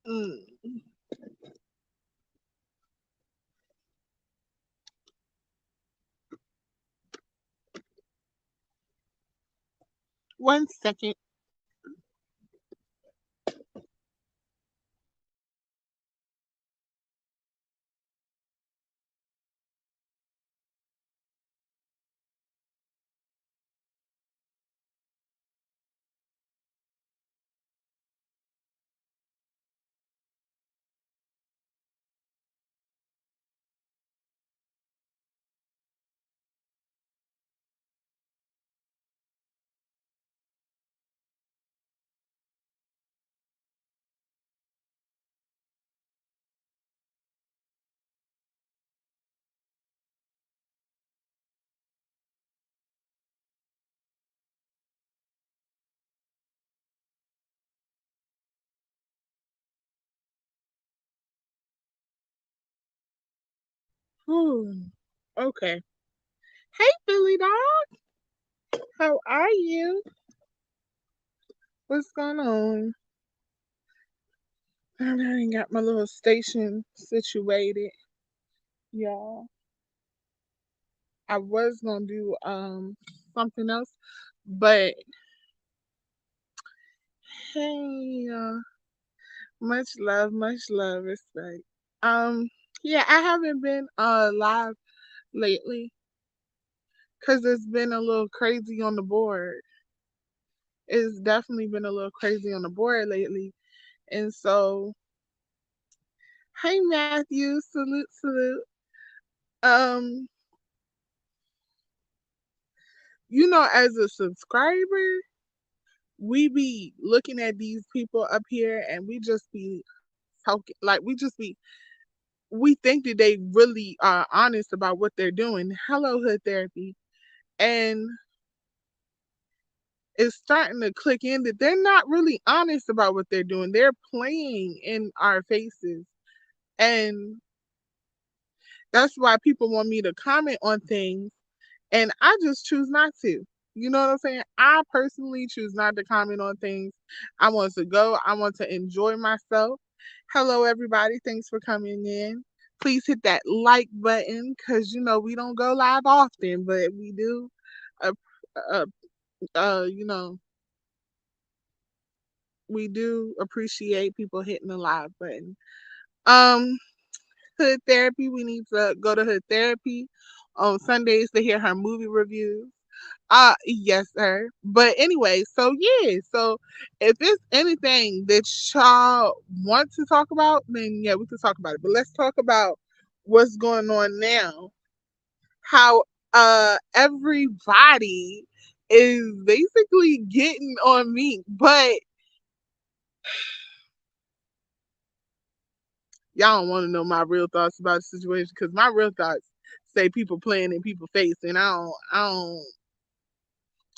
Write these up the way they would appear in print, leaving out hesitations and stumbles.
Mm. 1 second. Whew. Okay. Hey, Billy Dog. How are you? What's going on? I already got my little station situated, y'all. I was gonna do something else, but hey, much love, respect. Um, yeah, I haven't been live lately because it's been a little crazy on the board. It's definitely been a little crazy on the board lately, and so hey Matthew, salute, salute. Um, as a subscriber, we be looking at these people up here and we just be talking like we think that they really are honest about what they're doing. Hello, hood therapy. And it's starting to click in that they're not really honest about what they're doing. They're playing in our faces. And that's why people want me to comment on things and I just choose not to. You know what I'm saying? I personally choose not to comment on things. I want to go. I want to enjoy myself. Hello, everybody. Thanks for coming in. Please hit that like button because we don't go live often, but we do. Uh, uh, you know, we do appreciate people hitting the live button. Um, Hood therapy. We need to go to hood therapy on Sundays to hear her movie reviews. Yes, sir. But anyway, so yeah, so if it's anything that y'all want to talk about, then yeah, we can talk about it. But let's talk about what's going on now. How everybody is basically getting on me, but y'all don't want to know my real thoughts about the situation because my real thoughts say people playing in people's face, and I don't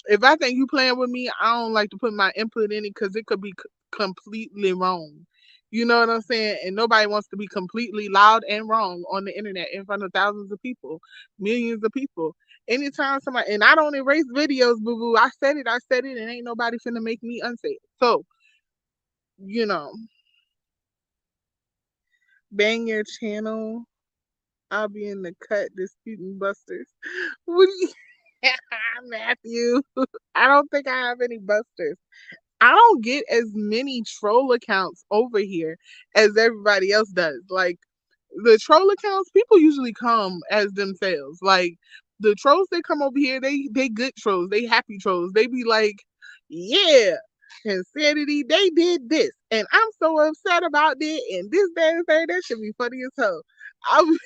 if I think you playing with me, I don't like to put my input in it because it could be completely wrong. You know what I'm saying? And nobody wants to be completely loud and wrong on the internet in front of thousands of people, millions of people. Anytime somebody, and I don't erase videos, boo boo. I said it, and ain't nobody finna make me unsay it. So, you know, bang your channel. I'll be in the cut disputing busters. What do you, Matthew? I don't think I have any busters. I don't get as many troll accounts over here as everybody else does. Like the troll accounts, people usually come as themselves. Like the trolls that come over here, they good trolls, they happy trolls. They be like, yeah, insanity, they did this, and I'm so upset about it, and this, that, and third. That should be funny as hell. I'm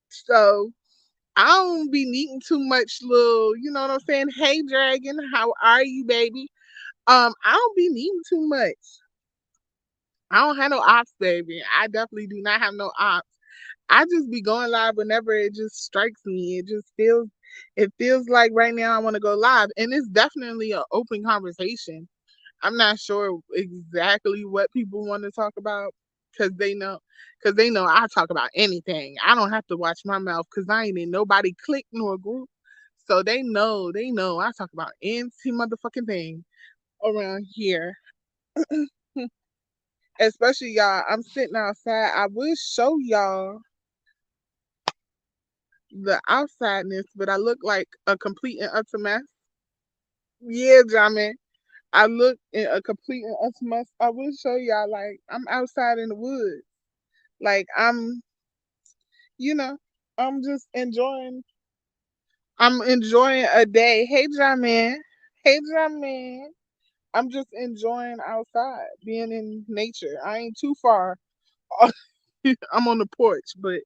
so I don't be needing too much little, you know what I'm saying? Hey Dragon, how are you, baby? I don't be needing too much. I don't have no ops, baby. I definitely do not have no ops. I just be going live whenever it just strikes me. It feels like right now I want to go live, and it's definitely an open conversation. I'm not sure exactly what people want to talk about because they know I talk about anything. I don't have to watch my mouth because I ain't in nobody clique nor group, so they know I talk about any motherfucking thing around here. Especially y'all, I'm sitting outside. I will show y'all the outsideness, but I look like a complete and utter mess. Yeah, Jamie. I look in a complete and utter mess. I will show y'all like I'm outside in the woods. Like you know, I'm just enjoying I'm enjoying a day. Hey Jamie. Hey Jamie. I'm just enjoying outside, being in nature. I ain't too far. I'm on the porch, but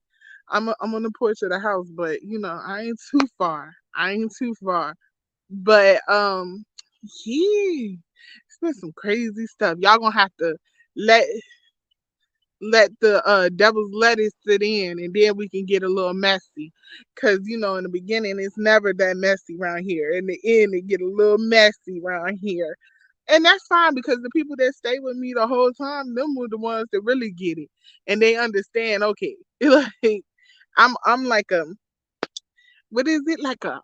I'm on the porch of the house, but I ain't too far. I ain't too far. But yeah, it's been some crazy stuff. Y'all gonna have to let let the devil's lettuce sit in, and then we can get a little messy. Cause in the beginning it's never that messy around here. In the end it get a little messy around here. And that's fine because the people that stay with me the whole time, them were the ones that really get it. And they understand, okay. Like I'm like what is it? Like a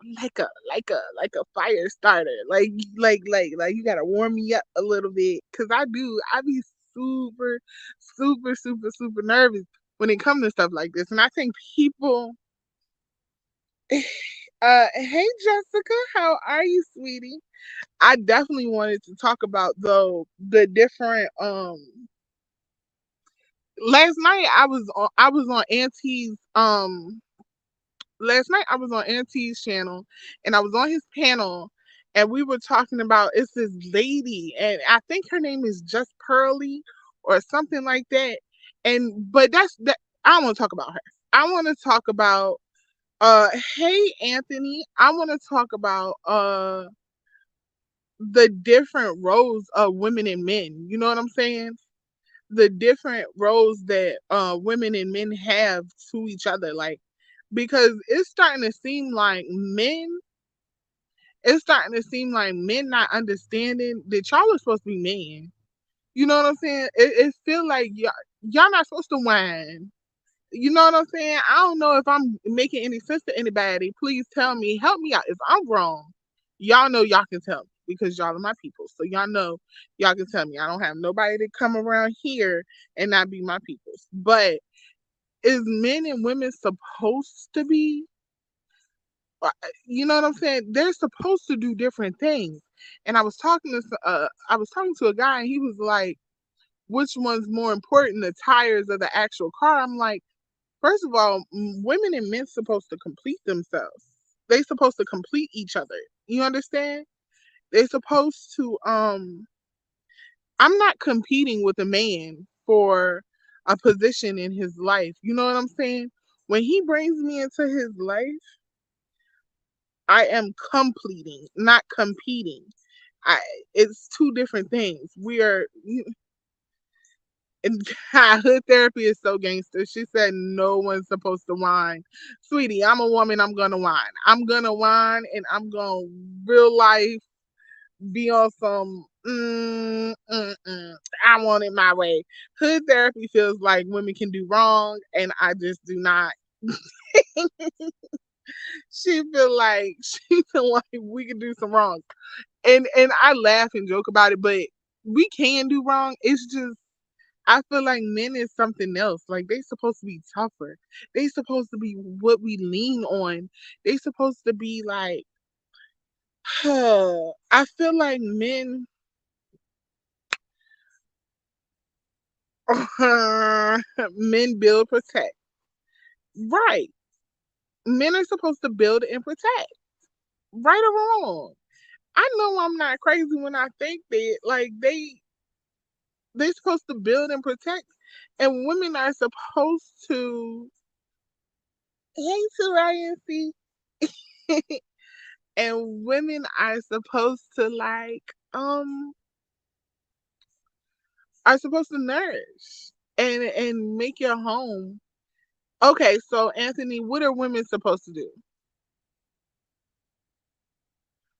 fire starter. Like you gotta warm me up a little bit. Cause I be super, super, super, super nervous when it comes to stuff like this. And I think people hey Jessica, how are you, sweetie? I definitely wanted to talk about though the different last night I was on Auntie's last night I was on Auntie's channel and I was on his panel and we were talking about it's this lady and I think her name is Just Pearly or something like that. And but that's that I don't want to talk about her. I want to talk about uh hey Anthony, I want to talk about the different roles of women and men. You know what I'm saying? The different roles that women and men have to each other. Like because it's starting to seem like men not understanding that y'all are supposed to be men. You know what I'm saying? It feel like y'all not supposed to whine. You know what I'm saying? I don't know if I'm making any sense to anybody. Please tell me, help me out. If I'm wrong, y'all know y'all can tell me because y'all are my people. So y'all know y'all can tell me. I don't have nobody to come around here and not be my peoples. But is men and women supposed to be you know what I'm saying? They're supposed to do different things. And I was talking to a guy and he was like, which one's more important, the tires or the actual car? I'm like, first of all, women and men supposed to complete themselves. They supposed to complete each other. You understand? They supposed to I'm not competing with a man for a position in his life. You know what I'm saying? When he brings me into his life, I am completing, not competing. I it's two different things. We are and hood therapy is so gangster. She said no one's supposed to whine. Sweetie, I'm a woman, I'm gonna whine. I'm gonna whine and I'm gonna real life be on some I want it my way. Hood therapy feels like women can do wrong and I just do not. She feel like we can do some wrong. And I laugh and joke about it, but we can do wrong. It's just I feel like men is something else. Like they supposed to be tougher. They supposed to be what we lean on. They supposed to be like I feel like men build protect. Right. Men are supposed to build and protect. Right or wrong. I know I'm not crazy when I think that like they're supposed to build and protect and women are supposed to hey to Ryan. And women are supposed to are supposed to nourish and make your home. Okay, so Anthony, what are women supposed to do?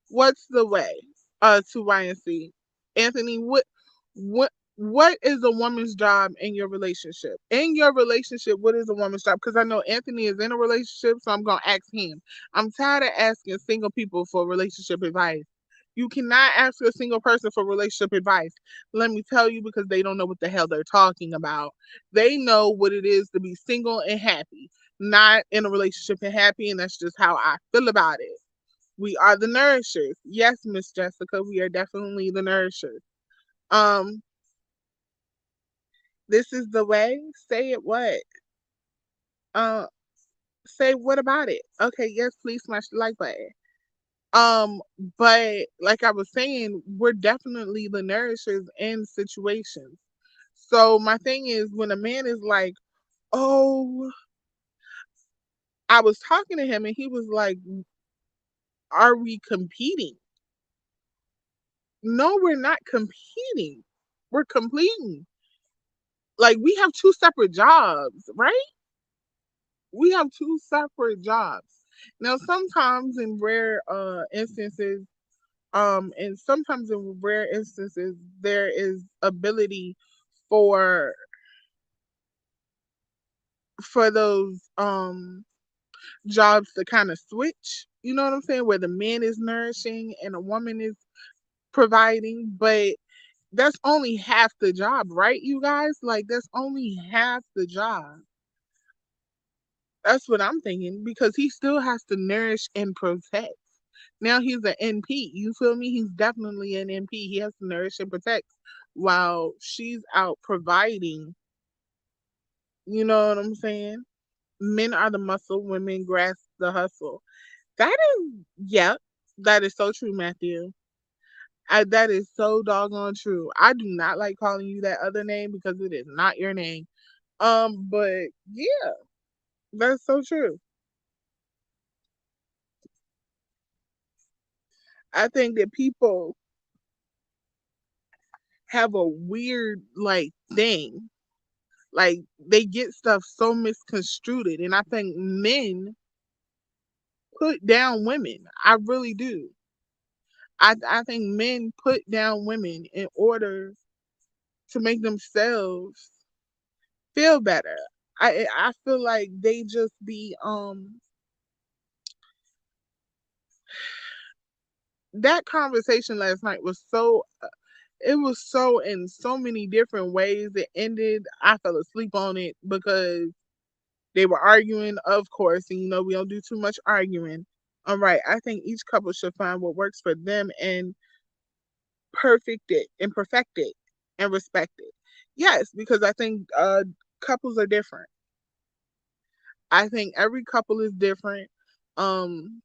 What's the way to YNC? Anthony, what is a woman's job in your relationship? In your relationship, what is a woman's job? Because I know Anthony is in a relationship, so I'm gonna ask him. I'm tired of asking single people for relationship advice. You cannot ask a single person for relationship advice. Let me tell you, because they don't know what the hell they're talking about. They know what it is to be single and happy, not in a relationship and happy, and that's just how I feel about it. We are the nourishers. Yes, Miss Jessica, we are definitely the nourishers. Um, this is the way. Say it what? Uh, say what about it? Okay, yes, please smash the like button. Um, but like I was saying, we're definitely the nourishers in situations. So my thing is, when a man is like, "Oh," I was talking to him and he was like, "Are we competing?" No, we're not competing. We're completing. Like we have two separate jobs, right? We have two separate jobs. Now, sometimes in rare instances, and sometimes in rare instances, there is ability for those jobs to kind of switch. You know what I'm saying? Where the man is nourishing and a woman is providing, but that's only half the job, right? You guys, like that's only half the job. That's what I'm thinking because he still has to nourish and protect. Now he's an NP. You feel me? He's definitely an NP. He has to nourish and protect while she's out providing. You know what I'm saying? Men are the muscle, women grasp the hustle. That is, yep, that is so true, Matthew. That is so doggone true. I do not like calling you that other name because it is not your name. But yeah, that's so true. I think that people have a weird like thing. Like they get stuff so misconstrued, and I think men put down women. I really do. I think men put down women in order to make themselves feel better. I feel like they just be that conversation last night was so it was so in so many different ways it ended. I fell asleep on it because they were arguing, of course, and you know we don't do too much arguing. All right, I think each couple should find what works for them and perfect it and perfect it and respect it. Yes, because I think couples are different. I think every couple is different. Um,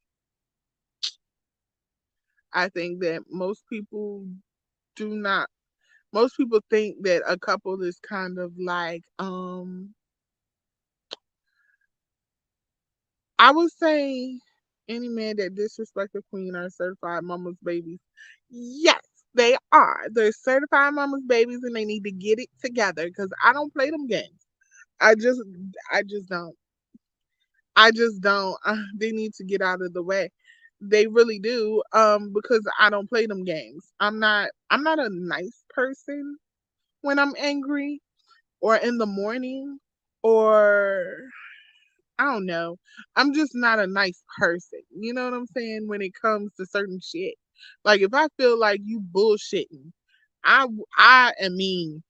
I think that do not most people think that a couple is kind of like I would say any man that disrespect a queen are certified mama's babies. Yes, they are. They're certified mama's babies and they need to get it together because I don't play them games. I just I just don't. I just don't. They need to get out of the way. They really do. Because I don't play them games. I'm not a nice person when I'm angry or in the morning or I don't know. I'm just not a nice person. You know what I'm saying? When it comes to certain shit. Like if I feel like you bullshitting, I I am mean.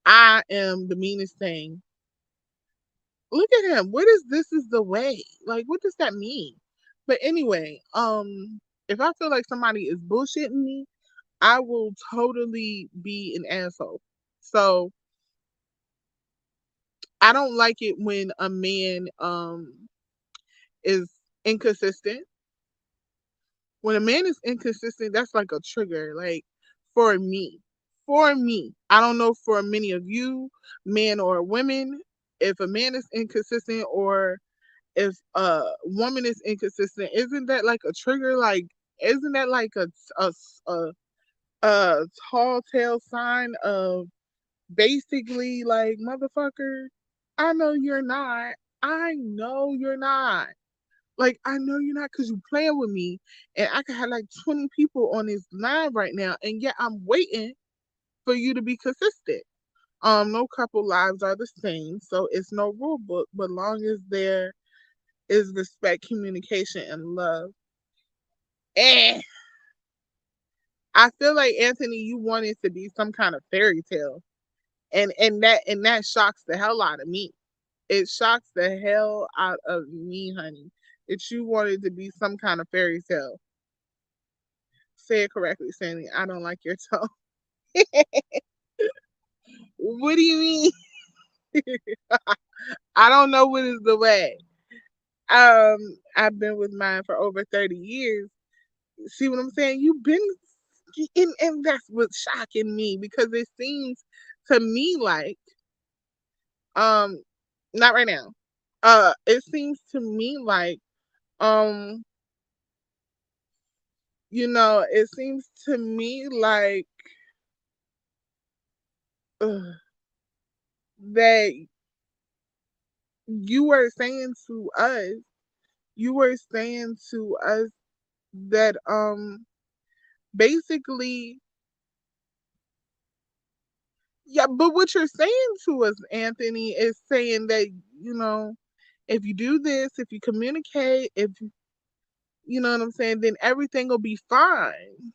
I am the meanest thing. Look at him. What is this is the way? Like what does that mean? But anyway, if I feel like somebody is bullshitting me, I will totally be an asshole. So I don't like it when a man is inconsistent. When a man is inconsistent, that's like a trigger, like for me. For me. I don't know for many of you, men or women, if a man is inconsistent or if a woman is inconsistent, isn't that like a trigger? Like, isn't that like a, a, a tall tale sign of basically like, motherfucker, I know you're not. I know you're not. Like I know you're not because you playing with me, and I could have like 20 people on this line right now, and yet I'm waiting for you to be consistent. No couple lives are the same, so it's no rule book. But long as there is respect, communication, and love, eh, I feel like Anthony, you want it to be some kind of fairy tale, and that shocks the hell out of me. It shocks the hell out of me, honey. That you wanted to be some kind of fairy tale. Say it correctly, Sandy. I don't like your tone. What do you mean? I don't know what is the way. I've been with mine for over 30 years. See what I'm saying? You've been, and that's what's shocking me because it seems to me like, um, not right now. It seems to me like, um, it seems to me like ugh, that you were saying to us, you were saying to us that basically, yeah, but what you're saying to us, Anthony, is saying that, you know, if you do this, if you communicate, if you know what I'm saying, then everything will be fine.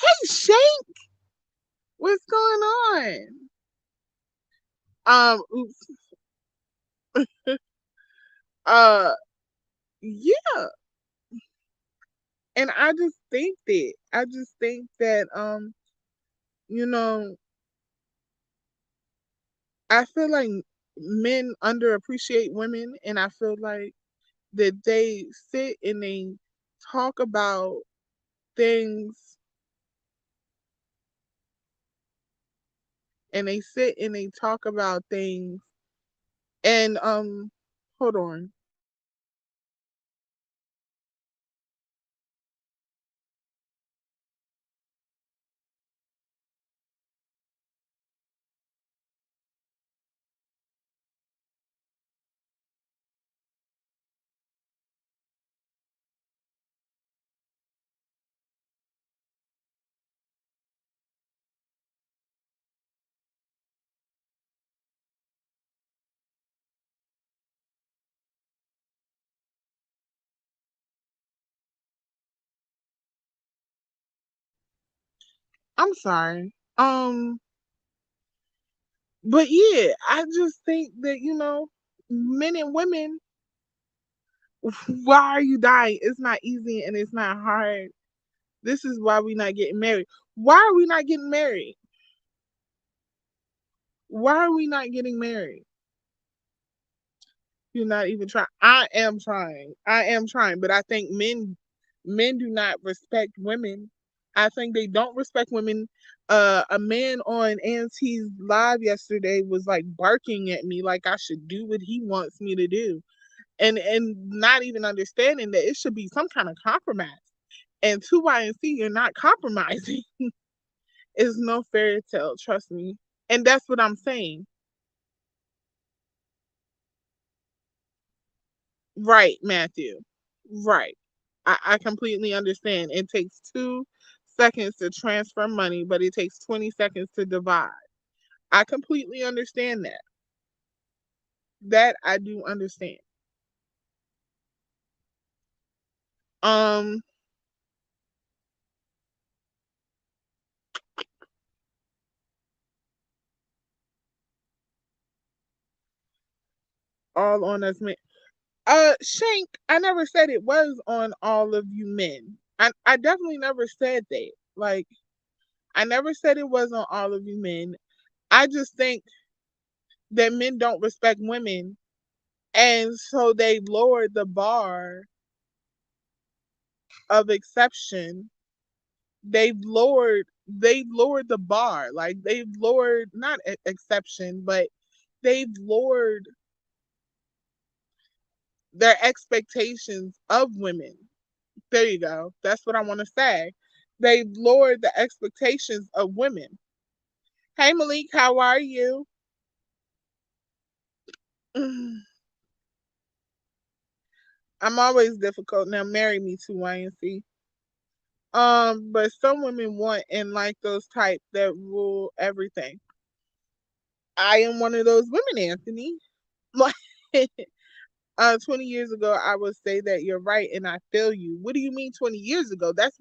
Hey, Shank, what's going on? Oops. Uh, yeah, and I just think that, you know, I feel like men underappreciate women, and I feel like that they sit and they talk about things, and they sit and they talk about things, and hold on. I'm sorry. But yeah, I just think that, men and women, why are you dying? It's not easy and it's not hard. This is why we not getting married. Why are we not getting married? Why are we not getting married? You're not even trying. I am trying. I am trying, but I think men do not respect women. I think they don't respect women. A man on Auntie's live yesterday was like barking at me like I should do what he wants me to do. And not even understanding that it should be some kind of compromise. And to Y and C, you're not compromising. It's no fairy tale, trust me. And that's what I'm saying. Right, Matthew. Right. I completely understand. It takes 2 seconds to transfer money, but it takes 20 seconds to divide. I completely understand that. That I do understand. Um, all on us men. Shank, I never said it was on all of you men. I definitely never said that. Like, I never said it was on all of you men. I just think that men don't respect women, and so they lowered the bar of exception. They've lowered the bar. Like, they've lowered, not exception, but they've lowered their expectations of women. There you go. That's what I want to say. They've lowered the expectations of women. Hey, Malik, how are you? I'm always difficult. Now marry me to YNC. But some women want and like those type that rule everything. I am one of those women, Anthony. Like, 20 years ago, I would say that you're right and I feel you. What do you mean 20 years ago? That's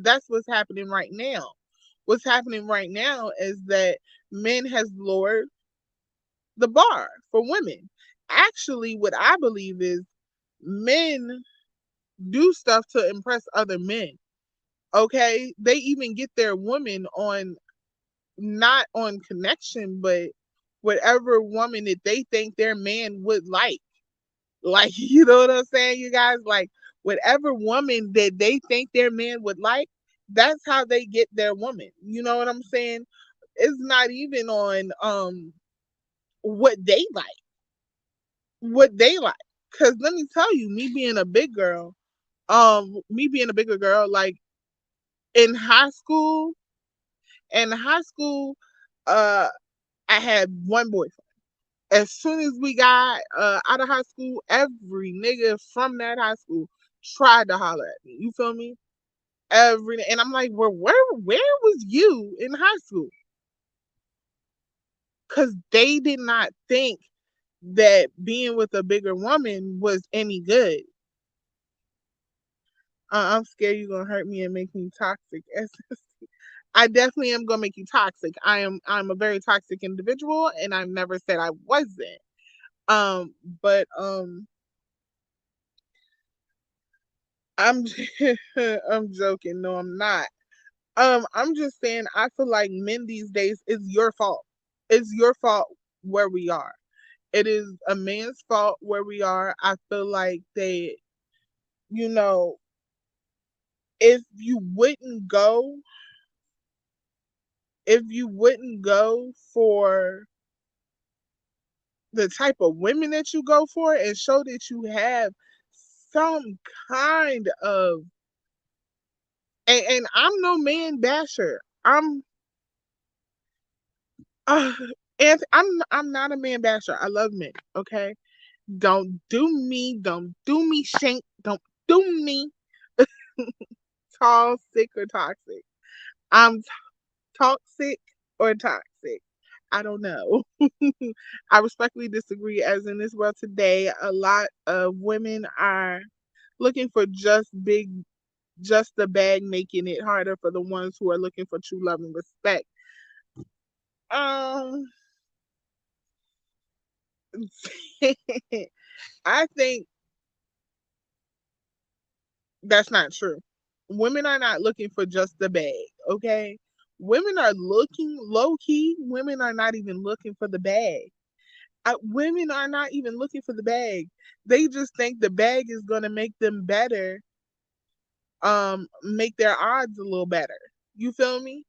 that's what's happening right now. What's happening right now is that men has lowered the bar for women. Actually, what I believe is men do stuff to impress other men. Okay, they even get their woman on, not on connection, but whatever woman that they think their man would like. Like, you know what I'm saying, you guys? Like, whatever woman that they think their man would like, that's how they get their woman. You know what I'm saying? It's not even on what they like, what they like. Cause let me tell you, me being a bigger girl, like in high school, in high school, uh, I had one boyfriend. As soon as we got out of high school, every nigga from that high school tried to holler at me. You feel me? And I'm like, well, where was you in high school? Because they did not think that being with a bigger woman was any good. I'm scared you're gonna hurt me and make me toxic. I definitely am gonna make you toxic. I'm a very toxic individual, and I've never said I wasn't. Um, but I'm I'm joking. No, I'm not. I'm just saying I feel like men these days is your fault. It's your fault where we are. It is a man's fault where we are. I feel like they, you know, if you wouldn't go, if you wouldn't go for the type of women that you go for and show that you have some kind of, and I'm no man basher. Uh, and I'm not a man basher. I love men. Okay, don't do me, shank, don't do me. Tall, sick, or toxic. I'm toxic or toxic. I don't know. I respectfully disagree. As in this world today, a lot of women are looking for just the bag, making it harder for the ones who are looking for true love and respect. Um, I think that's not true. Women are not looking for just the bag, okay? Women are looking low key. Women are not even looking for the bag. Women are not even looking for the bag. They just think the bag is going to make them better, make their odds a little better. You feel me?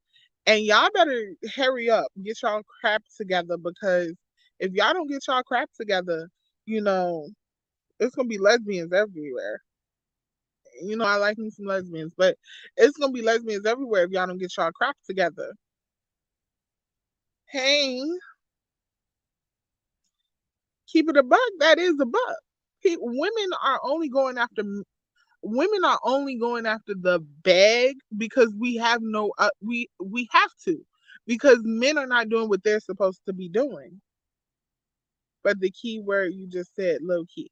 And y'all better hurry up, get y'all crap together, because if y'all don't get y'all crap together, you know, it's gonna be lesbians everywhere. You know, I like me some lesbians, but it's gonna be lesbians everywhere if y'all don't get y'all crap together. Hey, keep it a buck. That is a buck. Women are only going after women are only going after the bag because we have no we have to, because men are not doing what they're supposed to be doing. But the key word you just said, low key.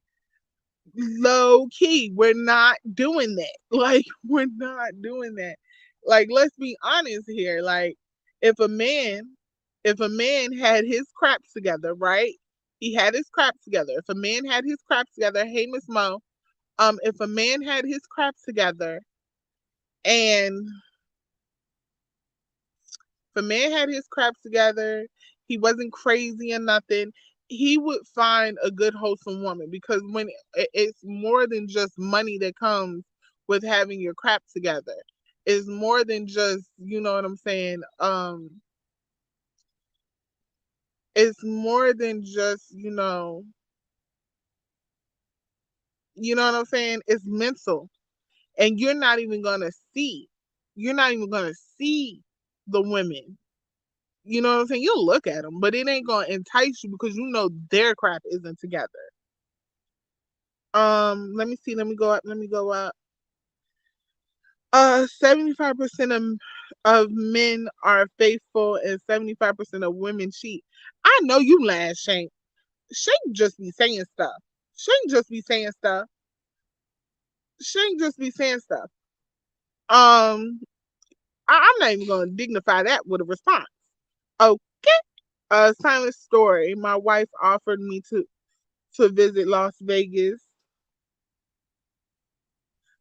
Low key, we're not doing that. Like, we're not doing that. Like, let's be honest here. Like, if a man if a man had his crap together, right? He had his crap together. If a man had his crap together, hey Miss Mo, if a man had his crap together, and if a man had his crap together, he wasn't crazy or nothing, he would find a good wholesome woman, because when it's more than just money that comes with having your crap together. It's more than just, you know what I'm saying? It's more than just, you know what I'm saying? It's mental. And you're not even gonna see the women. You know what I'm saying? You'll look at them, but it ain't gonna entice you because you know their crap isn't together. Let me see. Let me go up. Let me go up. 75% of men are faithful and 75% of women cheat. I know you lying, Shank. Shank just be saying stuff. Shank just be saying stuff. Shank just be saying stuff. Um, I'm not even gonna dignify that with a response. Okay. A silent story. My wife offered me to visit Las Vegas,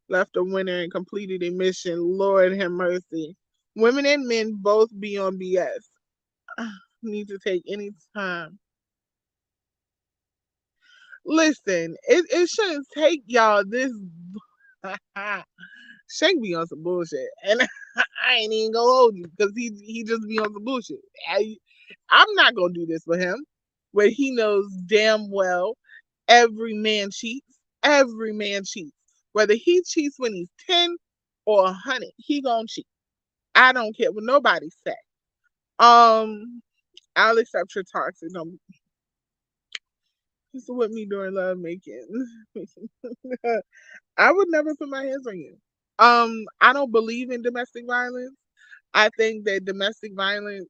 left a winner and completed a mission. Lord have mercy. Women and men both be on BS. Need to take any time. Listen, it shouldn't take y'all this. Shank be on some bullshit, and I ain't even gonna hold you because he just be on some bullshit. I'm not gonna do this for him, where he knows damn well every man cheats. Every man cheats, whether he cheats when he's 10 or 100, he gonna cheat. I don't care what nobody say. Um, I'll accept your toxic. No, this is what me during love making. I would never put my hands on you. I don't believe in domestic violence. I think that domestic violence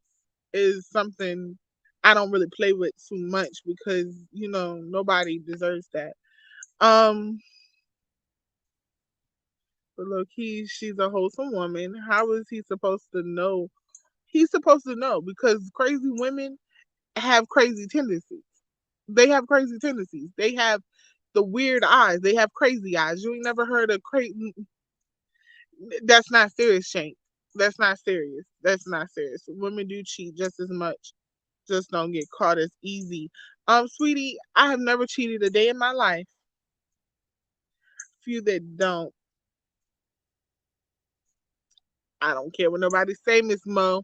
is something I don't really play with too much because, nobody deserves that. Um, but look, she's a wholesome woman. How is he supposed to know? He's supposed to know because crazy women have crazy tendencies. They have crazy tendencies. They have the weird eyes. They have crazy eyes. You ain't never heard of crazy. That's not serious, Shank. That's not serious. That's not serious. Women do cheat just as much. Just don't get caught as easy. Sweetie, I have never cheated a day in my life. Few that don't. I don't care what nobody say, Miss Mo.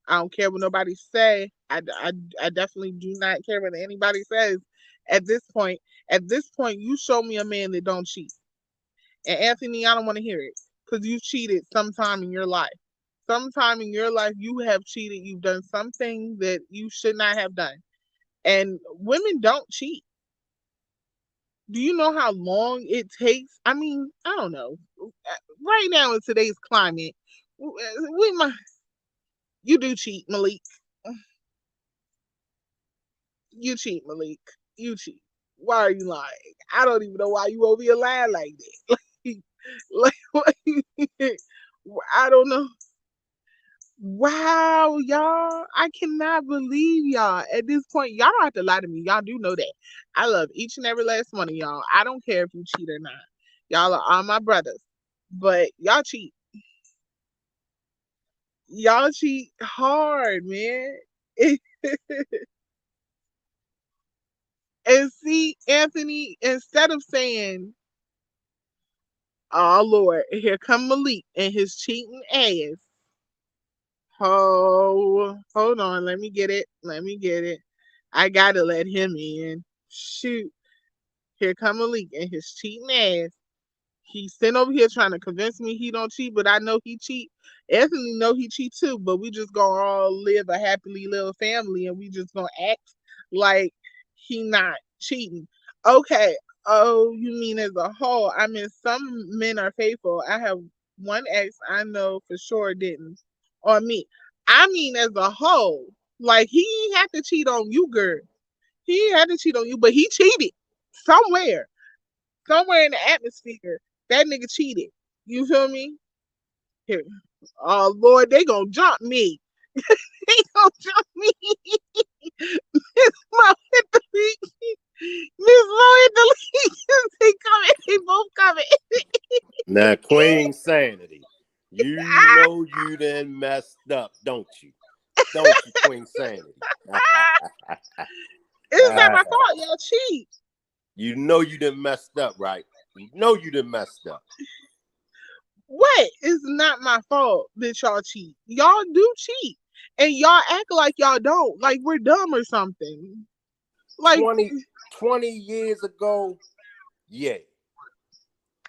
I don't care what nobody say. I definitely do not care what anybody says. At this point, you show me a man that don't cheat. And Anthony, I don't want to hear it because you cheated sometime in your life. Sometime in your life, you have cheated. You've done something that you should not have done. And women don't cheat. Do you know how long it takes? I mean, I don't know. Right now in today's climate, we might, you do cheat, Malik. You cheat, Malik. You cheat. Why are you lying? I don't even know why you over here lying like that. like, I don't know. Wow, y'all. I cannot believe y'all. At this point, y'all don't have to lie to me. Y'all do know that. I love each and every last one of y'all. I don't care if you cheat or not. Y'all are all my brothers. But y'all cheat. Y'all cheat hard, man. And see, Anthony, instead of saying, oh Lord, here come Malik and his cheating ass. Oh, hold on, let me get it. Let me get it. I gotta let him in. Shoot. Here come Malik and his cheating ass. He's sitting over here trying to convince me he don't cheat, but I know he cheat. Anthony know he cheat too, but we just gonna all live a happily little family and we just gonna act like he not cheating. Okay. Oh, you mean as a whole? I mean, some men are faithful. I have one ex I know for sure didn't on me. I mean, as a whole, like he ain't had to cheat on you, girl. He ain't had to cheat on you, but he cheated somewhere, somewhere in the atmosphere. That nigga cheated. You feel me? Here. Oh Lord, they gonna jump me. They gonna jump me. Miss Mo hit the league. Miss Mo hit the league. They coming. They both coming. Now, Queen Sanity, you know you done messed up, don't you? Don't you, Queen Sanity? It's not my fault. Y'all cheat. You know you done messed up, right? You know you done messed up. What? It's not my fault that y'all cheat. Y'all do cheat. And y'all act like y'all don't. Like we're dumb or something. Like 20 years ago, yeah.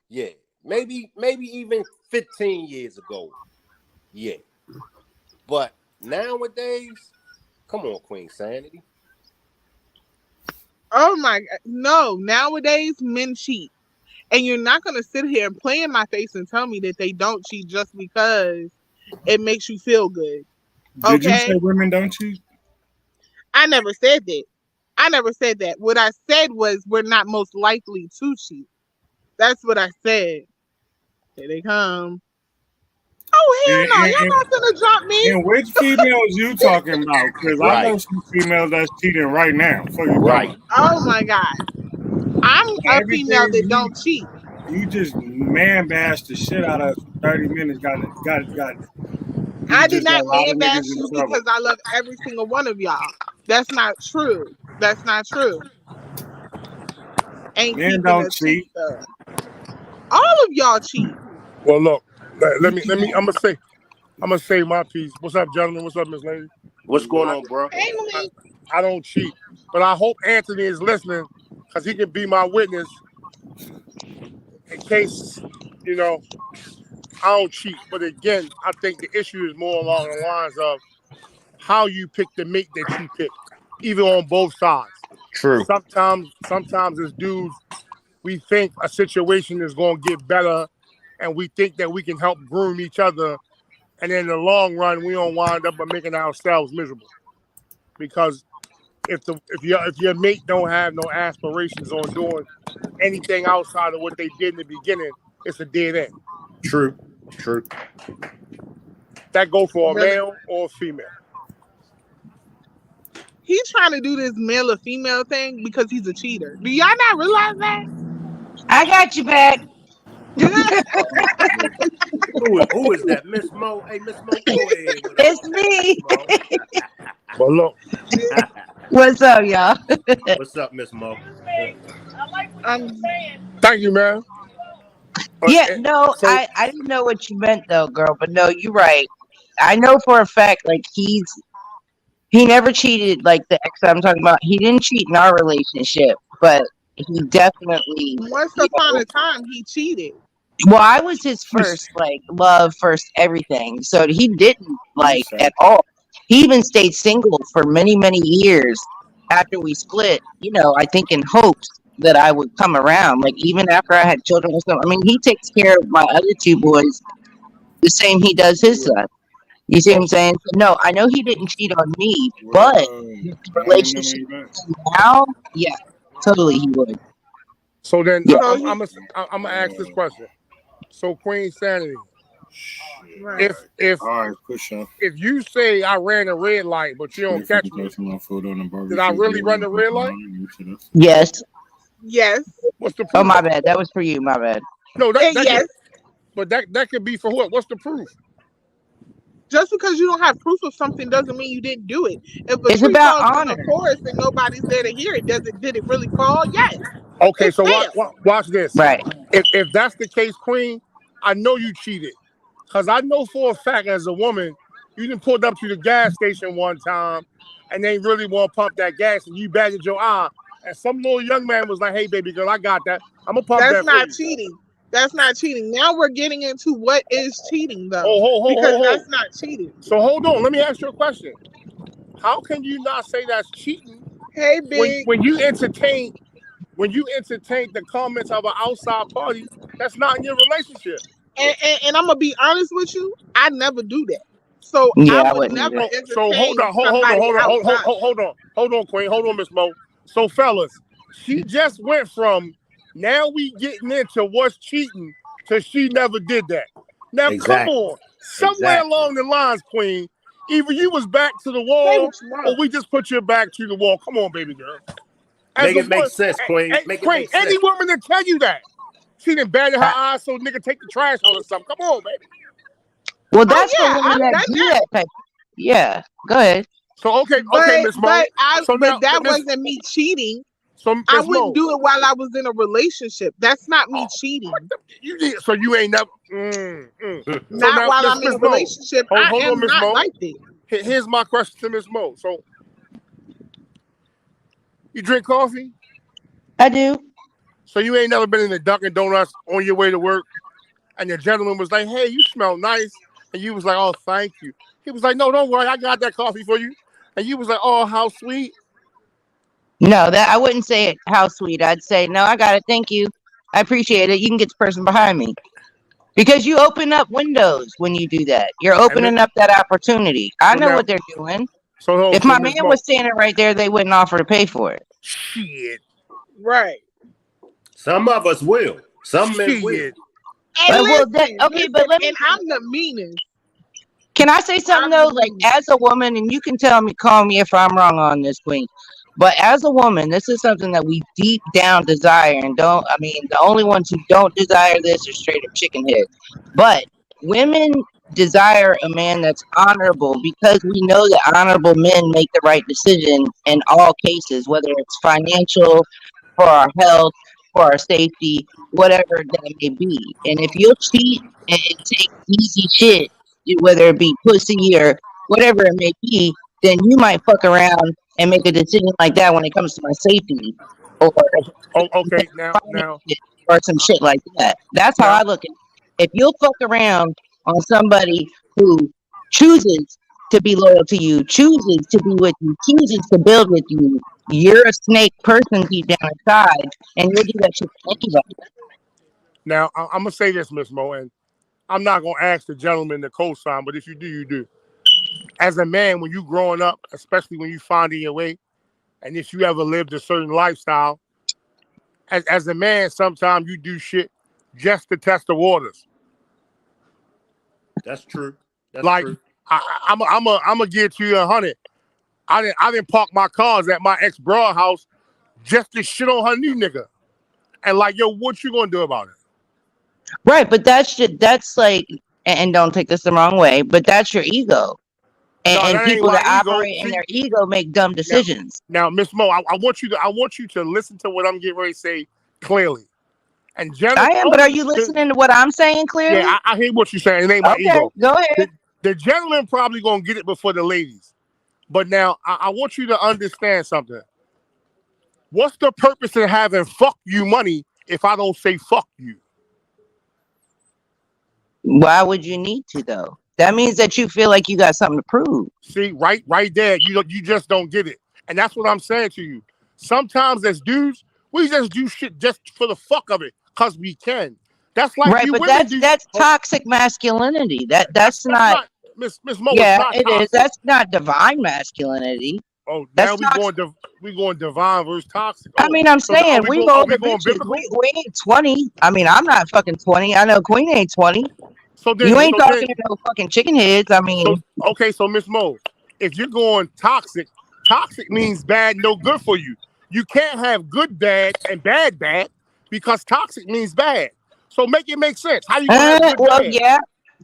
Yeah. Maybe even 15 years ago. Yeah. But nowadays, come on, Queen Sanity. oh my god. No, nowadays men cheat. And you're not gonna sit here and play in my face and tell me that they don't cheat just because it makes you feel good. Did you say Okay? women don't cheat? I never said that. I never said that. What I said was we're not most likely to cheat. That's what I said. Here they come. Oh And, hell no! and, Y'all and, not gonna drop me. and which females you talking about? Because I Right, know some females that's cheating right now. So you talking right. about Oh my god! I'm a female everything that don't cheat. you just man bashed the shit out of us for 30 minutes. Got you I did just got not a lot of man niggas bash in you trouble. because I love every single one of y'all. That's not true. That's not true. Ain't Men keeping don't a cheat cheat. though. All of y'all cheat. Well, look, You let me. cheat. I'm gonna say my piece. What's up, gentlemen? What's up, Miss Lady? What's going I, on, bro? Hey, I, Malik. I don't cheat, but I hope Anthony is listening because he can be my witness in case you know I don't cheat. But again, I think the issue is more along the lines of how you pick the mate that you pick, even on both sides. True. Sometimes as dudes, we think a situation is going to get better, and we think that we can help groom each other, and in the long run, we don't wind up by making ourselves miserable because if your mate don't have no aspirations on doing anything outside of what they did in the beginning, it's a dead end. True. True. That go for a Really? male or a female. He's trying to do this male or female thing because he's a cheater. Do y'all not realize that? I got you back. Who is that? Miss Mo? Hey, Miss Mo, go ahead with It's all that, Miss me. Mo. But look, What's up, y'all? What's up, Miss Mo? um, thank you, man. Yeah, no, So I didn't know what you meant though, girl. But no, you're right. I know for a fact, like he never cheated. Like the ex I'm talking about, he didn't cheat in our relationship, but he definitely, once you upon know. a time, he cheated. Well, I was his first like love, first everything. So he didn't You like say at all. He even stayed single for many, many years after we split, I think in hopes that I would come around. Like even after I had children and stuff. I mean, he takes care of my other two boys the same he does his son. You see what so I'm saying? So, no, I know he didn't cheat on me, what but with the family member relationship you got? now, yeah, totally he would. so then Yeah. So he I'm gonna ask this question. So Queen Sanity, Shit. right. if All right, push up. if you say I ran a red light but you don't Wait for catch the me, rest of my food on the did I barbecue really grill run and the red light? pepperoni. You see that's Yes. Yes. What's the Oh, proof? my bad. That was for you. My bad. No, And that could, yes. but that could be for what? What's the proof? Just because you don't have proof of something doesn't mean you didn't do it. If a It's tree about falls in honor. a forest and nobody's there to hear it, did it really fall? Yes. Okay, It so fell. watch this. Right. If that's the case, Queen, I know you cheated, cause I know for a fact as a woman, you done pulled up to the gas station one time, and they really want to pump that gas, and you batted your eye, and some little young man was like, "Hey, baby girl, I got that. I'm gonna pump That's that for not you." cheating. That's not cheating. Now we're getting into what is cheating though, because Hold. that's not cheating. So hold on. Let me ask you a question. How can you not say that's cheating Hey, when big. you entertain the comments of an outside party that's not in your relationship? And I'm gonna be honest with you. I never do that. So I Yeah, I would wouldn't never either. So hold entertain on, somebody outside. hold on, Queen, hold on, Miss Mo. So fellas, she just went from now we getting into what's cheating to she never did that. Now come Exactly. on, somewhere Exactly. along the lines, Queen, either you was back to the Say what wall you or want. we just put your back to the wall. Come on, baby girl. As Make a it make woman, sense, Queen. Make it Queen, make any sense. woman that tell you that she done batted her I, eyes so nigga take the trash out or something. Come on, baby. well, Oh that's for yeah, women I've that done do that. that type. Yeah, go ahead. So okay, Miss Mo. So But now that Miss wasn't me cheating. so I Miss wouldn't Mo. do it while I was in a relationship. That's not me Oh, what cheating. the, so you ain't never. So Not now, while I'm in Miss a Mo, relationship. I hold on, am Miss not Mo. like this. Here's my question to Miss Mo. So you drink coffee? I do. So you ain't never been in the Dunkin' Donuts on your way to work, and the gentleman was like, "Hey, you smell nice," and you was like, "Oh, thank you." He was like, "No, don't worry, I got that coffee for you," and you was like, "Oh, how sweet." No, that I wouldn't say it. How sweet. I'd say no. I got it. Thank you. I appreciate it. You can get the person behind me because you open up windows when you do that. You're And opening up that opportunity. I so know now, what they're doing. If so my man Miss Mo, was standing right there, they wouldn't offer to pay for it. shit, Right. Some of us will. Some men will. shit. And Well, that listen, okay, but listen, let me. and I'm the meanest. Can I say something I'm the though? Like meanest. as a woman, and you can call me if I'm wrong on this, Queen. But as a woman, this is something that we deep down desire, and don't. I mean, the only ones who don't desire this are straight up chicken heads. But women desire a man that's honorable because we know that honorable men make the right decision in all cases, whether it's financial, for our health, for our safety, whatever that may be. And if you'll cheat and take easy shit, whether it be pussy or whatever it may be, then you might fuck around and make a decision like that when it comes to my safety or Okay, now, finances or some uh, shit like that. That's how now, I look at it. If you'll fuck around on somebody who chooses to be loyal to you, chooses to be with you, chooses to build with you, you're a snake person deep down inside, and you'll do that shit to anybody. I'm gonna say this, Miss Mo, and I'm not gonna ask the gentleman to co-sign, but if you do, you do. As a man, when you growing up, especially when you finding your way, and if you ever lived a certain lifestyle, as a man, sometimes you do shit just to test the waters. That's true. That's Like true. I'm gonna give to you 100. I didn't park my cars at my ex broad house just to shit on her new nigga. And like, yo, what you gonna do about it? Right, but that's like, and don't take this the wrong way, but that's your ego. No, And that ain't people my that ego. operate in See, their ego make dumb now, decisions. Miss Mo, I want you to listen to what I'm getting ready to say clearly. And I am, but are only you listening to what I'm saying yeah, clearly? I hear what you're saying. It ain't my Okay, ego. go ahead. The gentleman probably gonna get it before the ladies. But now I want you to understand something. What's the purpose of having fuck you money if I don't say fuck you? Why would you need to though? That means that you feel like you got something to prove. See, right there, you just don't get it. And that's what I'm saying to you. Sometimes as dudes, we just do shit just for the fuck of it, because we can. That's like Right, you but women do. that's Oh, toxic masculinity. That's that's not. not Miss Mo, it's Yeah, not it is. toxic. That's not divine masculinity. Oh, now That's toxic. we going divine versus toxic. I Oh, mean, I'm so saying we are we older going bitches. biblical? We ain't 20. I mean, I'm not fucking 20. I know Queen ain't 20. So You then ain't so then talking to no fucking chicken heads. I so mean, okay, so Miss Mo, if you're going toxic, toxic means bad, no good for you. You can't have good bad and bad bad because toxic means bad. So make it make sense. How you gonna have good well, bad? yeah,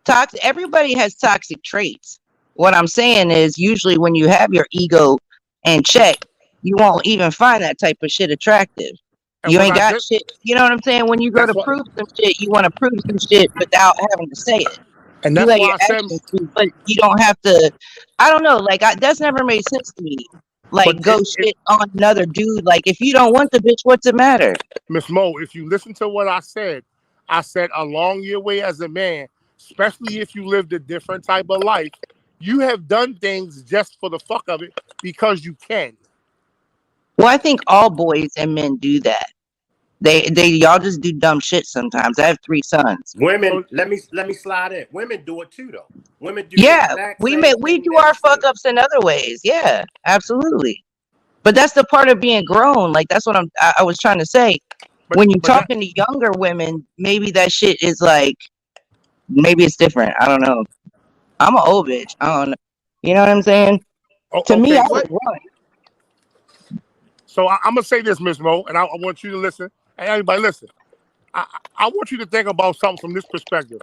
toxic. Everybody has toxic traits. What I'm saying is, usually when you have your ego in check, you won't even find that type of shit attractive. And You when ain't I got just shit. You know what I'm saying? When you go that's to what prove some shit, you want to prove some shit without having to say it. and You that's let why your I said actions speak, but you don't have to. I don't know. Like that's never made sense to me. but Like go shit on another dude. Like if you don't want the bitch, what's it matter? Miss Mo, if you listen to what I said along your way as a man, especially if you lived a different type of life, you have done things just for the fuck of it because you can. Well, I think all boys and men do that. They y'all just do dumb shit sometimes. I have 3 sons. Women, So let me slide in. Women do it too, though. Women do the Yeah, exact same we thing do that our you fuck said. ups in other ways. Yeah, absolutely. But that's the part of being grown. Like that's what I was trying to say. but When you're but that talking to younger women, maybe that shit is like maybe it's different. I don't know. I'm an old bitch. I don't know. You know what I'm saying? To me, I okay, was What? grown. so I'm gonna say this, Miss Mo, and I want you to listen, and everybody listen. I want you to think about something from this perspective.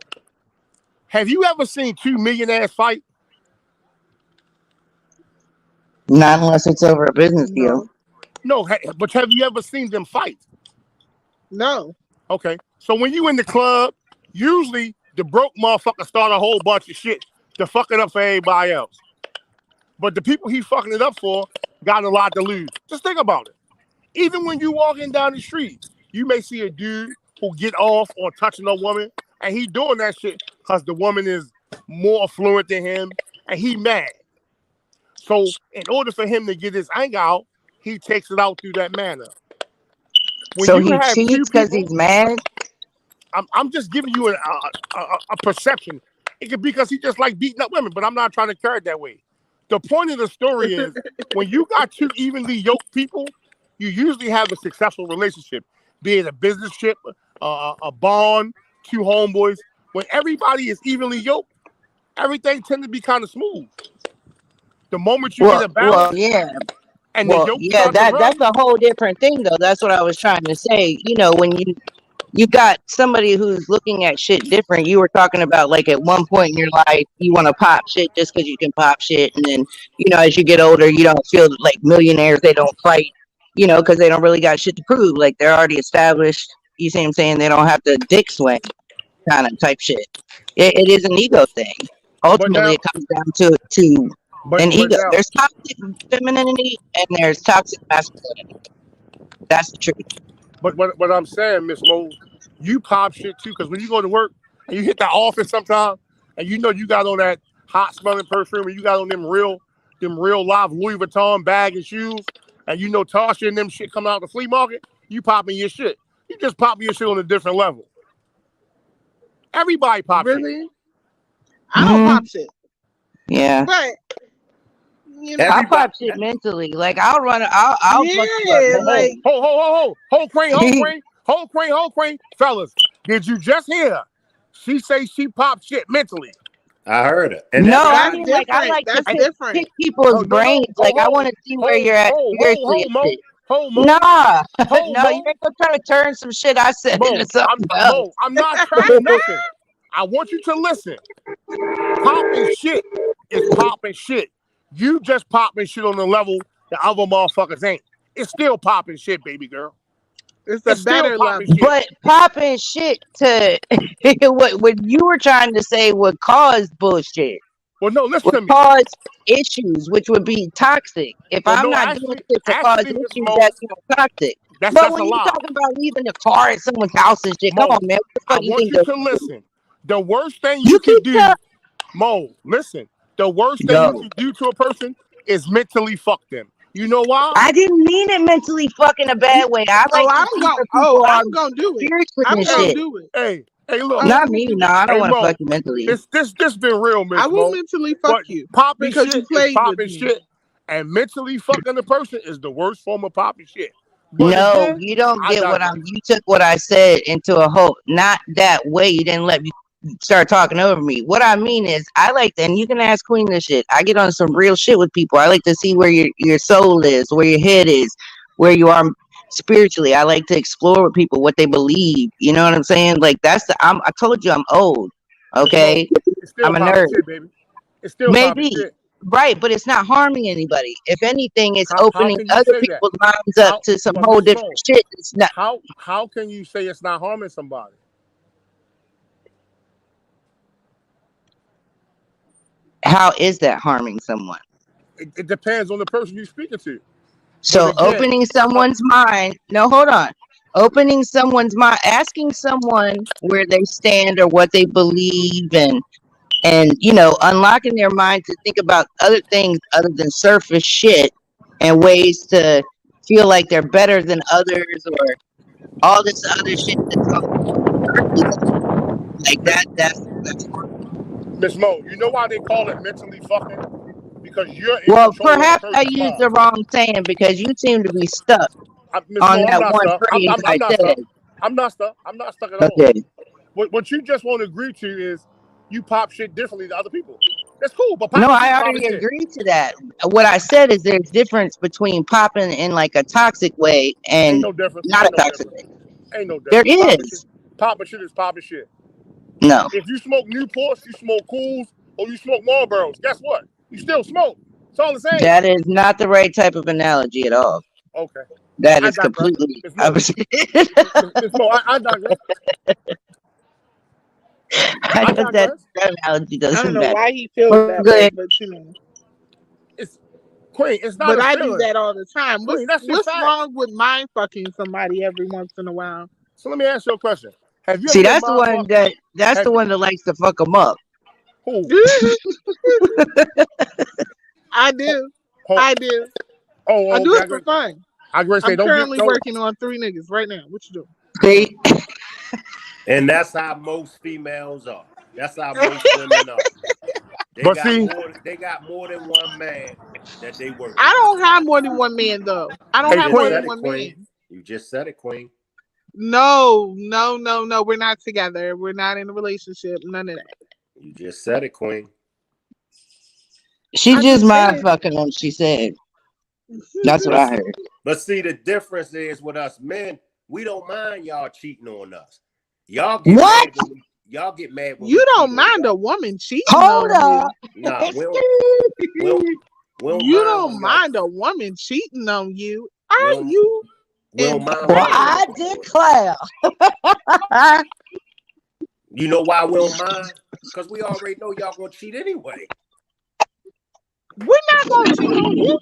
Have you ever seen two millionaires fight? Not unless it's over a business deal. No, No, but have you ever seen them fight? no. Okay. So when you in the club, usually the broke motherfucker start a whole bunch of shit to fuck it up for everybody else. But the people he fucking it up for got a lot to lose. Just think about it. Even when you walking down the street, you may see a dude who get off on touching a woman, and he doing that shit because the woman is more affluent than him, and he mad. So in order for him to get his anger out, he takes it out through that manner. When So you he have two cheats because people, he's mad. I'm just giving you a perception. It could be because he just like beating up women, but I'm not trying to carry it that way. The point of the story is when you got two evenly yoked people, you usually have a successful relationship, be it a business ship, a bond, two homeboys. When everybody is evenly yoked, everything tends to be kind of smooth. The moment you get a balance yeah. and the Well, yoke yeah, start to that's run, a whole different thing though. That's what I was trying to say. You know, when you got somebody who's looking at shit different. You were talking about like at one point in your life you want to pop shit just because you can pop shit, and then as you get older you don't feel like millionaires. They don't fight, because they don't really got shit to prove. Like they're already established. You see what I'm saying? They don't have to dick swing kind of type shit. It is an ego thing. but Ultimately, now, it comes down to an but ego. now, There's toxic femininity and there's toxic masculinity. That's the truth. but what I'm saying, Miss Mo, you pop shit too, because when you go to work and you hit that office sometime, and you got on that hot smelling perfume, and you got on them real live Louis Vuitton bag and shoes, and Tasha and them shit coming out the flea market, you popping your shit. You just popping your shit on a different level. Everybody pop shit. Really? I don't pop shit, Yeah. but I'll Everybody. pop shit mentally. Like I'll run. I'll fuck you up. yeah, like Hold crane, fellas. Did you just hear? She say she pop shit mentally. I heard it, and No, that's I that's fine. mean like I different. like to That's pick, different. pick people's brains. Like I want to see where you're at spiritually and Mo, shit. Mo, Nah, hold no, you Mo, ain't gonna try to turn some shit I said into something else. I'm not turning nothing. I want you to listen. Popping shit is popping shit. You just popping shit on the level that other motherfuckers ain't. It's still popping shit, baby girl. It's a It's still better popping level. shit. But popping shit to what you were trying to say would cause bullshit, Well, no, listen would to me. cause issues, which would be toxic. If Well, I'm no, not doing shit to cause Miss issues, Mo, that's toxic. that's But a when you lie. talking about leaving the car at someone's house and shit, come Mo, on, man, what the I fuck you want think? you to listen. The worst thing you You can keep do, Mo, listen. The worst thing you go. can do to a person is mentally fuck them. You know why? I didn't mean it mentally fucking a You, bad way. I like to see where people are I'm gonna do it. spiritually I'm and gonna hey, shit. do it. look. Not me. No, I don't Hey want to Mo, fuck you mentally. this been real, I Miss will Mo. mentally fuck But you popping because you shit is played with popping me. shit, and mentally fucking the person is the worst form of popping shit. But No, again, you don't I get what digress. you took what I said into a whole, not that way. You didn't let me start talking over me. What I mean is, I like, and you can ask Queen this shit. I get on some real shit with people. I like to see where your soul is, where your head is, where you are spiritually. I like to explore with people what they believe. You know what I'm saying? Like I told you I'm old. Miss Mo, Okay, it's still I'm a popping nerd. shit, baby. It's still popping Maybe. shit. Right, but it's not harming anybody. If anything, it's How opening can you other say that? people's minds up How, to some but whole Miss different Mo, shit. It's not. how can you say it's not harming somebody? How is that harming someone? It depends on the person you're speaking to. But So again, opening someone's mind. No, hold on. Opening someone's mind, asking someone where they stand or what they believe, and unlocking their mind to think about other things other than surface shit and ways to feel like they're better than others or all this other shit that's going like Miss, that. That's Miss Mo, you know why they call it mentally fucking? Because you're in well, control of the perhaps I person's used mind. the wrong saying because you seem to be stuck Miss on Mo, I'm that not one stuck. phrase I'm I not said. stuck. I'm not stuck. I'm not stuck at all. Okay. What you just won't agree to is you pop shit differently to other people. That's cool, but No, popping shit I is popping already shit. agreed to that. What I said is there's difference between popping in like a toxic way Ain't and no difference. not a Ain't no toxic difference. way. Ain't no There difference. is. Popping shit is popping shit. No, If you smoke Newports, you smoke Cools, or you smoke Marlboros, guess what? You still smoke. It's all the same. that is not the right type of analogy at all. Okay. That I is digress. completely Miss Mo. opposite. Miss Mo, I digress. I I know that digress. analogy I don't doesn't know matter. why he feels We're that way, good. but It's Queen, it's not but a I do feeling. that all the time. Queen, that's just What's facts. wrong with mind fucking somebody every once in a while? So let me ask you a question. Have you ever See, been that's the mind one fucked? that's Have the you one that likes to fuck them up. who? I do. Ho, I do. I oh, do okay. it for fun. I agree. Say I'm don't get currently don't. working on 3 niggas right now. What you See, And that's how most females are. That's how most women are. They But got see, more. They got more than one man that they working I with. don't have more than one man though. I You don't hey have just more Queen, than said it, one Queen. man. You just said it, Queen. No, no, no, no. We're not together. We're not in a relationship. None of that. You just said it, Queen. She I just just mind said. fucking him. She said. That's what But I heard. but see, the difference is with us men, we don't mind y'all cheating on us. Y'all get What? mad when y'all get mad when You we cheat don't on mind a y'all. woman cheating Hold on up. you. Nah, we don't, we don't You mind don't when y'all mind a woman cheating on you. we Are don't, you we don't mind when Well, y'all insane? I cheat on us. declare. You know why we don't mind? Because we already know y'all gonna cheat anyway. We're not gonna cheat on you.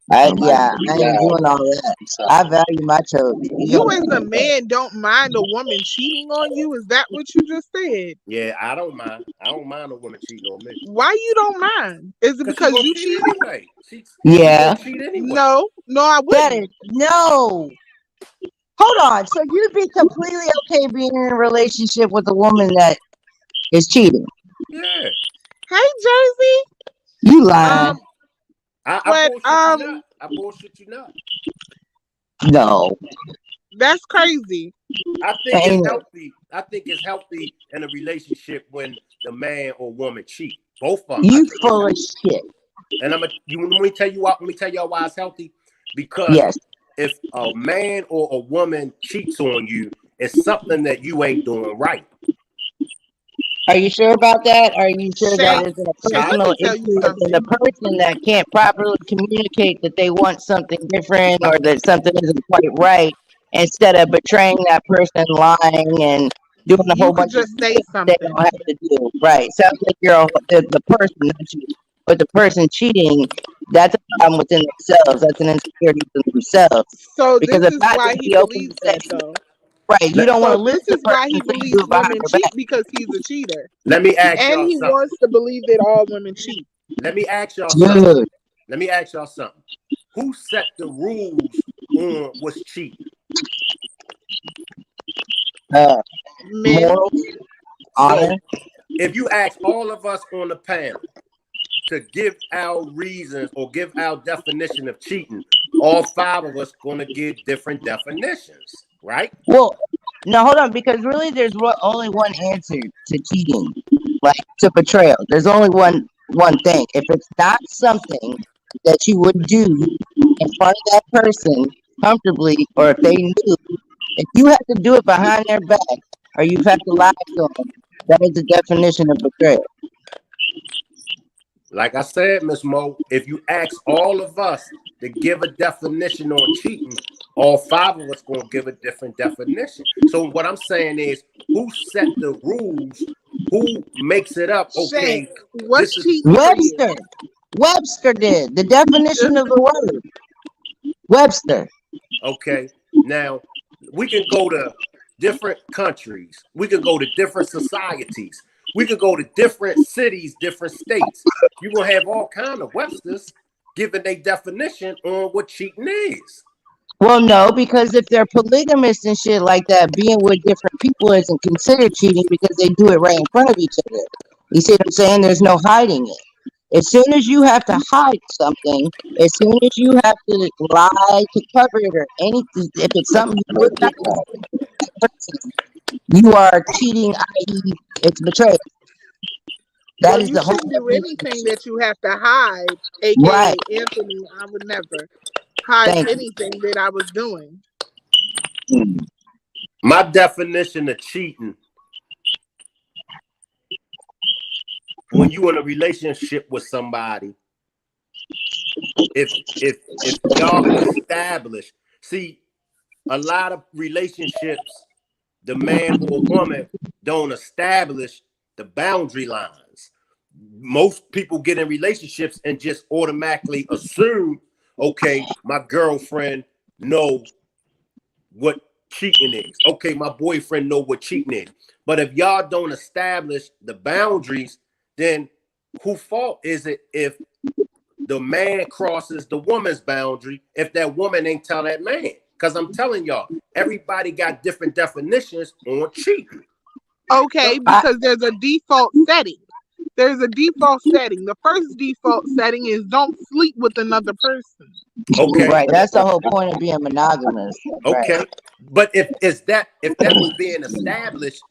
Yeah, I ain't doing all that. I value my children. You You gotta as a understand that. man don't mind a woman cheating on you. Is that what you just said? Yeah, I don't mind. I don't mind a woman cheating on me. Why you don't mind? Is it Because she because gonna you cheat cheat? anyway. She gonna Yeah, cheat anyway. No, no, I that wouldn't. is no. Hold on. So you'd be completely okay being in a relationship with a woman that is cheating? Yeah. Hey, Jersey. You lying? Um, I but bullshit you not. I bullshit you not. No, that's crazy. I think it's ain't it? healthy. I think it's healthy in a relationship when the man or woman cheat. Both of them. I You think it's full of healthy. shit. And let me tell you why. Let me tell y'all why it's healthy. Because Yes. if a man or a woman cheats on you, it's something that you ain't doing right. Are you sure about that? Are you sure that I, Shay, isn't a Shay, I, let personal me tell you issue within the something. person that can't properly communicate that they want something different or that something isn't quite right instead of betraying that person, lying and doing a You whole could bunch of just say shit they something. don't have to do? Right. Sounds like the person, not you. But the person cheating, that's a problem within themselves. That's an insecurity within themselves. So Because this if is I why just he be open to believes say, that, though. right, you let, don't want So to lose this the is why person, he so you do believes it behind women their cheat back. because he's a cheater, let me ask and y'all he something. wants to believe that all women cheat. Let me ask y'all something. Good. Let me ask y'all something. Who set the rules on what's cheating? Uh, Men, morals, honor. So if you ask all of us on the panel to give our reasons or give our definition of cheating, all five of us gonna give different definitions, right? Well, no, hold on, because really there's only one answer to cheating, like to betrayal. There's only one thing. If it's not something that you would do in front of that person comfortably, or if they knew, if you have to do it behind their back, or you have to lie to them, that is the definition of betrayal. Like I said, Miss Mo, if you ask all of us to give a definition on cheating, all five of us gonna give a different definition. So what I'm saying is, who set the rules? Who makes it up? Shank, Okay, what's this is cheating for you? Webster. Webster did the definition of the word. Webster. okay. Now we can go to different countries. We can go to different societies. We could go to different cities, different states. You're gonna have all kind of Websters giving their definition on what cheating is. Well, no, because if they're polygamous and shit like that, being with different people isn't considered cheating because they do it right in front of each other. You see what I'm saying? There's no hiding it. As soon as you have to hide something, as soon as you have to lie to cover it or anything, if it's something you would not do to that person, you are cheating, i.e., it's betrayal. Well, That is you the whole shouldn't do definition of anything cheating. that you have to hide, Right. aka Anthony. I would never hide Thank anything that I was doing. you. My definition of cheating, when you in a relationship with somebody, if y'all establish, see, a lot of relationships, the man or woman don't establish the boundary lines. Most people get in relationships and just automatically assume, okay, my girlfriend know what cheating is. Okay, my boyfriend know what cheating is. But if y'all don't establish the boundaries, then who fault is it if the man crosses the woman's boundary if that woman ain't tell that man? Because I'm telling y'all, everybody got different definitions on cheating. Okay, So, I, because there's a default setting. There's a default setting. The first default setting is don't sleep with another person. Okay, Right. That's the whole point of being monogamous. Right. okay. But if that was being established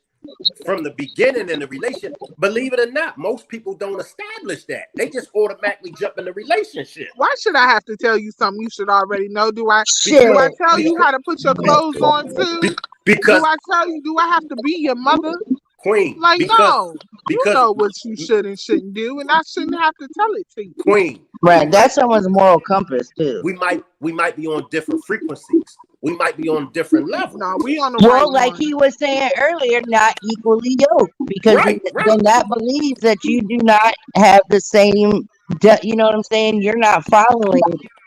from the beginning in the relationship, believe it or not, most people don't establish that. They just automatically jump in the relationship. Why should I have to tell you something you should already know? Shit. Do I tell Be- you how to put your clothes on too? Do because I tell you? Do I have to be your mother? Queen, Like, because no. You because know what you should and shouldn't do, and I shouldn't have to tell it to you. Queen, Right. That's someone's moral compass too. we might be on different frequencies. We might be on different levels. No, we on the right Well, like one. he was saying earlier, not equally yoked, because Right, right. then that believes that you do not have the same. You know what I'm saying? You're not following.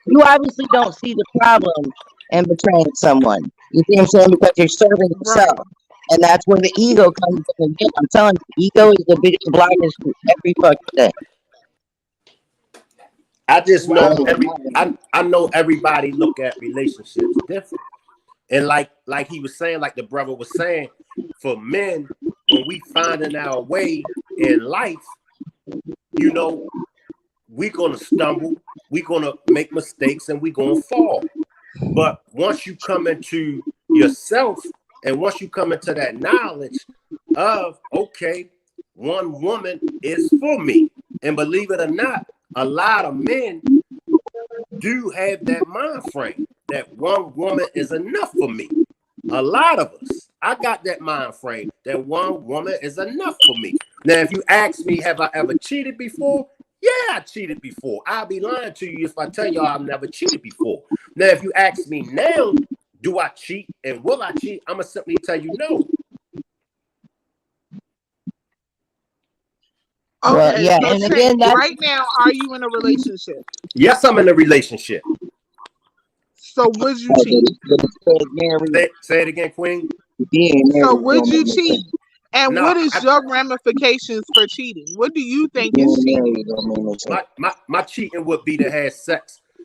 You obviously don't see the problem in betraying someone. You see what I'm saying? Because you're serving Right. yourself, and that's where the ego comes in. Again, I'm telling you, ego is the biggest blockage to every fucking thing. I just know Wow. I know everybody look at relationships different. And like he was saying, like the brother was saying, for men, when we finding our way in life, you know, we're gonna stumble, we're gonna make mistakes, and we're gonna fall. But once you come into yourself, and once you come into that knowledge of, okay, one woman is for me, and believe it or not, a lot of men do have that mind frame that one woman is enough for me. A lot of us, I got that mind frame that one woman is enough for me. Now, if you ask me, have I ever cheated before? Yeah, I cheated before. I'll be lying to you if I tell y'all I've never cheated before. Now, if you ask me now, do I cheat and will I cheat? I'm going to simply tell you no. Well, Okay, yeah, so and Chit, again, that's right now, are you in a relationship? Yes, I'm in a relationship. So would you cheat? Say it again, Queen. So would you cheat? And No, what is your ramifications for cheating? What do you think is cheating? my cheating would be to have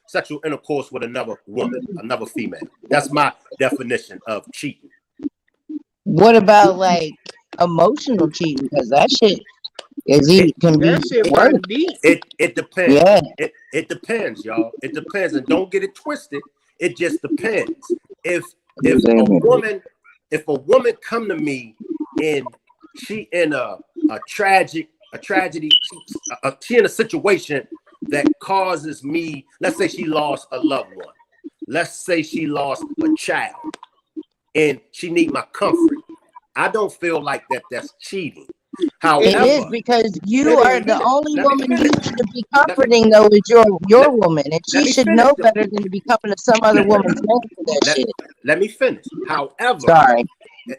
sexual intercourse with another woman, another female. That's my definition of cheating. What about like emotional cheating? Because that shit It can be That shit worse. run deep. it depends. Yeah. It depends, y'all. It depends, and don't get it twisted. It just depends. If a woman come to me and she in a tragedy, she in a situation that causes me, let's say she lost a loved one, let's say she lost a child, and she need my comfort. I don't feel like that's cheating. It is, However, because you let me are the finish. only Let me woman you finish. should be Let me comforting, though, is your let, woman, and let she me should finish know though. better than to be coming to some other Let, woman's man for that let, shit. let me finish. However, Sorry.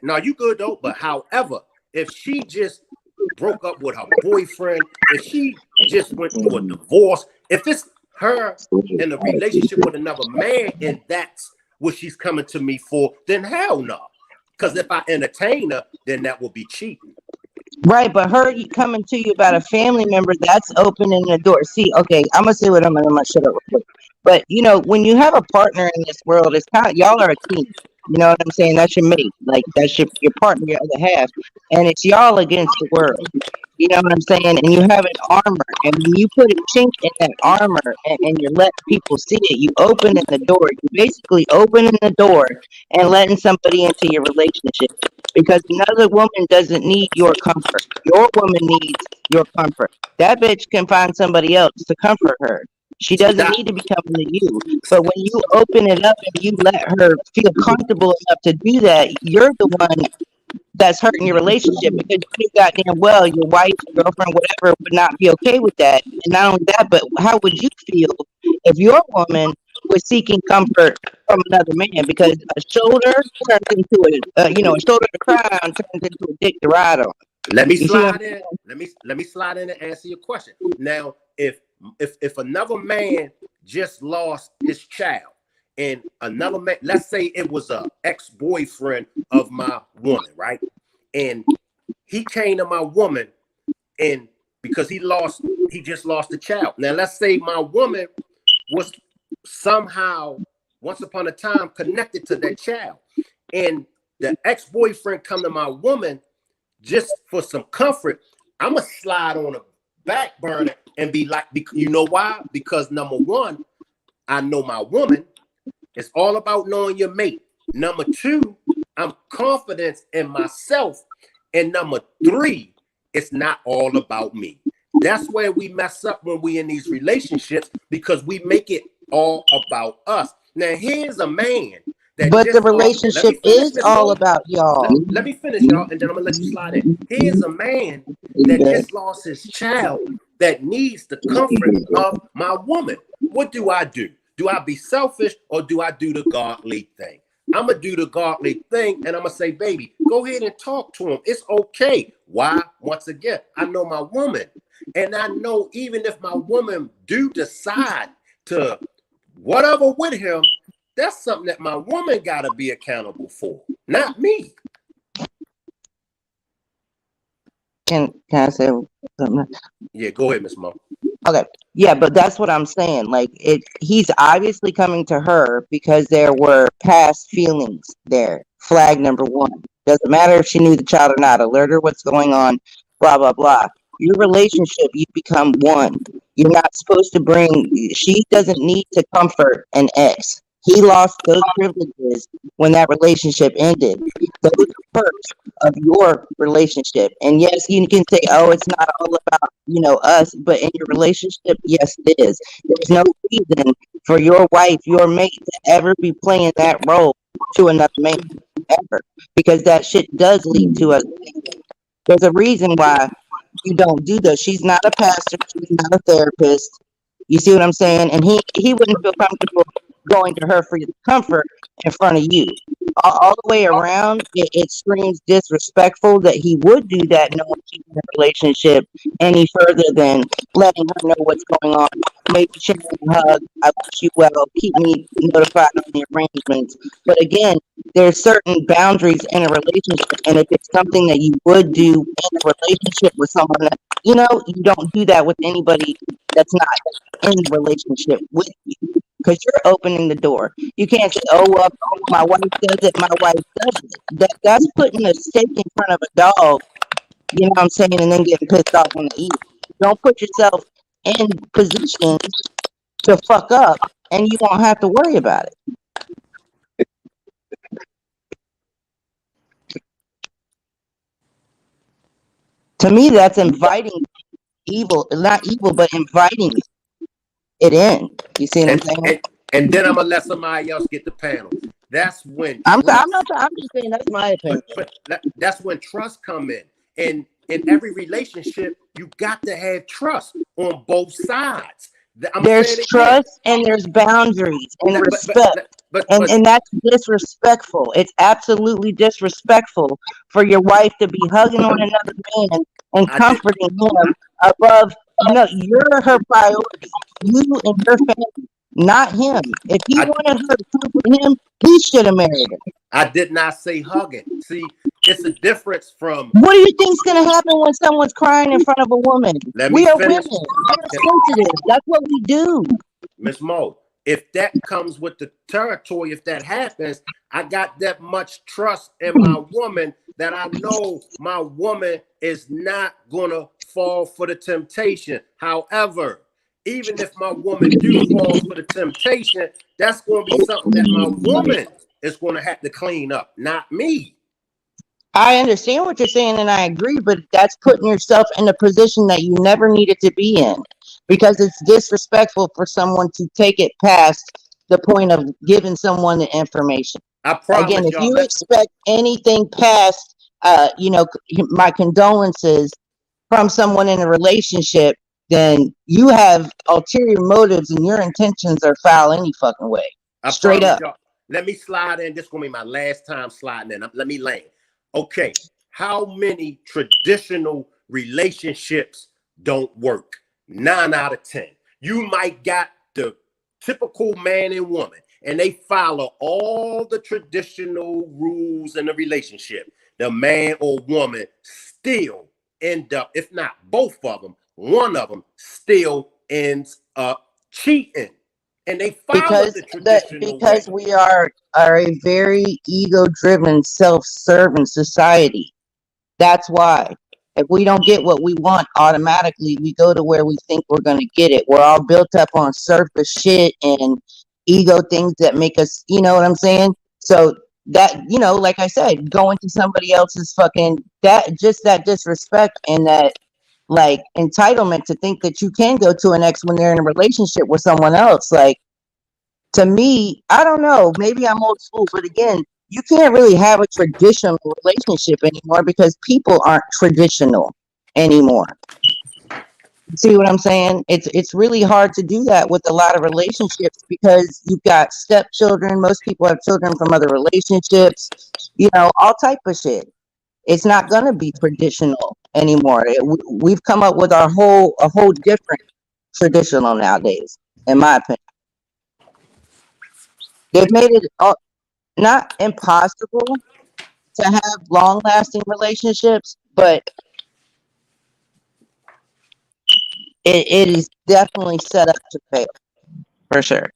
now you good though, but however, if she just broke up with her boyfriend, if she just went through a divorce, if it's her in a relationship with another man and that's what she's coming to me for, then hell no. Because if I entertain her, then that will be cheating. Right, but her coming to you about a family member, that's opening the door. See, okay, I'm gonna say what I'm gonna shut up real quick. But you know, when you have a partner in this world, it's kind of, y'all are a team. You know what I'm saying? That's your mate, like that's your partner, your other half, and it's y'all against the world. You know what I'm saying? And you have an armor, and when you put a chink in that armor, and you let people see it, you open in the door. You basically opening the door and letting somebody into your relationship, because another woman doesn't need your comfort. Your woman needs your comfort. That bitch can find somebody else to comfort her. She doesn't Stop. need to be coming to you. But when you open it up and you let her feel comfortable enough to do that, you're the one that's hurting your relationship, because you knew goddamn well your wife, your girlfriend, whatever, would not be okay with that. And not only that, but how would you feel if your woman was seeking comfort from another man? Because a shoulder turns into a shoulder to cry on turns into a dick to ride on. Let me You see what I'm slide in. Let me slide in and answer your question. Now, if another man just lost his child, and another man, let's say it was a ex-boyfriend of my woman, right? And he came to my woman, and because he just lost a child. Now, let's say my woman was somehow, once upon a time, connected to that child, and the ex-boyfriend come to my woman just for some comfort. I'm gonna slide on back burner and be like, you know why? Because number one, I know my woman. It's all about knowing your mate. Number two, I'm confident in myself. And number three, it's not all about me. That's where we mess up when we in these relationships, because we make it all about us. Now, here's a man that But the just lost. Let me relationship finish, is Miss all Mo. about y'all. Let me finish, y'all, and then I'm gonna let you slide in. Here's a man that just lost his child that needs the comfort of my woman. What do I do? Do I be selfish or do I do the godly thing? I'm gonna do the godly thing, and I'm gonna say, baby, go ahead and talk to him. It's okay. Why? Once again, I know my woman, and I know even if my woman do decide to whatever with him, that's something that my woman got to be accountable for, not me. Can I say something? Yeah, go ahead, Miss Mo. Okay. Yeah, but that's what I'm saying. Like he's obviously coming to her because there were past feelings there. Flag number one. Doesn't matter if she knew the child or not. Alert her what's going on, blah, blah, blah. Your relationship, you become one. You're not supposed to she doesn't need to comfort an ex. He lost those privileges when that relationship ended. Those are perks of your relationship. And yes, you can say, oh, it's not all about, us, but in your relationship, yes, it is. There's no reason for your wife, your mate, to ever be playing that role to another man, ever. Because that shit does lead to us. There's a reason why you don't do that. She's not a pastor, she's not a therapist. You see what I'm saying? And he wouldn't feel comfortable going to her for comfort in front of you. All the way around, it screams disrespectful that he would do that knowing she's in a relationship any further than letting her know what's going on. Maybe sharing a hug. I wish you well. Keep me notified on the arrangements. But again, there's certain boundaries in a relationship. And if it's something that you would do in a relationship with someone that, you don't do that with anybody that's not in a relationship with you. Because you're opening the door. You can't say, oh, well, my wife does it, my wife does it. That's putting a steak in front of a dog, you know what I'm saying, and then getting pissed off when they eat. Don't put yourself in positions to fuck up, and you won't have to worry about it. To me, that's inviting evil, not evil, but inviting it in. You see what I'm And saying? and then I'm gonna let somebody else get the panel. That's when I'm trust. not. I'm just saying that's my opinion. But that's when trust come in. And in every relationship, you got to have trust on both sides. I'm gonna say There's it again. trust and there's boundaries and But respect. but And that's disrespectful. It's absolutely disrespectful for your wife to be hugging on another man and I did. comforting him above, you're her priority. You and your family, not him. If he I wanted her to comfort him, he should have married her. I did not say hugging. See, it's a difference from. What do you think's gonna happen when someone's crying in front of a woman? Let me We are finish, women. We're sensitive. That's what we do. Miss Mo. If that comes with the territory, if that happens, I got that much trust in my woman that I know my woman is not gonna fall for the temptation. However, even if my woman do fall for the temptation, that's gonna be something that my woman is gonna have to clean up, not me. I understand what you're saying and I agree, but that's putting yourself in a position that you never needed to be in because it's disrespectful for someone to take it past the point of giving someone the information. I Again, promise if y'all. you expect anything past, my condolences from someone in a relationship, then you have ulterior motives and your intentions are foul any fucking way. I Straight promise up. y'all. Let me slide in. This is gonna be my last time sliding in. Let me land. Okay, how many traditional relationships don't work? 9 out of 10. You might got the typical man and woman, and they follow all the traditional rules in the relationship. The man or woman still end up, if not both of them, one of them still ends up cheating, and they followed the traditional Because way. we are a very ego driven, self serving society. That's why. If we don't get what we want, automatically we go to where we think we're going to get it. We're all built up on surface shit and ego things that make us, you know what I'm saying? So that, you know, like I said, going to somebody else's fucking, that, just that disrespect and that like entitlement to think that you can go to an ex when they're in a relationship with someone else. Like, to me, I don't know, maybe I'm old school, but again, you can't really have a traditional relationship anymore because people aren't traditional anymore. See what I'm saying? It's really hard to do that with a lot of relationships because you've got stepchildren. Most people have children from other relationships, you know, all type of shit. It's not gonna be traditional anymore. We've come up with a whole different traditional nowadays, in my opinion. They've made it not impossible to have long lasting relationships, but it is definitely set up to fail for sure.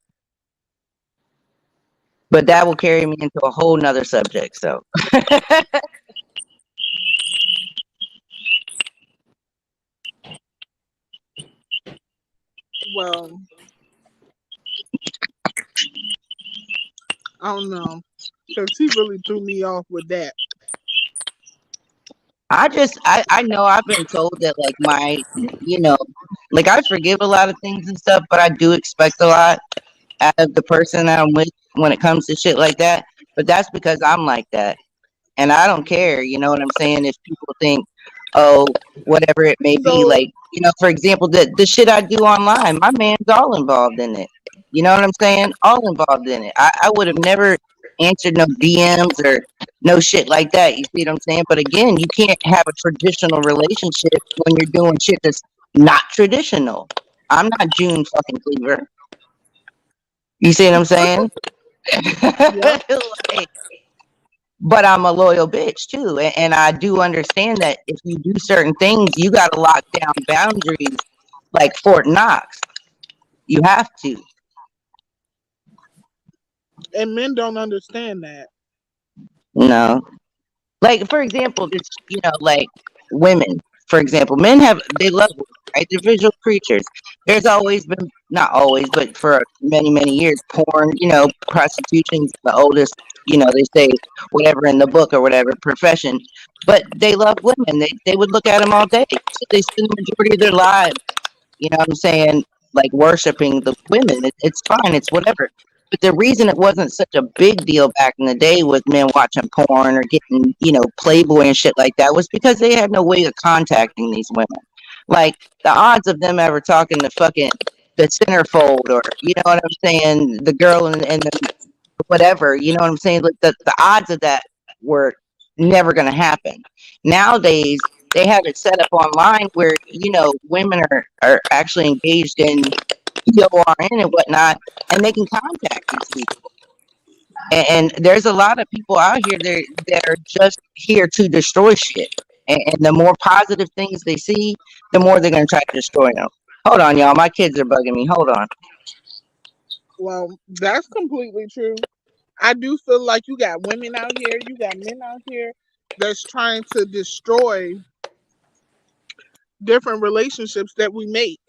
But that will carry me into a whole nother subject. So Well, I don't know, because he really threw me off with that. I know I've been told that like my, you know, like I forgive a lot of things and stuff, but I do expect a lot out of the person that I'm with when it comes to shit like that. But that's because I'm like that. And I don't care, you know what I'm saying? If people think, oh, whatever it may be, So, like, you know, for example, the shit I do online, my man's all involved in it. You know what I'm saying? All involved in it. I would have never answered no DMs or no shit like that. You see what I'm saying? But again, you can't have a traditional relationship when you're doing shit that's not traditional. I'm not June fucking Cleaver. You see what I'm saying? yep. Like, but I'm a loyal bitch too. And I do understand that if you do certain things, you got to lock down boundaries like Fort Knox. You have to. And men don't understand that. No. Like, for example, this, you know, like women, for example, men have, they love women, right? They're visual creatures. There's always been, not always, but for many, many years, porn, you know, prostitution's the oldest, you know, they say whatever in the book or whatever profession, but they love women. They would look at them all day. They spend the majority of their lives, you know what I'm saying, like worshiping the women. It's fine, it's whatever. But the reason it wasn't such a big deal back in the day with men watching porn or getting, you know, Playboy and shit like that was because they had no way of contacting these women. Like the odds of them ever talking to fucking the centerfold or, you know what I'm saying, the girl in the whatever, you know what I'm saying? Like the odds of that were never going to happen. Nowadays, they have it set up online where, you know, women are actually engaged in PORN and whatnot, and they can contact these people. And there's a lot of people out here that are just here to destroy shit. And the more positive things they see, the more they're going to try to destroy them. Hold on, y'all. My kids are bugging me. Hold on. Well, that's completely true. I do feel like you got women out here, you got men out here that's trying to destroy different relationships that we make.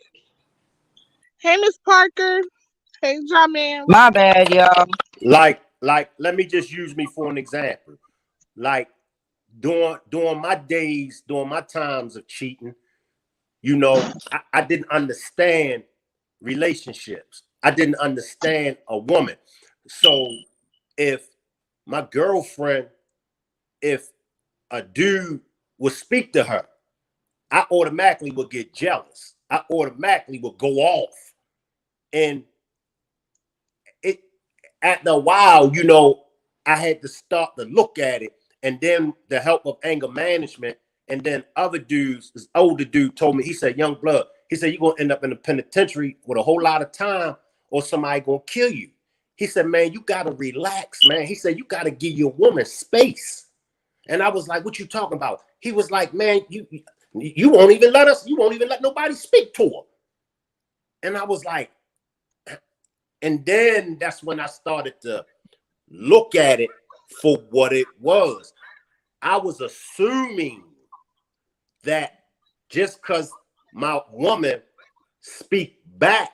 Hey, Miss Parker. Hey, Jaman. My bad, y'all. Let me just use me for an example. Like during my days, during my times of cheating, you know, I didn't understand relationships. I didn't understand a woman. So if my girlfriend, if a dude would speak to her, I automatically would get jealous. I automatically would go off. And it after a while, you know, I had to start to look at it. And then the help of anger management. And then other dudes, this older dude told me, he said, young blood, he said, you're going to end up in the penitentiary with a whole lot of time or somebody going to kill you. He said, man, you got to relax, man. He said, you got to give your woman space. And I was like, what you talking about? He was like, man, you won't even let us, you won't even let nobody speak to her. And I was like, and then that's when I started to look at it for what it was. I was assuming that just because my woman speak back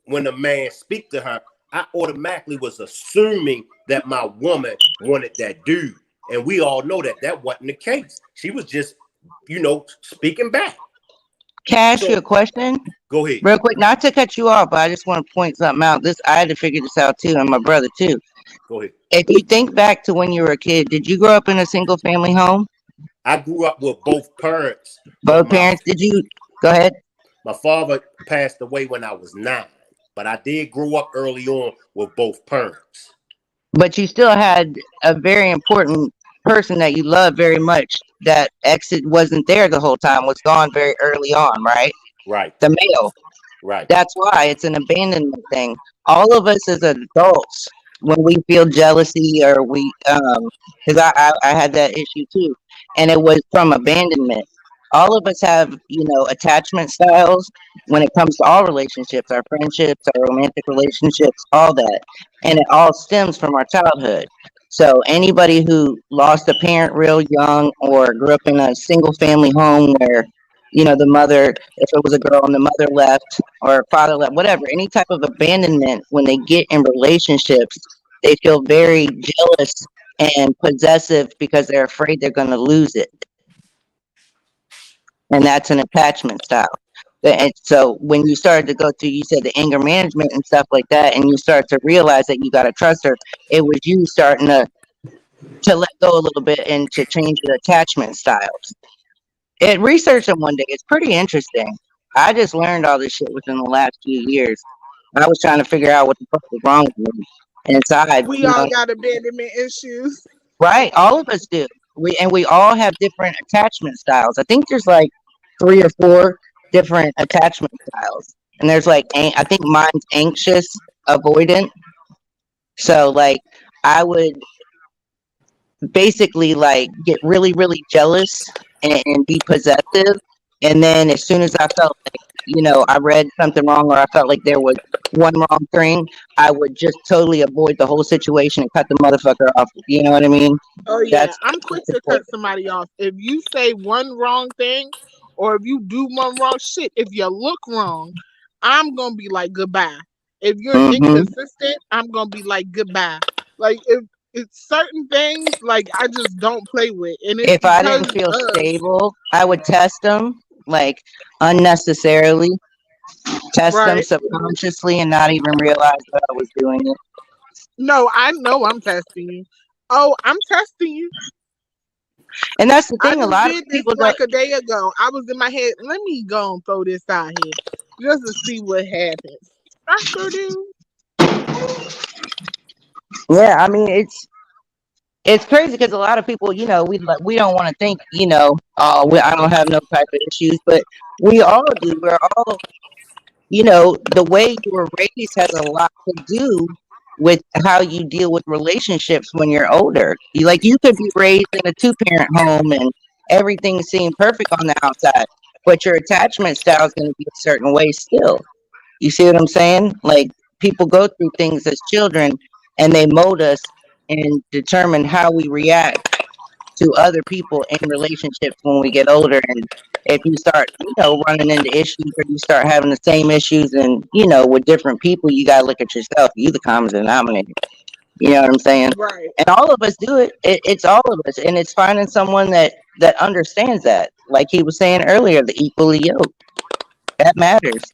when a man speak to her, I automatically was assuming that my woman wanted that dude. And we all know that that wasn't the case. She was just, speaking back. Can I ask you a So question? go ahead. Real quick, not to cut you off, but I just want to point something out. I had to figure this out too, and my brother too. Go ahead. If you think back to when you were a kid, did you grow up in a single family home? I grew up with both parents, but Both parents? Did you? Go ahead. my father passed away when I was 9, but I did grow up early on with both parents. But you still had a very important person that you loved very much. That exit wasn't there the whole time, was gone very early on, right? Right, The male. right. That's why it's an abandonment thing. All of us as adults, when we feel jealousy or because I had that issue too, and it was from abandonment. All of us have, attachment styles when it comes to all relationships, our friendships, our romantic relationships, all that. And it all stems from our childhood. So anybody who lost a parent real young or grew up in a single family home where, the mother, if it was a girl and the mother left or father left, whatever, any type of abandonment, when they get in relationships, they feel very jealous and possessive because they're afraid they're going to lose it. And that's an attachment style. And so when you started to go through, you said the anger management and stuff like that, and you start to realize that you got to trust her, it was you starting to let go a little bit and to change your attachment styles. Research them one day. It's pretty interesting. I just learned all this shit within the last few years. I was trying to figure out what the fuck was wrong with me inside. We all got abandonment issues. Right? All of us do. We all have different attachment styles. I think there's like 3 or 4 different attachment styles, and there's like I think mine's anxious, avoidant. So like I would basically like get really really jealous and be possessive, and then as soon as I felt like I read something wrong or I felt like there was one wrong thing, I would just totally avoid the whole situation and cut the motherfucker off. You know what I mean? Oh yeah, That's I'm quick to cut somebody off. If you say one wrong thing, or if you do one wrong shit, if you look wrong, I'm gonna be like goodbye. If you're hmm inconsistent, I'm gonna be like goodbye. Like if it's certain things, like I just don't play with, and it's If I because didn't feel of stable, I would test them like unnecessarily, test them right. subconsciously and not even realize that I was doing it. No, I know I'm testing you. Oh, I'm testing you. And that's the I thing, a just lot of did this people don't. like a day ago. I was in my head. Let me go and throw this out here just to see what happens. I sure do. Yeah, I mean it's crazy because a lot of people, we don't want to think, oh, I don't have no type of issues, but we all do. We're all, the way you were raised has a lot to do with how you deal with relationships when you're older. You could be raised in a 2-parent home and everything seemed perfect on the outside, but your attachment style is going to be a certain way still. You see what I'm saying? Like people go through things as children and they mold us and determine how we react to other people in relationships when we get older. And if you start, running into issues or you start having the same issues and, with different people, you got to look at yourself. You the common denominator. You know what I'm saying? Right. And all of us do it. It's all of us. And it's finding someone that understands that. Like he was saying earlier, the equally yoked. That matters.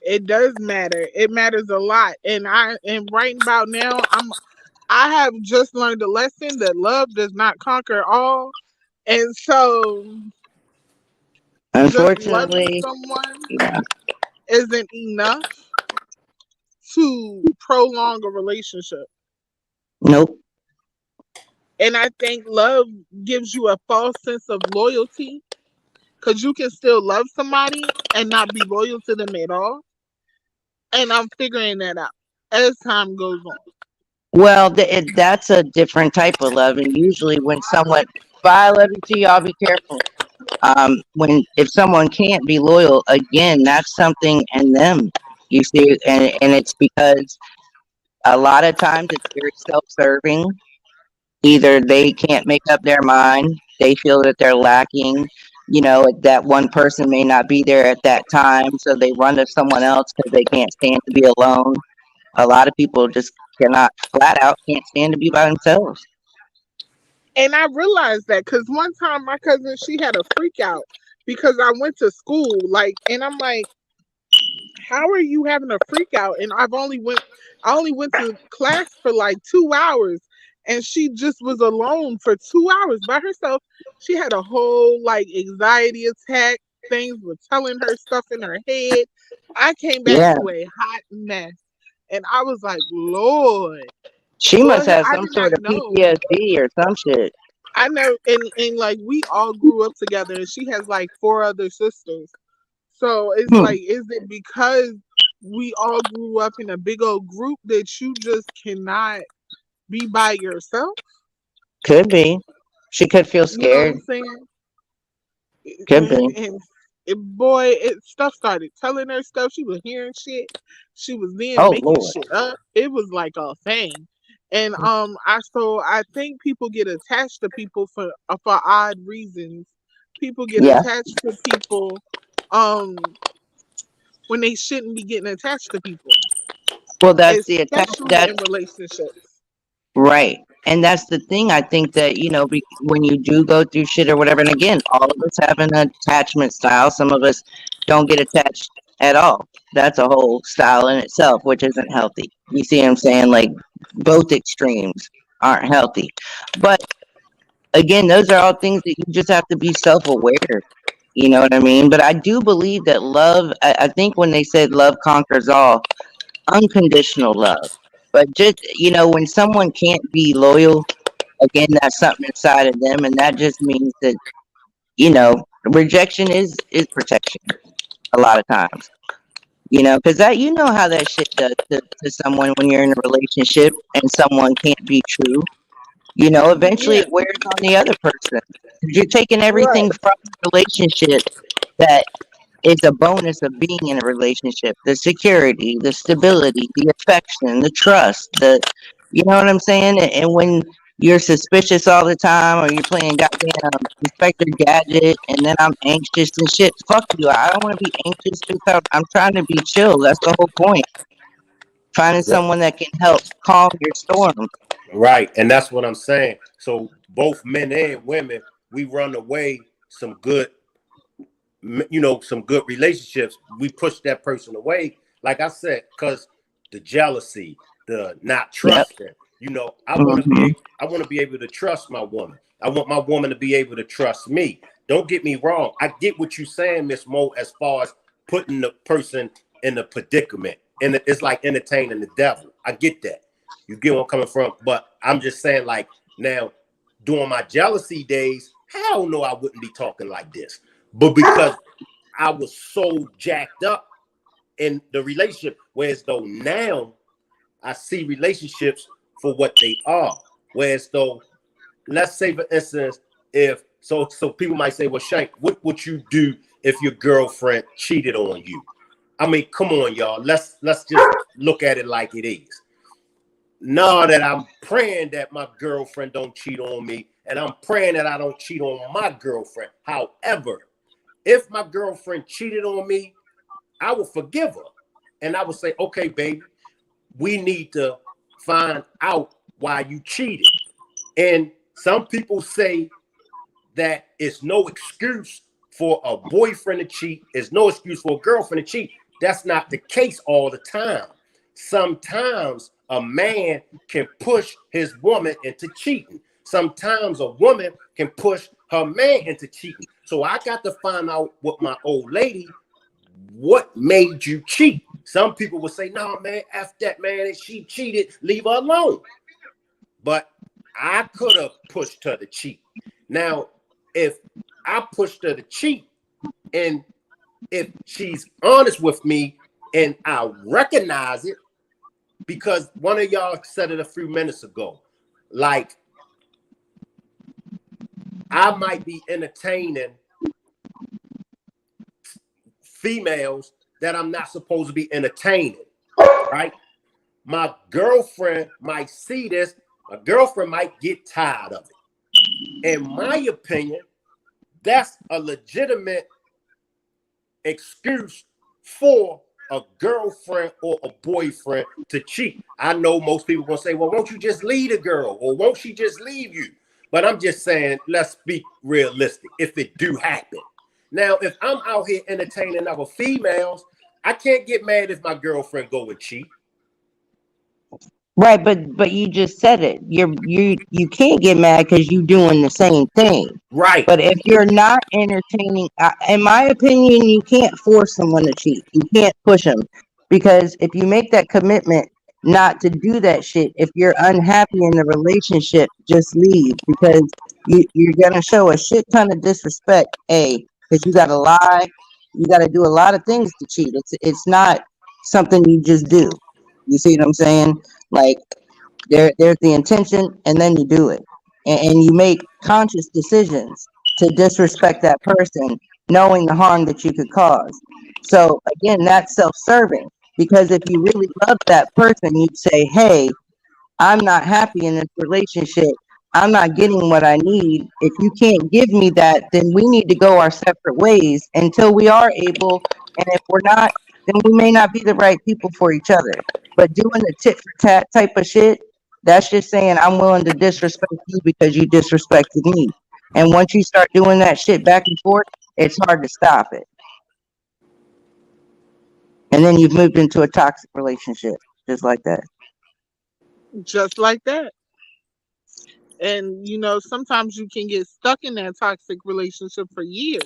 It does matter. It matters a lot. And I am right about now. I have just learned a lesson that love does not conquer all. And so just loving Unfortunately, someone yeah. isn't enough to prolong a relationship. Nope. And I think love gives you a false sense of loyalty because you can still love somebody and not be loyal to them at all. And I'm figuring that out as time goes on. Well, that's a different type of love, and usually when someone, if I love you to y'all, be careful. When if someone can't be loyal, again, that's something in them. You see, and it's because a lot of times it's very self-serving. Either they can't make up their mind, they feel that they're lacking, that one person may not be there at that time, so they run to someone else because they can't stand to be alone. A lot of people just cannot, flat out, can't stand to be by themselves. And I realized that because one time my cousin, she had a freak out because I went to school, like, and I'm like, how are you having a freak out? And I only went to class for like 2 hours, and she just was alone for 2 hours by herself. She had a whole like anxiety attack. Things were telling her stuff in her head. I came back Yeah, to a hot mess, and I was like, Lord, she must Lord, have I some did not sort of know. PTSD or some shit. I know, and like we all grew up together, and she has like four other sisters. So it's Hmm, like, is it because we all grew up in a big old group that you just cannot be by yourself? could be. She could feel You know what scared. I'm saying? Could be. And boy, stuff started telling her stuff. She was hearing shit. She was then Oh making Lord. shit up. It was like a thing. And I think people get attached to people for odd reasons. People get Yeah. attached to people um when they shouldn't be getting attached to people, Well, that's the attack. especially That's in relationships. right. And that's the thing. I think that, when you do go through shit or whatever, and again, all of us have an attachment style. Some of us don't get attached at all. That's a whole style in itself, which isn't healthy. You see what I'm saying? Like, both extremes aren't healthy. But again, those are all things that you just have to be self aware. You know what I mean? But I do believe that love, I think when they said love conquers all, unconditional love. But just, when someone can't be loyal, again, that's something inside of them. And that just means that, rejection is protection a lot of times. Because how that shit does to someone when you're in a relationship and someone can't be true. Eventually Yeah, it wears on the other person. 'Cause you're taking right. everything from the relationship that is a bonus of being in a relationship: the security, the stability, the affection, the trust, you know what I'm saying? And when you're suspicious all the time, or you're playing goddamn Inspector Gadget, and then I'm anxious and shit, fuck you. I don't want to be anxious because I'm trying to be chill. That's the whole point. Finding someone that can help calm your storm. Right, and that's what I'm saying. So both men and women, we run away some good, some good relationships. We push that person away, like I said, because the jealousy, the not Yep. trusting. I want to Hmm. I want to be able to trust my woman. I want my woman to be able to trust me. Don't get me wrong. I get what you're saying, Miss Mo, as far as putting the person in a predicament, and it's like entertaining the devil. I get that. You get where I'm coming from, but I'm just saying, like, now, during my jealousy days, hell no, I wouldn't be talking like this. But because I was so jacked up in the relationship, whereas though now I see relationships for what they are. Whereas though, let's say for instance, if so people might say, well, Shank, what would you do if your girlfriend cheated on you? I mean, come on, y'all. Let's just look at it like it is. Now that I'm praying that my girlfriend don't cheat on me, and I'm praying that I don't cheat on my girlfriend. However, if my girlfriend cheated on me, I would forgive her. And I would say, okay, baby, we need to find out why you cheated. And some people say that it's no excuse for a boyfriend to cheat, it's no excuse for a girlfriend to cheat. That's not the case all the time. Sometimes a man can push his woman into cheating. Sometimes a woman can push her man into cheating. So I got to find out with my old lady, what made you cheat? Some people would say, no, man, F that, man. If she cheated, leave her alone. But I could have pushed her to cheat. Now, if I pushed her to cheat, and if she's honest with me and I recognize it, because one of y'all said it a few minutes ago, like, I might be entertaining females that I'm not supposed to be entertaining, right? My girlfriend might see this My girlfriend might get tired of it. In my opinion, that's a legitimate excuse for a girlfriend or a boyfriend to cheat. I know most people gonna say, well, won't you just leave the girl, or won't she just leave you? But I'm just saying, let's be realistic. If it do happen. Now, if I'm out here entertaining other females, I can't get mad if my girlfriend go and cheat. Right, but you just said it. You can't get mad because you doing the same thing. Right. But if you're not entertaining, in my opinion, you can't force someone to cheat. You can't push them, because if you make that commitment not to do that shit, if you're unhappy in the relationship, just leave, because you're gonna show a shit ton of disrespect. Because you gotta lie, you gotta do a lot of things to cheat. It's not something you just do. You see what I'm saying? Like, there's the intention, and then you do it, and you make conscious decisions to disrespect that person, knowing the harm that you could cause. So again, that's self-serving, because if you really love that person, you'd say, "Hey, I'm not happy in this relationship. I'm not getting what I need. If you can't give me that, then we need to go our separate ways until we are able. And if we're not, then we may not be the right people for each other." But doing the tit for tat type of shit, that's just saying I'm willing to disrespect you because you disrespected me. And once you start doing that shit back and forth, it's hard to stop it. And then you've moved into a toxic relationship just like that. Just like that. And sometimes you can get stuck in that toxic relationship for years.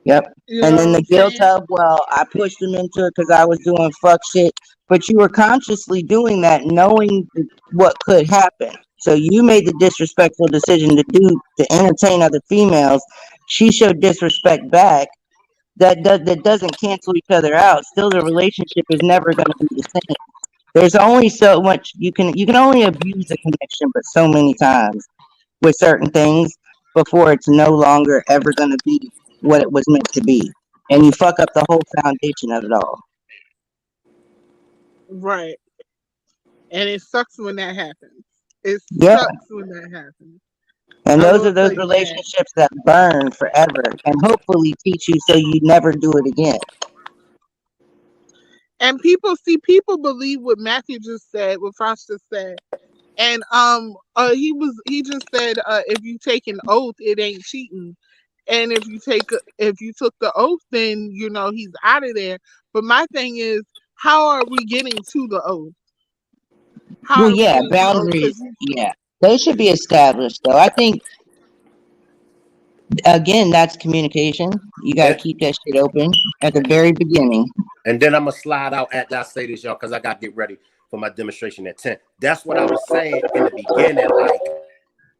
Yep. You And know then what the I'm guilt saying? of, well, I pushed him into it because I was doing fuck shit. But you were consciously doing that, knowing what could happen. So you made the disrespectful decision to entertain other females. She showed disrespect back. That doesn't cancel each other out. Still, the relationship is never going to be the same. There's only so much you can only abuse a connection, but so many times with certain things before it's no longer ever going to be what it was meant to be. And you fuck up the whole foundation of it all. Right. And it sucks when that happens. It Yeah. sucks when that happens. And I those are will those tell you that. relationships that burn forever and hopefully teach you so you never do it again. And people believe what Matthew just said, what Frost just said. And he just said, if you take an oath, it ain't cheating. And if you took the oath, then he's out of there. But my thing is, how are we getting to the oath? How Well, are we yeah, getting to the oath? boundaries. Yeah, they should be established, though. I think, again, that's communication. You got to And, keep that shit open at the very beginning. and then I'm gonna slide out after I say this, y'all, because I gotta get ready for my demonstration at 10. That's what I was saying in the beginning. Like,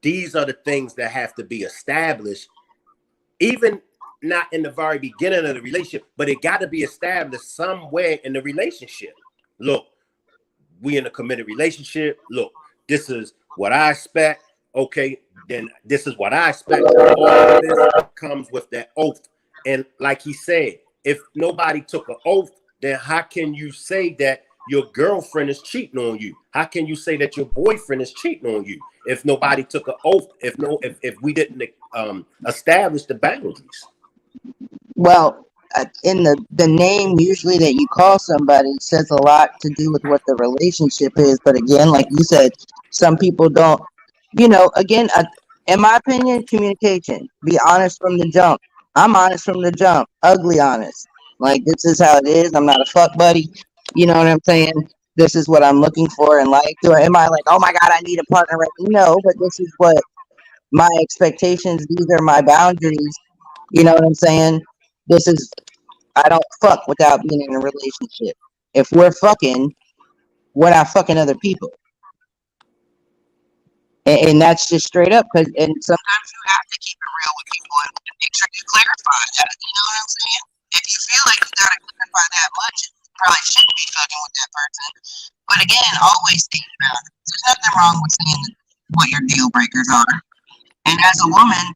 these are the things that have to be established, even not in the very beginning of the relationship, but it got to be established somewhere in the relationship. Look, we in a committed relationship. Look, this is what I expect. Okay, then this is what I expect. All of this comes with that oath. And like he said, if nobody took an oath, then how can you say that your girlfriend is cheating on you? How can you say that your boyfriend is cheating on you if nobody took an oath? If we didn't establish the boundaries? Well, in the name usually that you call somebody says a lot to do with what the relationship is. But again, like you said, some people don't. Again, in my opinion, communication. Be honest from the jump. I'm honest from the jump. Ugly honest. Like, this is how it is. I'm not a fuck buddy. You know what I'm saying? This is what I'm looking for in life. Am I like, oh my god, I need a partner? No, but this is what my expectations. These are my boundaries. You know what I'm saying? This is, I don't fuck without being in a relationship. If we're fucking, we're not fucking other people. And that's just straight up. And sometimes you have to keep it real with people and make sure you clarify that. You know what I'm saying? If you feel like you gotta clarify that much, you probably shouldn't be fucking with that person. But again, always think about it. There's nothing wrong with saying what your deal breakers are. And as a woman,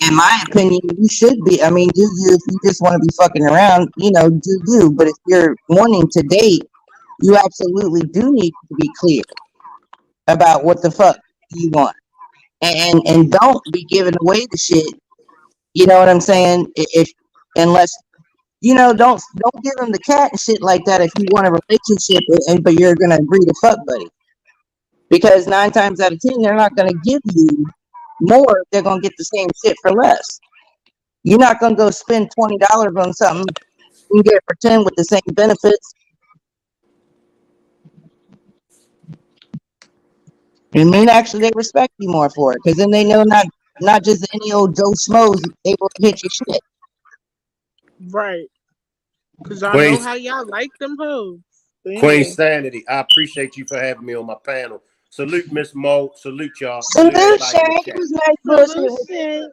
in my opinion, you should be. I mean, do you, if you just want to be fucking around, do you. But if you're wanting to date, you absolutely do need to be clear. about what the fuck you want, and don't be giving away the shit. You know what I'm saying? If unless don't give them the cat and shit like that if you want a relationship, but you're gonna agree to fuck buddy, because 9 times out of 10 they're not gonna give you more. They're gonna get the same shit for less. You're not gonna go spend $20 on something you can get it for 10 with the same benefits. And mean actually they respect you more for it, because then they know not just any old Joe Schmoes able to hit your shit. Right. Cause y'all know Queen's how y'all like them hoes. But Queen anyway. Sanity, I appreciate you for having me on my panel. Salute Miss Mo. Salute y'all. Salute Salute, everybody in the Shane. It chat. was nice bullshit with Solution.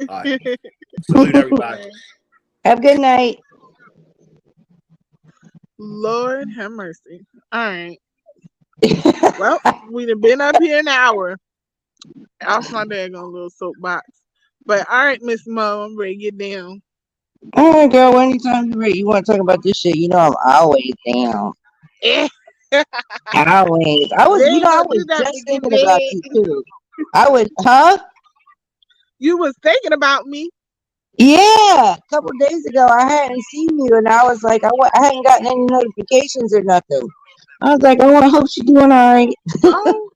All right. Salute everybody. Man, Have a good night. Lord have mercy. All right. Well, we'd have been up here an hour. Off my daggone little soapbox. But all right, Miss Mo, I'm ready to get down. All right, girl. Anytime you're ready, you want to talk about this shit, I'm always down. Eh, Always. you ain't I gonna was do nothing to just get thinking about you mad. too. I was, huh? You was thinking about me. Yeah. A couple days ago, I hadn't seen you, and I was like, I hadn't gotten any notifications or nothing. I was like, I hope she's doing all right. Oh,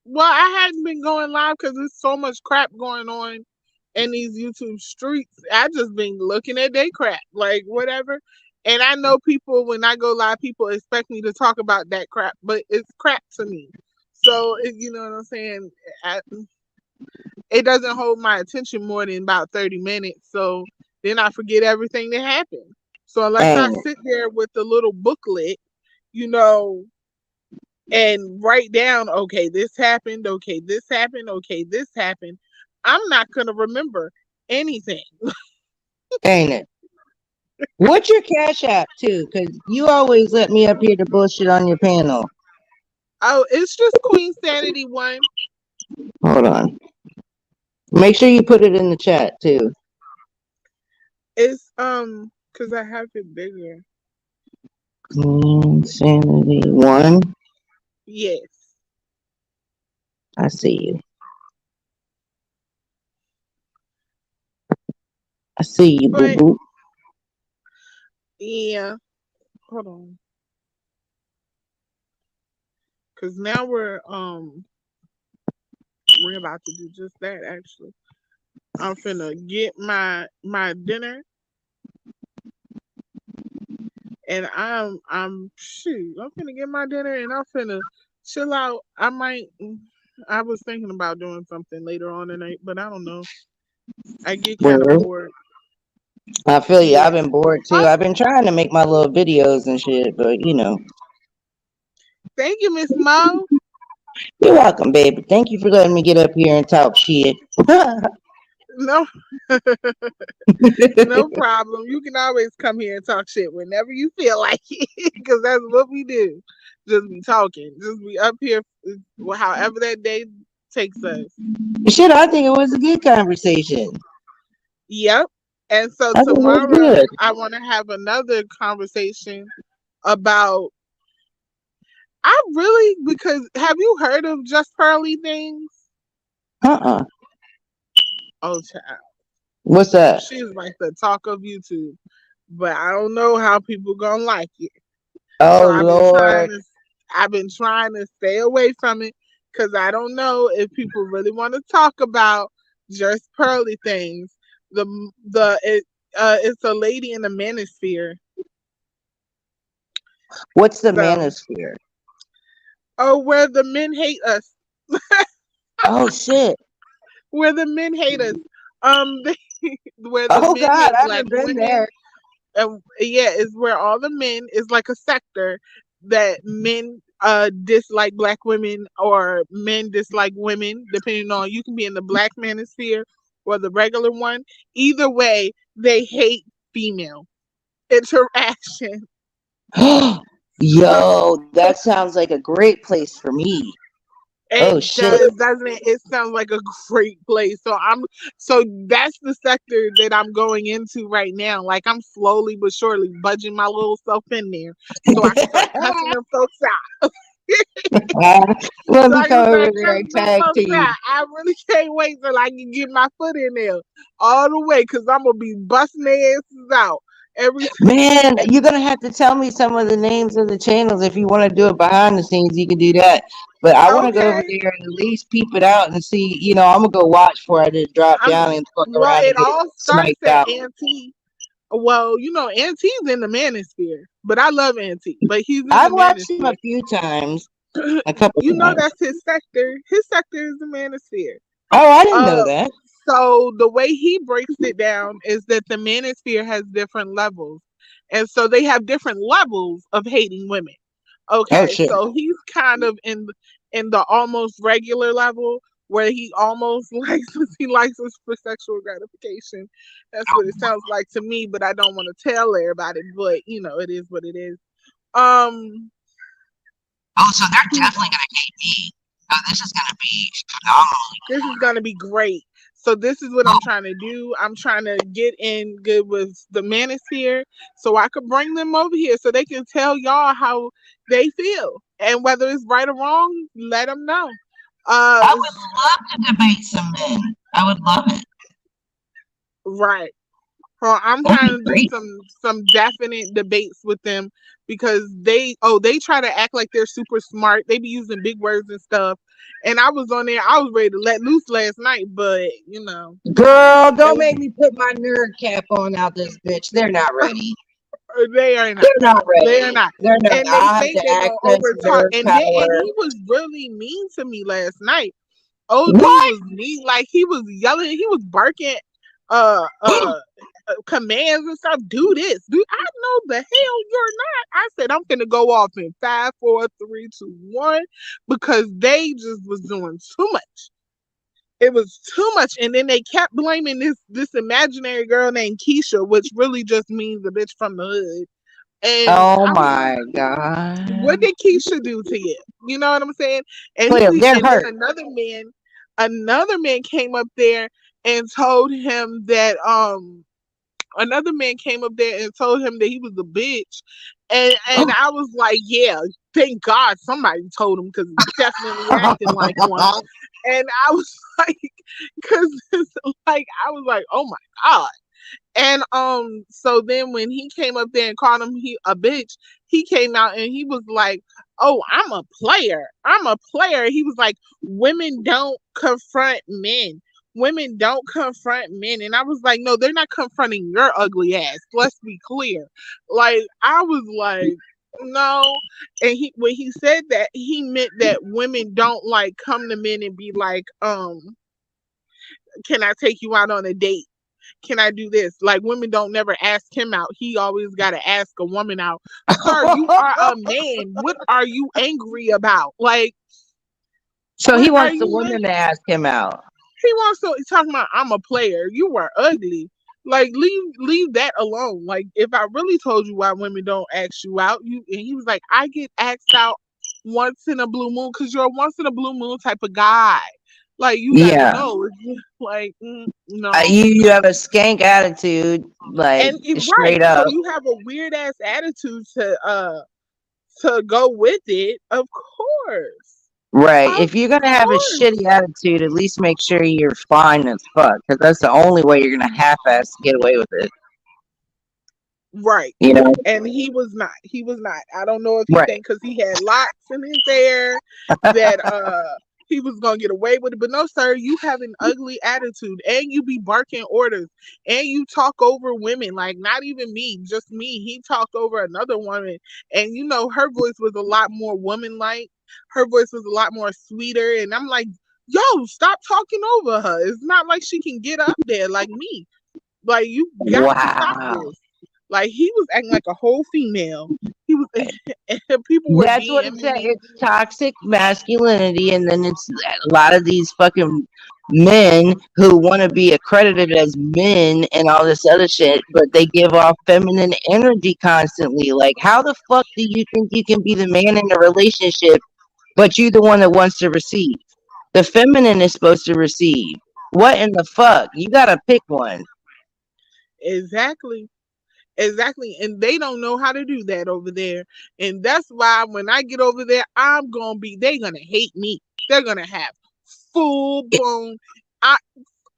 well, I hadn't been going live because there's so much crap going on in these YouTube streets. I just been looking at their crap, like whatever. And I know people when I go live, people expect me to talk about that crap, but it's crap to me. So you know what I'm saying. I, it doesn't hold my attention more than about 30 minutes. So then I forget everything that happened. So unless I Dang sit there with the little booklet, you know, and write down, okay, this happened, okay, this happened, okay, this happened, I'm not going to remember anything. ain't it? What's your Cash App too? Because you always let me up here to bullshit on your panel. Oh, it's just Queen Sanity one. Hold on. Make sure you put it in the chat too. It's because I have it bigger. Insanity one. Yes. I see you. I see you, boo But boo. yeah, hold on. Because now we're about to do just that actually. I'm finna get my dinner and I'm shoot, I'm finna get my dinner and I'm finna chill out. I was thinking about doing something later on tonight, but I don't know. I get kind of Word. bored. I feel you. I've Yeah. been bored too. Oh, I've been trying to make my little videos and shit, but thank you, Miss Mo. you're welcome, baby. Thank you for letting me get up here and talk shit. No, no problem. You can always come here and talk shit whenever you feel like it, because that's what we do. Just be talking. Just be up here, however that day takes us. Shit, I think it was a good conversation. Yep. And so I think it was tomorrow good. I want to have another conversation about I really because have you heard of Just Pearly Things? Uh-uh. Oh child. What's that? She's like the talk of YouTube. But I don't know how people gonna like it. So Oh Lord. I've been trying to stay away from it because I don't know if people really want to talk about Just Pearly Things. It's a lady in the manosphere. What's the So manosphere? oh, where the men hate us. Oh shit. Where the men hate us. They, where the Oh men God, hate I black haven't been women. there. And yeah, it's where all the men is like a sector that men dislike black women or men dislike women, depending on you can be in the black manosphere or the regular one. Either way, they hate female interaction. So Yo, that sounds like a great place for me. Oh it shit. does, doesn't it? It sounds like a great place. So that's the sector that I'm going into right now. Like I'm slowly but surely budging my little self in there so I can start cussing them folks out. Let me Like come I over said, there cause and no tag fucks team. now. I really can't wait till I can get my foot in there all the way, cause I'm gonna be busting their asses out every. Man, you're gonna have to tell me some of the names of the channels. If you want to do it behind the scenes, you can do that. But I want to go over Okay, there and at least peep it out and see. I'm gonna go watch before I just drop I'm. down and fuck Well, around and it get all starts sniped at out. Auntie. Well, Auntie's in the manosphere, but I love Auntie, but he's in the I've watched him a manosphere. few times, a couple times. That's his sector. His sector is the manosphere. Oh, I didn't know Uh, that. so the way he breaks it down is that the manosphere has different levels, and so they have different levels of hating women. Oh Okay, shit. so he's kind of in the almost regular level where he almost likes us for sexual gratification. That's what it sounds like to me, but I don't want to tell everybody. But it is what it is. Um, Oh, so they're he definitely gonna hate me. Oh, this is gonna be phenomenal. This is gonna be great. So this is what I'm trying to do. I'm trying to get in good with the manosphere so I could bring them over here so they can tell y'all how they feel. And whether it's right or wrong, let them know. Uh I would love to debate some men. I would love it. right. So I'm That'd trying be to do great. some definite debates with them because they try to act like they're super smart. They be using big words and stuff. And I was on there, I was ready to let loose last night, but Girl, don't they make me put my nerd cap on out this bitch. They're not ready. they are not. They're not They are ready. not. They're not. And they I'll have think to they're gonna access overtalk. nerd And power. he was really mean to me last night. OG What? was mean, like he was yelling, he was barking uh uh commands and stuff. Do this. Do I know the hell you're not? I said I'm gonna go off in 5, 4, 3, 2, 1 because they just was doing too much. It was too much. And then they kept blaming this imaginary girl named Keisha, which really just means a bitch from the hood. And Oh I was my like, what god. did Keisha do to you? You know what I'm saying? Clearly, they're And then hurt. another man came up there and told him that another man came up there and told him that he was a bitch. And I was like, yeah, thank God somebody told him because he's definitely acting like one. And I was like, because like I was like, oh my God. And so then when he came up there and called him a bitch, he came out and he was like, "Oh, I'm a player. I'm a player." He was like, "Women don't confront men. Women don't confront men." And I was like, "No, they're not confronting your ugly ass. Let's be clear." Like I was like, "No." And when he said that, he meant that women don't like come to men and be like, "Can I take you out on a date? Can I do this?" Like women don't never ask him out. He always got to ask a woman out. Sir, you are a man. What are you angry about? Like, So he what are wants the you woman to mad? ask him out. He wants to he's talking about I'm a player. You were ugly. Like leave that alone. Like if I really told you why women don't ask you out, you and he was like, I get asked out once in a blue moon because you're a once in a blue moon type of guy. Like you gotta Yeah. know. Like no. You have a skank attitude, like Right, straight so up. you have a weird ass attitude to go with it. Of course, Right. of If you're gonna have a course. shitty attitude, at least make sure you're fine as fuck, because that's the only way you're gonna half-ass get away with it. Right. You know. And he was not. He was not. I don't know if he Right. think because he had locks in his hair that he was gonna get away with it. But no, sir, you have an ugly attitude and you be barking orders and you talk over women, like not even me, just me. He talked over another woman, and her voice was a lot more woman like. Her voice was a lot more sweeter. And I'm like, yo, stop talking over her. It's not like she can get up there like me. Like you got to stop Wow. this. Like he was acting like a whole female. He was, and people were That's what DMing it's at. me. It's toxic masculinity, and then it's a lot of these fucking men who want to be accredited as men and all this other shit, but they give off feminine energy constantly. Like, how the fuck do you think you can be the man in a relationship, but you the one that wants to receive? The feminine is supposed to receive. What in the fuck? You gotta pick one. Exactly. Exactly. And they don't know how to do that over there. And that's why when I get over there, they're gonna hate me. They're gonna have full blown I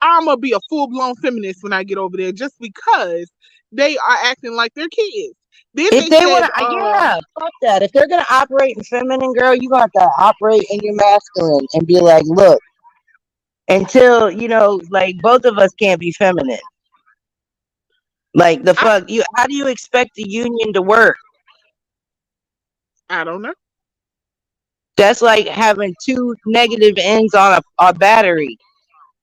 I'm gonna be a full blown feminist when I get over there just because they are acting like they're kids. Then If they they said, want to, yeah, fuck that. If they're gonna operate in feminine, girl, you got to operate in your masculine and be like, look, until like both of us can't be feminine. Like the I fuck you? How do you expect the union to work? I don't know. That's like having two negative ends on a battery.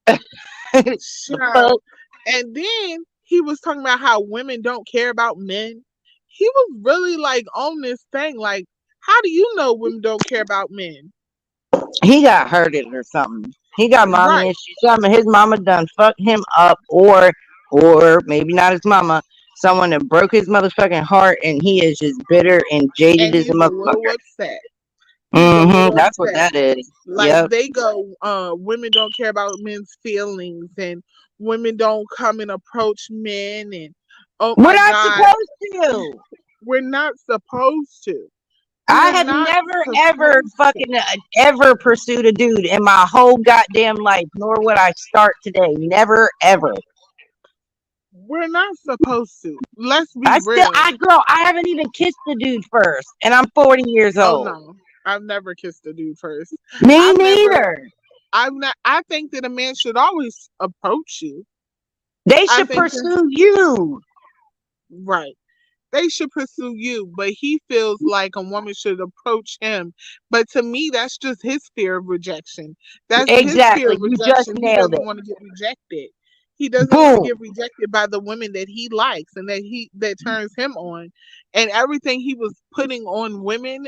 The fuck? Child. And then he was talking about how women don't care about men. He was really like on this thing, like, how do you know women don't care about men? He got hurted or something. He got mommy Right. issues. Something his mama done fucked him up, or maybe not his mama. Someone that broke his motherfucking heart, and he is just bitter and jaded And as a he's a little motherfucker. upset. He's a little That's what upset. that is. Like Yep. they go, women don't care about men's feelings, and women don't come and approach men, and oh We're my not God, supposed to. we're not supposed to. I We're have not never ever supposed to. fucking ever pursued a dude in my whole goddamn life, nor would I start today. Never ever. We're not supposed to. Let's be real. I haven't even kissed the dude first, and I'm 40 years Oh old. no, I've never kissed a dude first. Me I've never. neither. I've not. I think that a man should always approach you. They I should think that pursue you. right. They should pursue you, but he feels like a woman should approach him. But to me, that's just his fear of rejection. That's his fear Exactly. of You just rejection. He nailed doesn't it. want to get rejected. He doesn't want to Boom. get rejected by the women that he likes and that turns him on. And everything he was putting on women,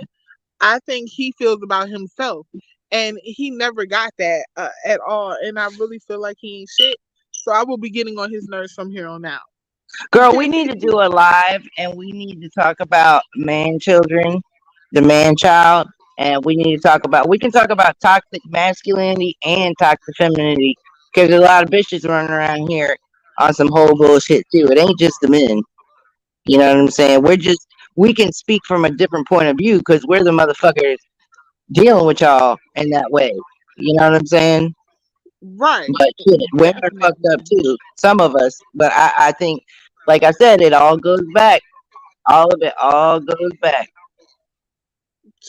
I think he feels about himself. And he never got that at all. And I really feel like he ain't shit. So I will be getting on his nerves from here on out. Girl, we need to do a live and we need to talk about man children, the man child, and we can talk about toxic masculinity and toxic femininity because there's a lot of bitches running around here on some whole bullshit too. It ain't just the men. You know what I'm saying? We can speak from a different point of view because we're the motherfuckers dealing with y'all in that way. You know what I'm saying? Right. But shit, women are fucked up Definitely. too. Some of us. But I think, like I said, it all goes back. All of it all goes back.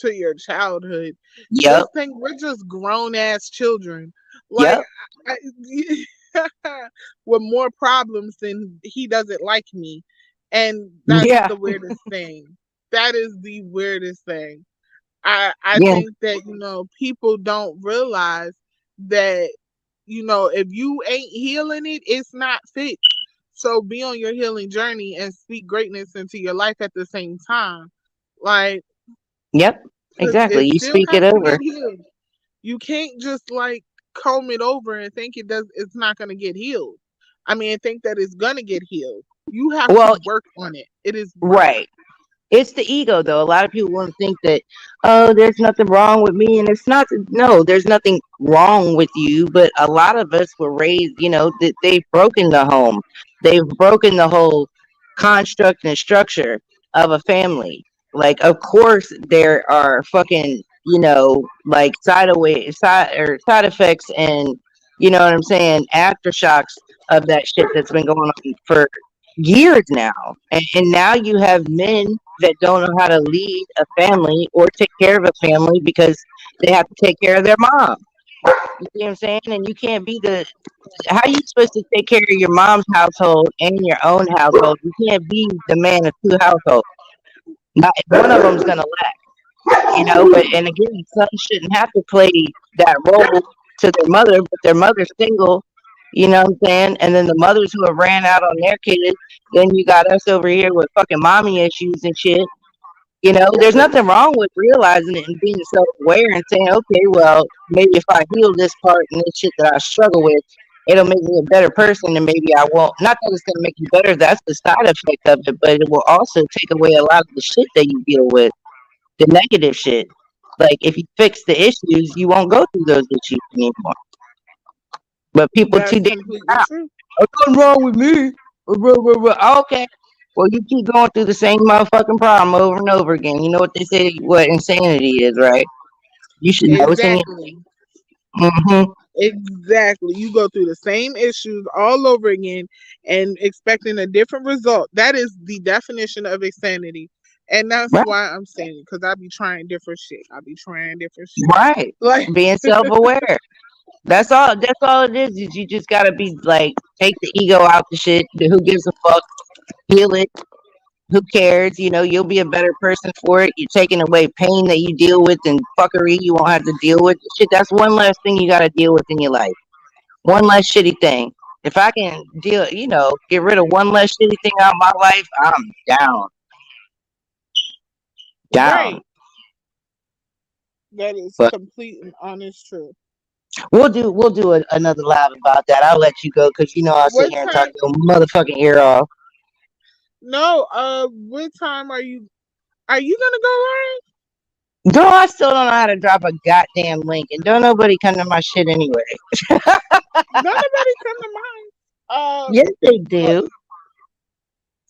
To your childhood. Yep. Just think we're just grown ass children. Like Yep. I, with more problems than he doesn't like me. And that's Yeah. the weirdest thing. That is the weirdest thing. I Yeah. think that, people don't realize that, if you ain't healing it, it's not fixed. So be on your healing journey and speak greatness into your life at the same time. Like, Yep. because Exactly. it You still speak has it to get over. healed. You can't just like comb it over and think it's not gonna get healed. I mean, think that it's gonna get healed. You have to Well, work on it. It is work. right. It's the ego, though. A lot of people want to think that, oh, there's nothing wrong with me. And it's not, no, there's nothing wrong with you. But a lot of us were raised, that they've broken the home. They've broken the whole construct and structure of a family. Like, of course, there are fucking, like side effects and, you know what I'm saying, aftershocks of that shit that's been going on for years now. And now you have men that don't know how to lead a family or take care of a family because they have to take care of their mom. You see what I'm saying? And you can't be how are you supposed to take care of your mom's household and your own household? You can't be the man of two households. Not one of them's gonna lack. But and again, sons shouldn't have to play that role to their mother, but their mother's single. You know what I'm saying? And then the mothers who have ran out on their kids. Then you got us over here with fucking mommy issues and shit. There's nothing wrong with realizing it and being self-aware and saying, okay, well, maybe if I heal this part and this shit that I struggle with, it'll make me a better person and maybe I won't. Not that it's going to make you better, that's the side effect of it, but it will also take away a lot of the shit that you deal with, the negative shit. Like, if you fix the issues, you won't go through those issues anymore. But people too That's damn completely proud. true. What's wrong with me? Okay. Well, you keep going through the same motherfucking problem over and over again. You know what they say? What insanity is, right? You should know it's in Exactly. your. Mm-hmm. Exactly. You go through the same issues all over again and expecting a different result. That is the definition of insanity. And that's Right. why I'm saying it, because I be trying different shit. I be trying different shit. Right. Like, Being self-aware. That's all. That's all it is. Is you just gotta be like, take the ego out the shit. Who gives a fuck? Heal it. Who cares? You know, you'll be a better person for it. You're taking away pain that you deal with and fuckery you won't have to deal with. Shit, that's one less thing you gotta deal with in your life. One less shitty thing. If I can deal, get rid of one less shitty thing out of my life, I'm down. Down. right. That is But complete and honest truth. we'll do another live about that. I'll let you go because I'll sit What here and talk time? your motherfucking ear off. No, what time are you gonna go live? Girl, I still don't know how to drop a goddamn link, and don't nobody come to my shit anyway. Don't nobody come to mine. Yes, they Look, do.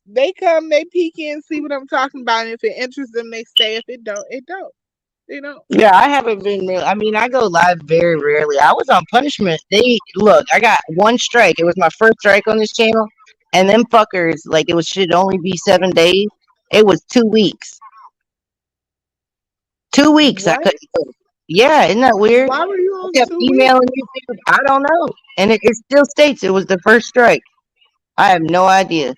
they come, they peek in, see what I'm talking about, and if it interests them, they stay. If it don't, it don't. You know. Yeah, I haven't been real. I mean, I go live very rarely. I was on punishment. I got one strike. It was my first strike on this channel, and them fuckers, like, it was should only be 7 days. It was 2 weeks. 2 weeks. I What? couldn't. Yeah, isn't that weird? Why were you I on kept 2 weeks? emailing YouTube. I don't know, and it still states it was the first strike. I have no idea.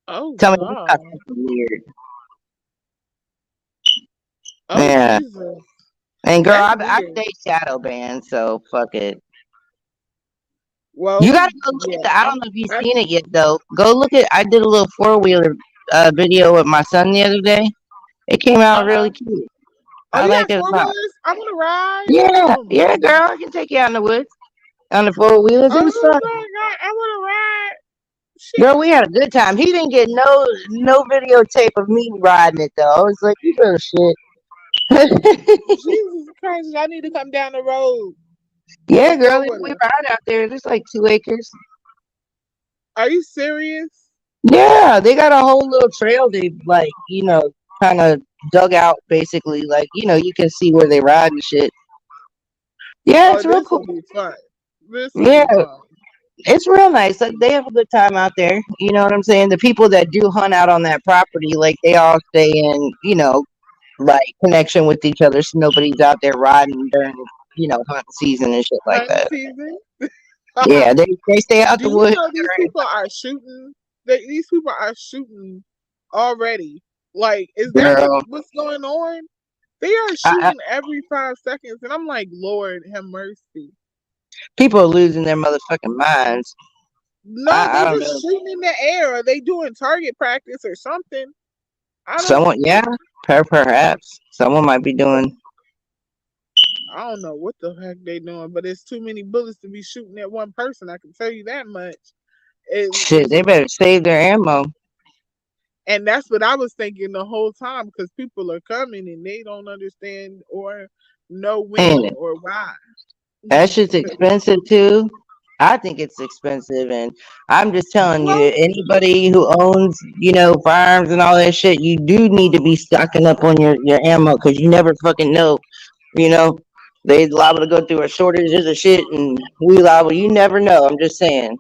Oh Tell me it's not God. fucking weird. Oh Yeah, Jesus. and girl, That's I weird. stay shadow banned, so fuck it. You Well, gotta go look at yeah. I don't know if you've seen it yet though. Go look at. I did a little 4-wheeler video with my son the other day. It came out Uh-huh. really cute. Oh, I you like got it a four lot. wheelers? I want to ride. Yeah, Oh my yeah, God. girl, I can take you out in the woods on the 4-wheelers. It was Oh fun. my God. I want to ride. Girl, Shit. we had a good time. He didn't get no videotape of me riding it though. I was like, you little shit. Jesus Christ. I need to come down the road in a Yeah, girl, four we wheeler. ride out there. There's like 2 acres. Are you serious? Yeah, they got a whole little trail they like, kind of dug out basically. Like, you can see where they ride and shit. Yeah, Oh, it's real this cool. will be fun. This will Yeah, be fun. it's real nice. Like they have a good time out there. You know what I'm saying? The people that do hunt out on that property, like they all stay in, like connection with each other, so nobody's out there riding during, hunt season and shit like Hunting that. season. Yeah, they stay out Do the you woods. know these people are shooting? These people are shooting already. Like, is that Girl, what's going on? They are I, shooting every 5 seconds, and I'm like, Lord, have mercy. people are losing their motherfucking minds. No, I they don't just know. shooting in the air. Are they doing target practice or something? I don't. Someone, yeah, perhaps someone might be doing I don't know what the heck they doing, but it's too many bullets to be shooting at one person. I can tell you that much. shit. They better save their ammo, And that's what I was thinking the whole time because people are coming and they don't understand or know ain't when it? or why. That shit's expensive too. I think it's expensive, and I'm just telling you, Well, anybody who owns, firearms and all that shit, you do need to be stocking up on your ammo because you never fucking know. You know, they liable to go through a shortage of shit, and we liable. You never know. I'm just saying.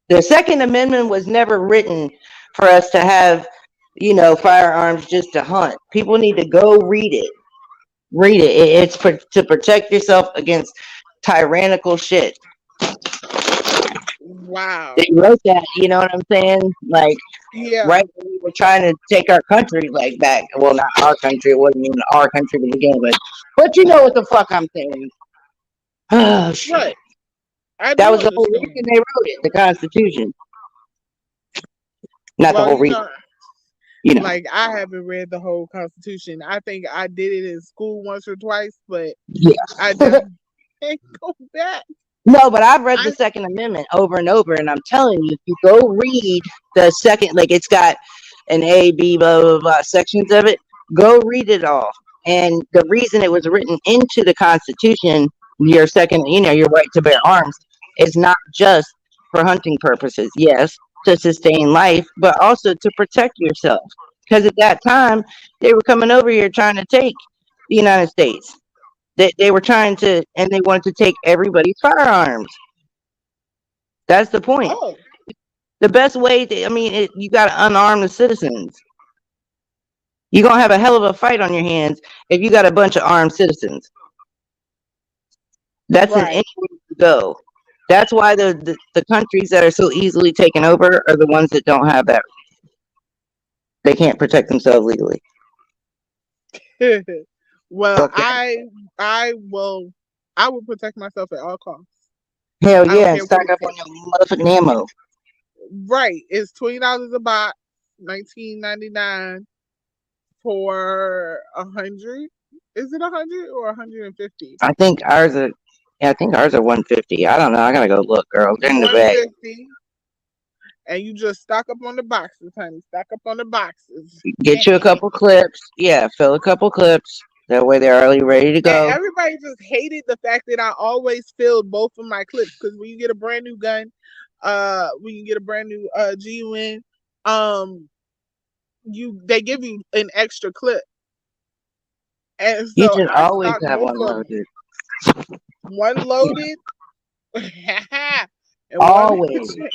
The Second Amendment was never written for us to have, firearms just to hunt. People need to go read it. Read it. It's to protect yourself against tyrannical shit. They wow. wrote that, you know what I'm saying? Like Yeah. right when we were trying to take our country like back. Well, not our country. It wasn't even our country to begin with. But you know what the fuck I'm saying? Oh shit! Right. I That do was the whole reason understand. they wrote it, the Constitution. Not the Well, whole reason, you know. like I haven't read the whole Constitution. I think I did it in school once or twice, but I Yeah. definitely can't go back. No, but I've read the I Second Amendment over and over, and I'm telling you, if you go read the second, like it's got an A, B, blah, blah, blah, sections of it, go read it all. And the reason it was written into the Constitution, your right to bear arms, is not just for hunting purposes. Yes, to sustain life, but also to protect yourself. Because at that time, they were coming over here trying to take the United States. They were trying to, and they wanted to take everybody's firearms. That's the point. Oh, The best way, I mean, you got to unarm the citizens. You're going to have a hell of a fight on your hands if you got a bunch of armed citizens. That's an right. anywhere to go. That's why the countries that are so easily taken over are the ones that don't have that. They can't protect themselves legally. Well, Fuck that. I will I will protect myself at all costs. Hell I don't yeah, and care what stock it up on takes. your motherfucking ammo. Right. It's $20 a box, 19.99 for 100. Is it 100 or 150? I think ours are. Yeah, I think ours are 150. I don't know. I gotta go look, girl. They're in the bag. 150. And you just stock up on the boxes, honey. Stock up on the boxes. Get you a couple clips. Yeah, fill a couple clips. That way they're already ready to And go. everybody just hated the fact that I always filled both of my clips because when you get a brand new gun, when you get a brand new GUN, um, they give you an extra clip, and You so should I always stocked have both one of them. loaded. One loaded, and one in the Always. chamber.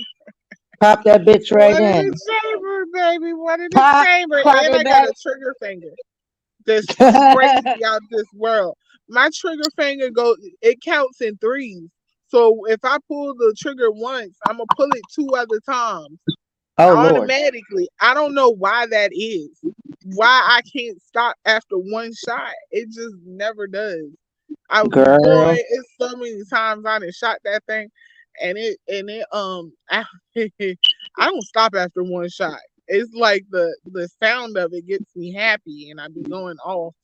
Pop that bitch right One in in. the chamber, baby. One in the Pop, chamber, pop and it I got back. a trigger finger that's crazy out this world. My trigger finger it counts in threes. So if I pull the trigger once, I'm gonna pull it two other times Oh Lord, automatically. I don't know why that is. Why I can't stop after one shot. It just never does. I boy, girl. it's so many times I done shot that thing, and it I don't stop after one shot. It's like the sound of it gets me happy, and I be going off.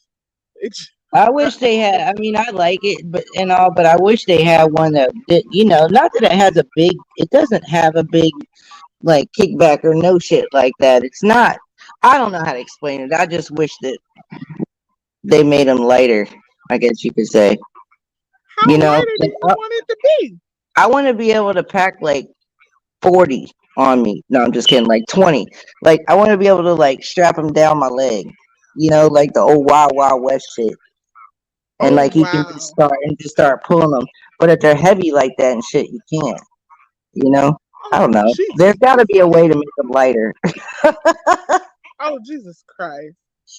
It's I wish they had. I mean, I like it, but and all, but I wish they had one that did. Not that it has a big. It doesn't have a big like kickback or no shit like that. It's not. I don't know how to explain it. I just wish that they made them lighter. I guess you could say. how lighter do Like, you want it to be? I want to be able to pack like 40 on me. No, I'm just kidding. Like 20. Like I want to be able to like strap them down my leg. Like the old Wild Wild West shit. And Oh like you can just wow. start pulling them. But if they're heavy like that and shit, you can't. You know. I Oh don't know. There's Jesus got to be a Christ. way to make them lighter. Oh Jesus Christ.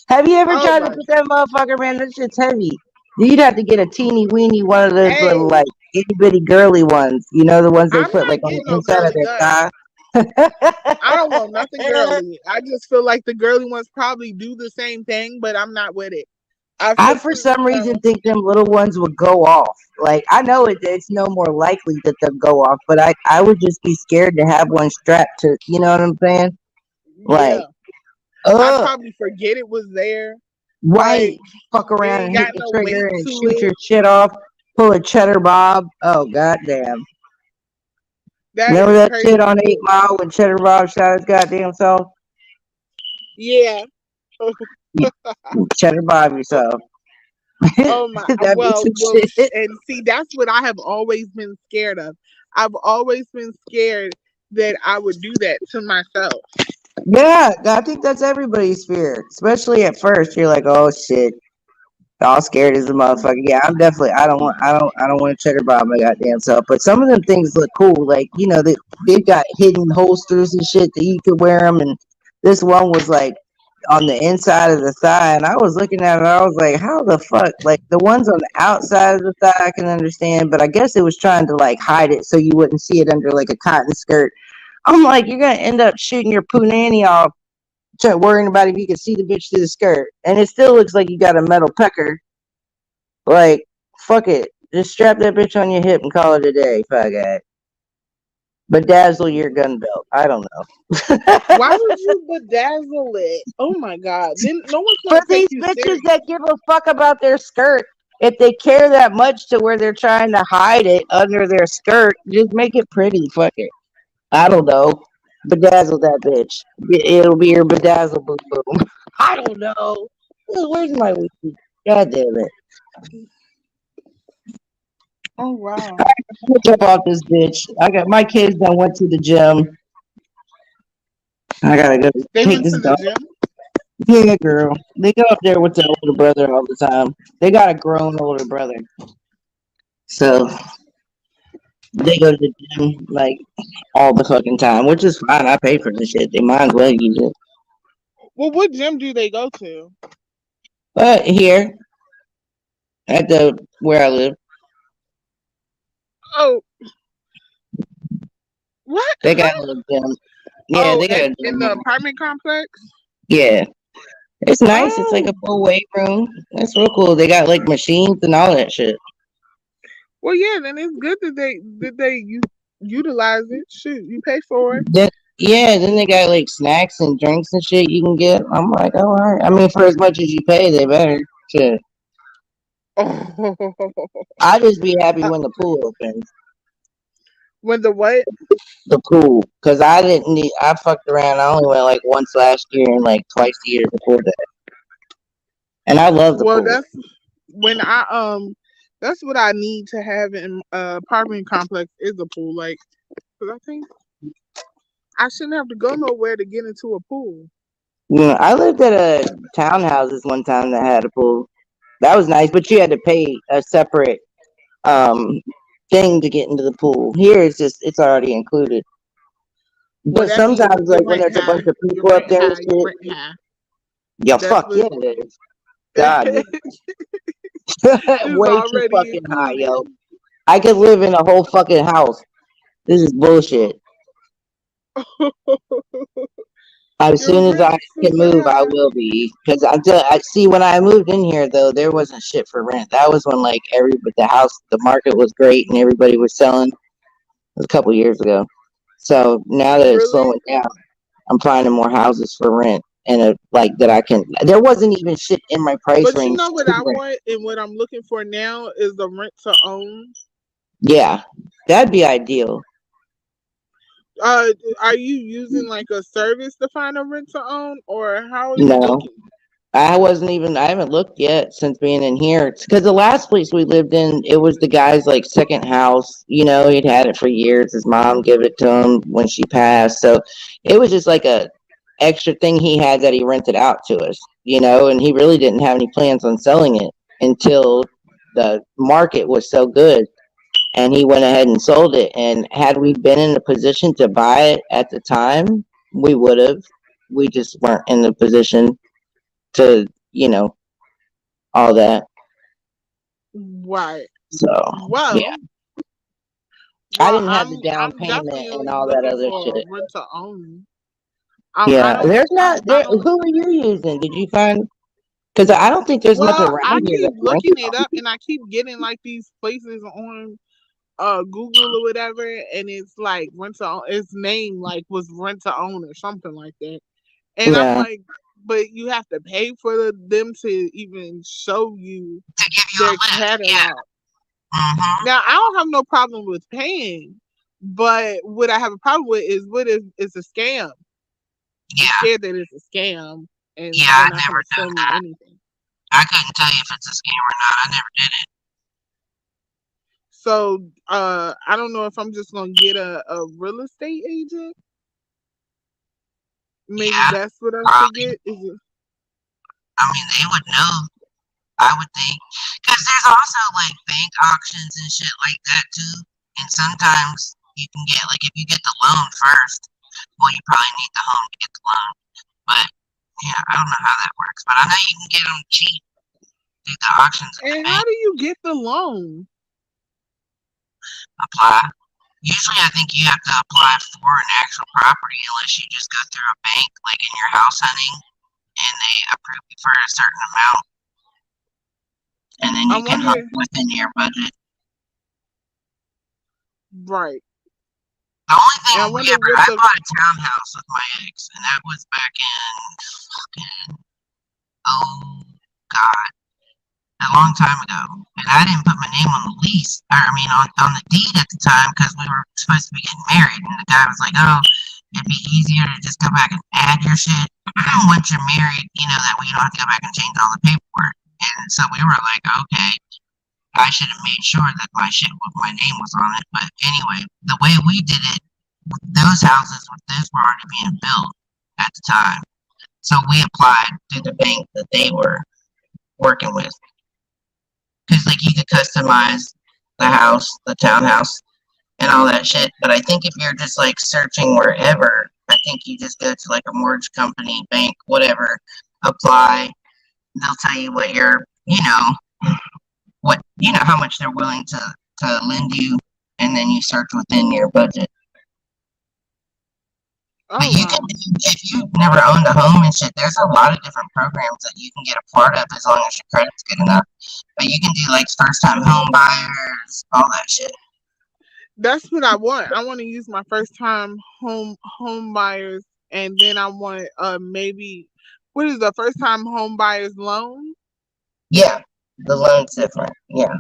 Have you ever Oh tried to my. put that motherfucker, man? That shit's heavy. You'd have to get a teeny weeny one of those little Hey, like itty bitty girly ones. The ones they I'm put like not on getting the no inside of girly their gun. thigh. I don't want nothing girly. I just feel like the girly ones probably do the same thing, but I'm not with it. I I, feel for some reason, think them little ones would go off. Like, I know it's no more likely that they'll go off, but I would just be scared to have one strapped to, you know what I'm saying? Like, yeah. I ugh, probably forget it was there. right. Like Fuck it around ain't and hit got the no trigger weight and to shoot it. your shit off, pull a cheddar bob. Oh, goddamn. That Remember is that shit on crazy. 8 Mile when Cheddar Bob shot his goddamn self? Yeah. Cheddar Bob yourself. Oh my. That'd be some shit. And see, that's what I have always been scared of. I've always been scared that I would do that to myself. Yeah, I think that's everybody's fear, especially at first. You're like, oh shit, all scared as a motherfucker. Yeah, I'm definitely. I don't want to cheddar bomb my goddamn self. But some of them things look cool. Like they've got hidden holsters and shit that you could wear them. And this one was like on the inside of the thigh, and I was looking at it. I was like, how the fuck? Like the ones on the outside of the thigh, I can understand, but I guess it was trying to like hide it so you wouldn't see it under like a cotton skirt. I'm like, you're gonna end up shooting your punani off, worrying about if you can see the bitch through the skirt, and it still looks like you got a metal pecker. Like, fuck it, just strap that bitch on your hip and call it a day. Fuck it. Bedazzle your gun belt. I don't know. Why would you bedazzle it? Oh my god. Then no one's For gonna take these you bitches serious. that give a fuck about their skirt, if they care that much to where they're trying to hide it under their skirt, just make it pretty. Fuck it. I don't know. Bedazzle that bitch. It'll be your bedazzle boom boom. I don't know. Where's my weed? God damn it. Oh wow. Jump off this bitch. I got my kids done went to the gym. I gotta go They take went this to the dog. gym. Yeah, girl. They go up there with the older brother all the time. They got a grown older brother. So they go to the gym like all the fucking time, which is fine. I pay for the shit. They might as well use it. Well, what gym do they go to? But here at the where I live, Oh, what? they got a little gym. Yeah, Oh, they got a in gym the here. apartment complex. Yeah. It's nice. It's like a Oh, full weight room. That's real cool. They got like machines and all that shit. well, yeah. Then it's good that they utilize it. Shoot, you pay for it. Then yeah, then they got like snacks and drinks and shit you can get. I'm like, oh, all right. I mean, for as much as you pay, they better. Shit. Oh, I just be happy uh, when the pool opens. when the what? The pool, cause I didn't need. I fucked around. I only went like once last year and like twice the year before that, and I love the Well, pool. that's when that's what I need to have in apartment complex is a pool. Like, 'cause I think I shouldn't have to go nowhere to get into a pool. I lived at a townhouses one time that had a pool. That was nice, but you had to pay a separate um thing to get into the pool. Here it's just it's already included. Well, But that means sometimes your like when rent there's a bunch high, of your people up rent there and high, your shit, rent high. yeah, That's fuck yeah what it is. God, yeah. it's Way too already fucking high, included. yo. I could live in a whole fucking house. This is bullshit. As Your soon as I rent can super move, I high. will be. Because I see when I moved in here though, there wasn't shit for rent. That was when like the market was great and everybody was selling. It was a couple years ago. So now that it's Really? slowing down, I'm finding more houses for rent and like that I can. There wasn't even shit in my price But you range know what to I rent. want and what I'm looking for now is the rent to own. Yeah, that'd be ideal. Uh, are you using like a service to find a rent to own, or how are you No, looking? I wasn't even. I haven't looked yet since being in here. Because the last place we lived in, it was the guy's like second house. He'd had it for years. His mom gave it to him when she passed, so it was just like a extra thing he had that he rented out to us. And he really didn't have any plans on selling it until the market was so good, and he went ahead and sold it. And had we been in a position to buy it at the time, we would have. We just weren't in the position to, all that. Right. So yeah, Well, I well, didn't have the down I'm payment and definitely all that looking other for a shit. rent to own. I Yeah, don't there's not I there. don't. Who are you using? Did you find? Because I don't think there's much Well, I around here keep that's looking rented it up, on. and I keep getting like these places on Google or whatever, and it's like rent to own. Its name like was rent to own or something like that. And I'm Yeah, like, but you have to pay for them to even show you to give you a their lift. Yeah. catalog. Hmm. Now, I don't have no problem with paying, but what I have a problem with is what if it's a scam? I'm Yeah. scared that it's a scam and Yeah. they're I've not going never to show done me that. anything. I couldn't tell you if it's a scam or not. I never did it. So, I don't know if I'm just going to get a real estate agent. Maybe Yeah, that's what I should probably. get. Is it? I mean, they would know. I would think because there's also like bank auctions and shit like that too. And sometimes you can get like if you get the loan first, well, you probably need the home to get the loan. But yeah, I don't know how that works, but I know you can get them cheap through the auctions at the And how bank. do you get the loan? Apply. Usually, I think you have to apply for an actual property unless you just go through a bank, like in your house hunting, and they approve you for a certain amount, and then I you can hunt wonder. within your budget. Right. The only thing And I we wonder ever, what I the. bought a townhouse with my ex, and that was back in fucking, oh God, a long time ago. And I didn't put my name on the lease, or I mean on the deed at the time because we were supposed to be getting married. And the guy was like, oh, it'd be easier to just go back and add your shit once you're married, that way you don't have to go back and change all the paperwork. And so we were like, okay, I should have made sure that my name was on it. But anyway, the way we did it, those houses, those were already being built. at the time. So we applied through the bank that they were working with. Because like you could customize the house, the townhouse, and all that shit. But I think if you're just like searching wherever, I think you just go to like a mortgage company, bank, whatever, apply. They'll tell you what how much they're willing to lend you, and then you search within your budget. But Oh you can, wow. if you've never owned a home and shit, there's a lot of different programs that you can get a part of as long as your credit's good enough. But you can do like first time home buyers, all that shit. That's what I want. I want to use my first time home buyers, and then I want maybe what is the first time home buyers loan? Yeah, the loan's different. Yeah.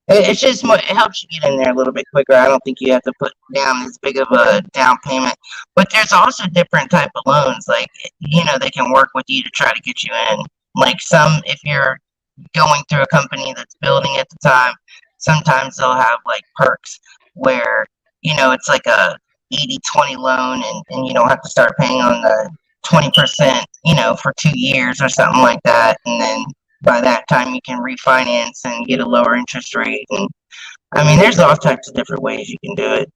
It's just more, it helps you get in there a little bit quicker. I don't think you have to put down as big of a down payment. But there's also different type of loans. Like, they can work with you to try to get you in. Like some, if you're going through a company that's building at the time, sometimes they'll have like perks where, it's like a 80-20 loan, and you don't have to start paying on the 20%, for 2 years or something like that. And then by that time you can refinance and get a lower interest rate. And I mean, there's all types of different ways you can do it.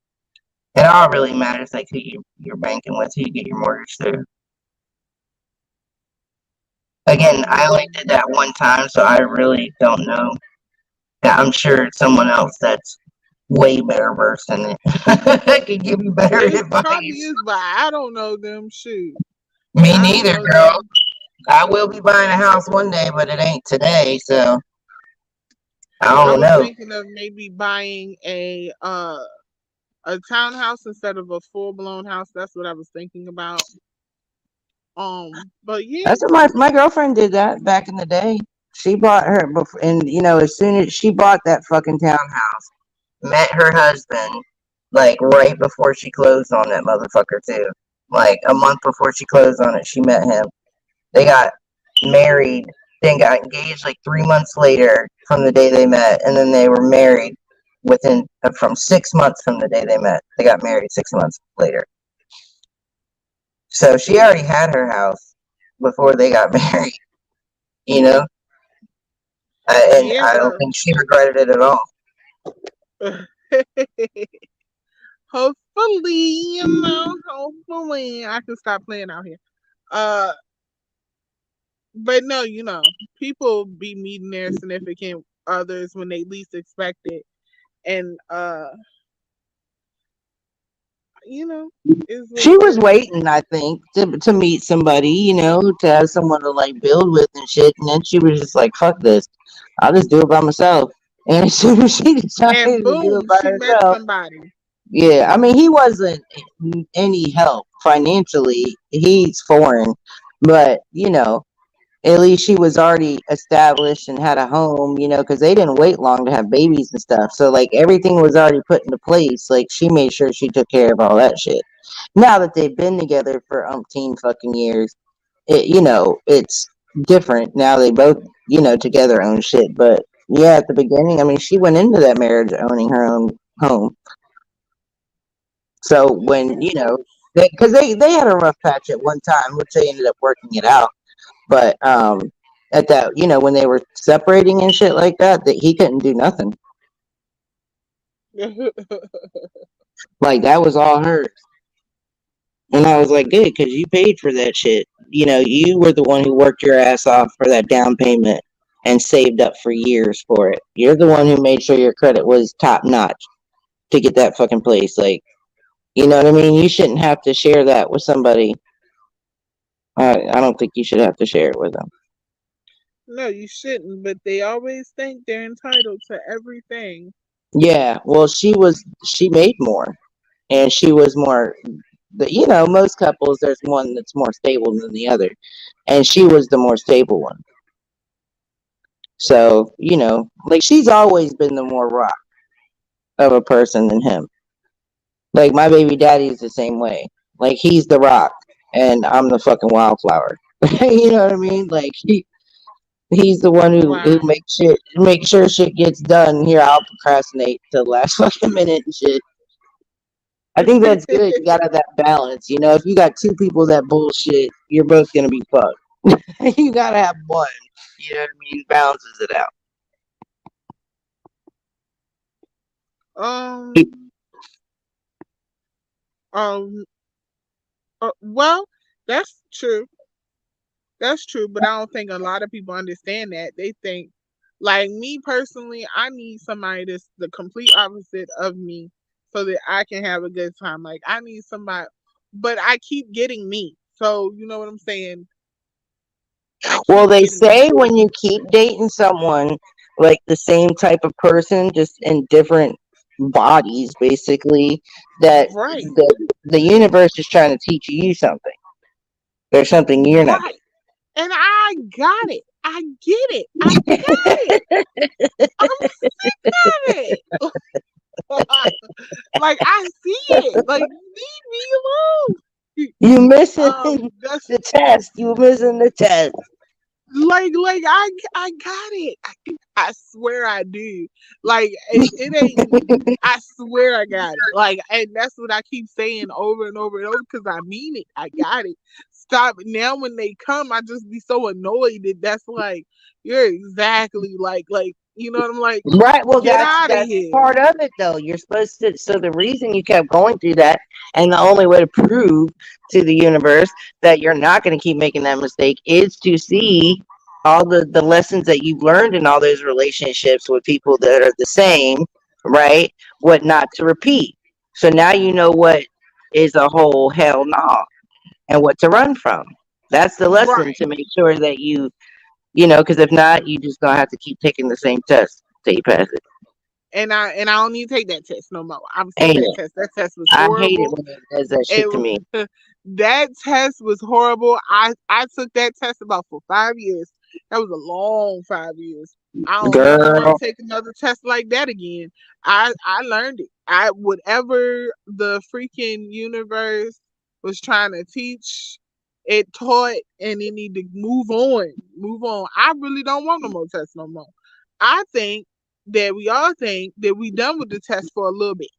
It all really matters like who you're banking with, who you get your mortgage through. Again, I only Mm. did that one time, so I really don't know. I'm sure it's someone else that's way better versed in it can give you better It probably advice. is, but I don't know them. Shoot, Me I don't neither, know girl. them. I will be buying a house one day, but it ain't today, so I I don't was know. thinking of maybe buying a townhouse instead of a full blown house. That's what I was thinking about. But yeah, That's what my girlfriend did that back in the day. She bought her, and as soon as she bought that fucking townhouse, met her husband like right before she closed on that motherfucker too. Like a month before she closed on it, she met him. They got married, then got engaged like 3 months later from the day they met, and then they were married within from 6 months from the day they met. They got married 6 months later. So she already had her house before they got married, you know, and yeah, I don't but think she regretted it at all. hopefully, hopefully I can stop playing out here. Uh, but no, people be meeting their significant others when they least expect it, and you know, is what She it was is. waiting, I think, to meet somebody, to have someone to like build with and shit. And then she was just like, "Fuck this, I'll just do it by myself." And as soon as she And decided to do it boom, by she met herself, somebody. yeah, I mean, he wasn't any help financially. He's foreign, but at least she was already established and had a home, because they didn't wait long to have babies and stuff. So like everything was already put into place. Like she made sure she took care of all that shit. Now that they've been together for umpteen fucking years, it's different. Now they both, together own shit. But yeah, at the beginning, I mean, she went into that marriage owning her own home. So when, because they had a rough patch at one time, which they ended up working it out. But at that, when they were separating and shit like that, that he couldn't do nothing. Like that was all hers. And I was like, good, because you paid for that shit. You were the one who worked your ass off for that down payment and saved up for years for it. You're the one who made sure your credit was top notch to get that fucking place. Like, you know what I mean? You shouldn't have to share that with somebody. I don't think you should have to share it with them. No, you shouldn't, but they always think they're entitled to everything. Yeah, well, she made more, and she was more. Most couples, there's one that's more stable than the other, and she was the more stable one. So, like she's always been the more rock of a person than him. Like my baby daddy is the same way. Like he's the rock, and I'm the fucking wildflower. You know what I mean? Like he's the one who Wow. makes sure shit gets done. Here, I'll procrastinate till the last fucking minute and shit. I think that's good. You gotta have that balance. You know, if you got two people that bullshit, you're both gonna be fucked. You gotta have one. You know what I mean? Balances it out. um, um, well, that's true. That's true, but I don't think a lot of people understand that. They think, like me personally, I need somebody that's the complete opposite of me so that I can have a good time. Like I need somebody, but I keep getting me. So you know what I'm saying? I Well, keep they getting me. say when you keep dating someone like the same type of person, just in different bodies, basically, that Right, the universe is trying to teach you something. There's something you're not right. And I got it. I get it. I got it. I'm sick of it. Like I see it. Like leave me alone. you missing That's the test. You missing the test. like I got it. I swear I do. Like it ain't. I swear I got it. Like, and that's what I keep saying over and over and over because I mean it. I got it. Stop now. When they come, I just be so annoyed that that's like you're exactly like you know what I'm like. Right. Well, Get out of that's here. part of it, though. You're supposed to. So the reason you kept going through that, and the only way to prove to the universe that you're not going to keep making that mistake, is to see all the lessons that you've learned in all those relationships with people that are the same, right? What not to repeat. So now you know what is a whole hell no, and what to run from. That's the lesson, Right. to make sure that you know, because if not, you just gonna have to keep taking the same test till you pass it. And I don't need to take that test no more. I'm sick of Ain't that it? test. That test was I hate it horrible. when it does that It shit to me. that test was horrible. I took that test about for 5 years. That was a long 5 years. I don't never want Girl, to take another test like that again. I learned it. I whatever the freaking universe was trying to teach, it taught, and it need to move on. Move on. I really don't want no more tests no more. I think that we all think that we done with the test for a little bit,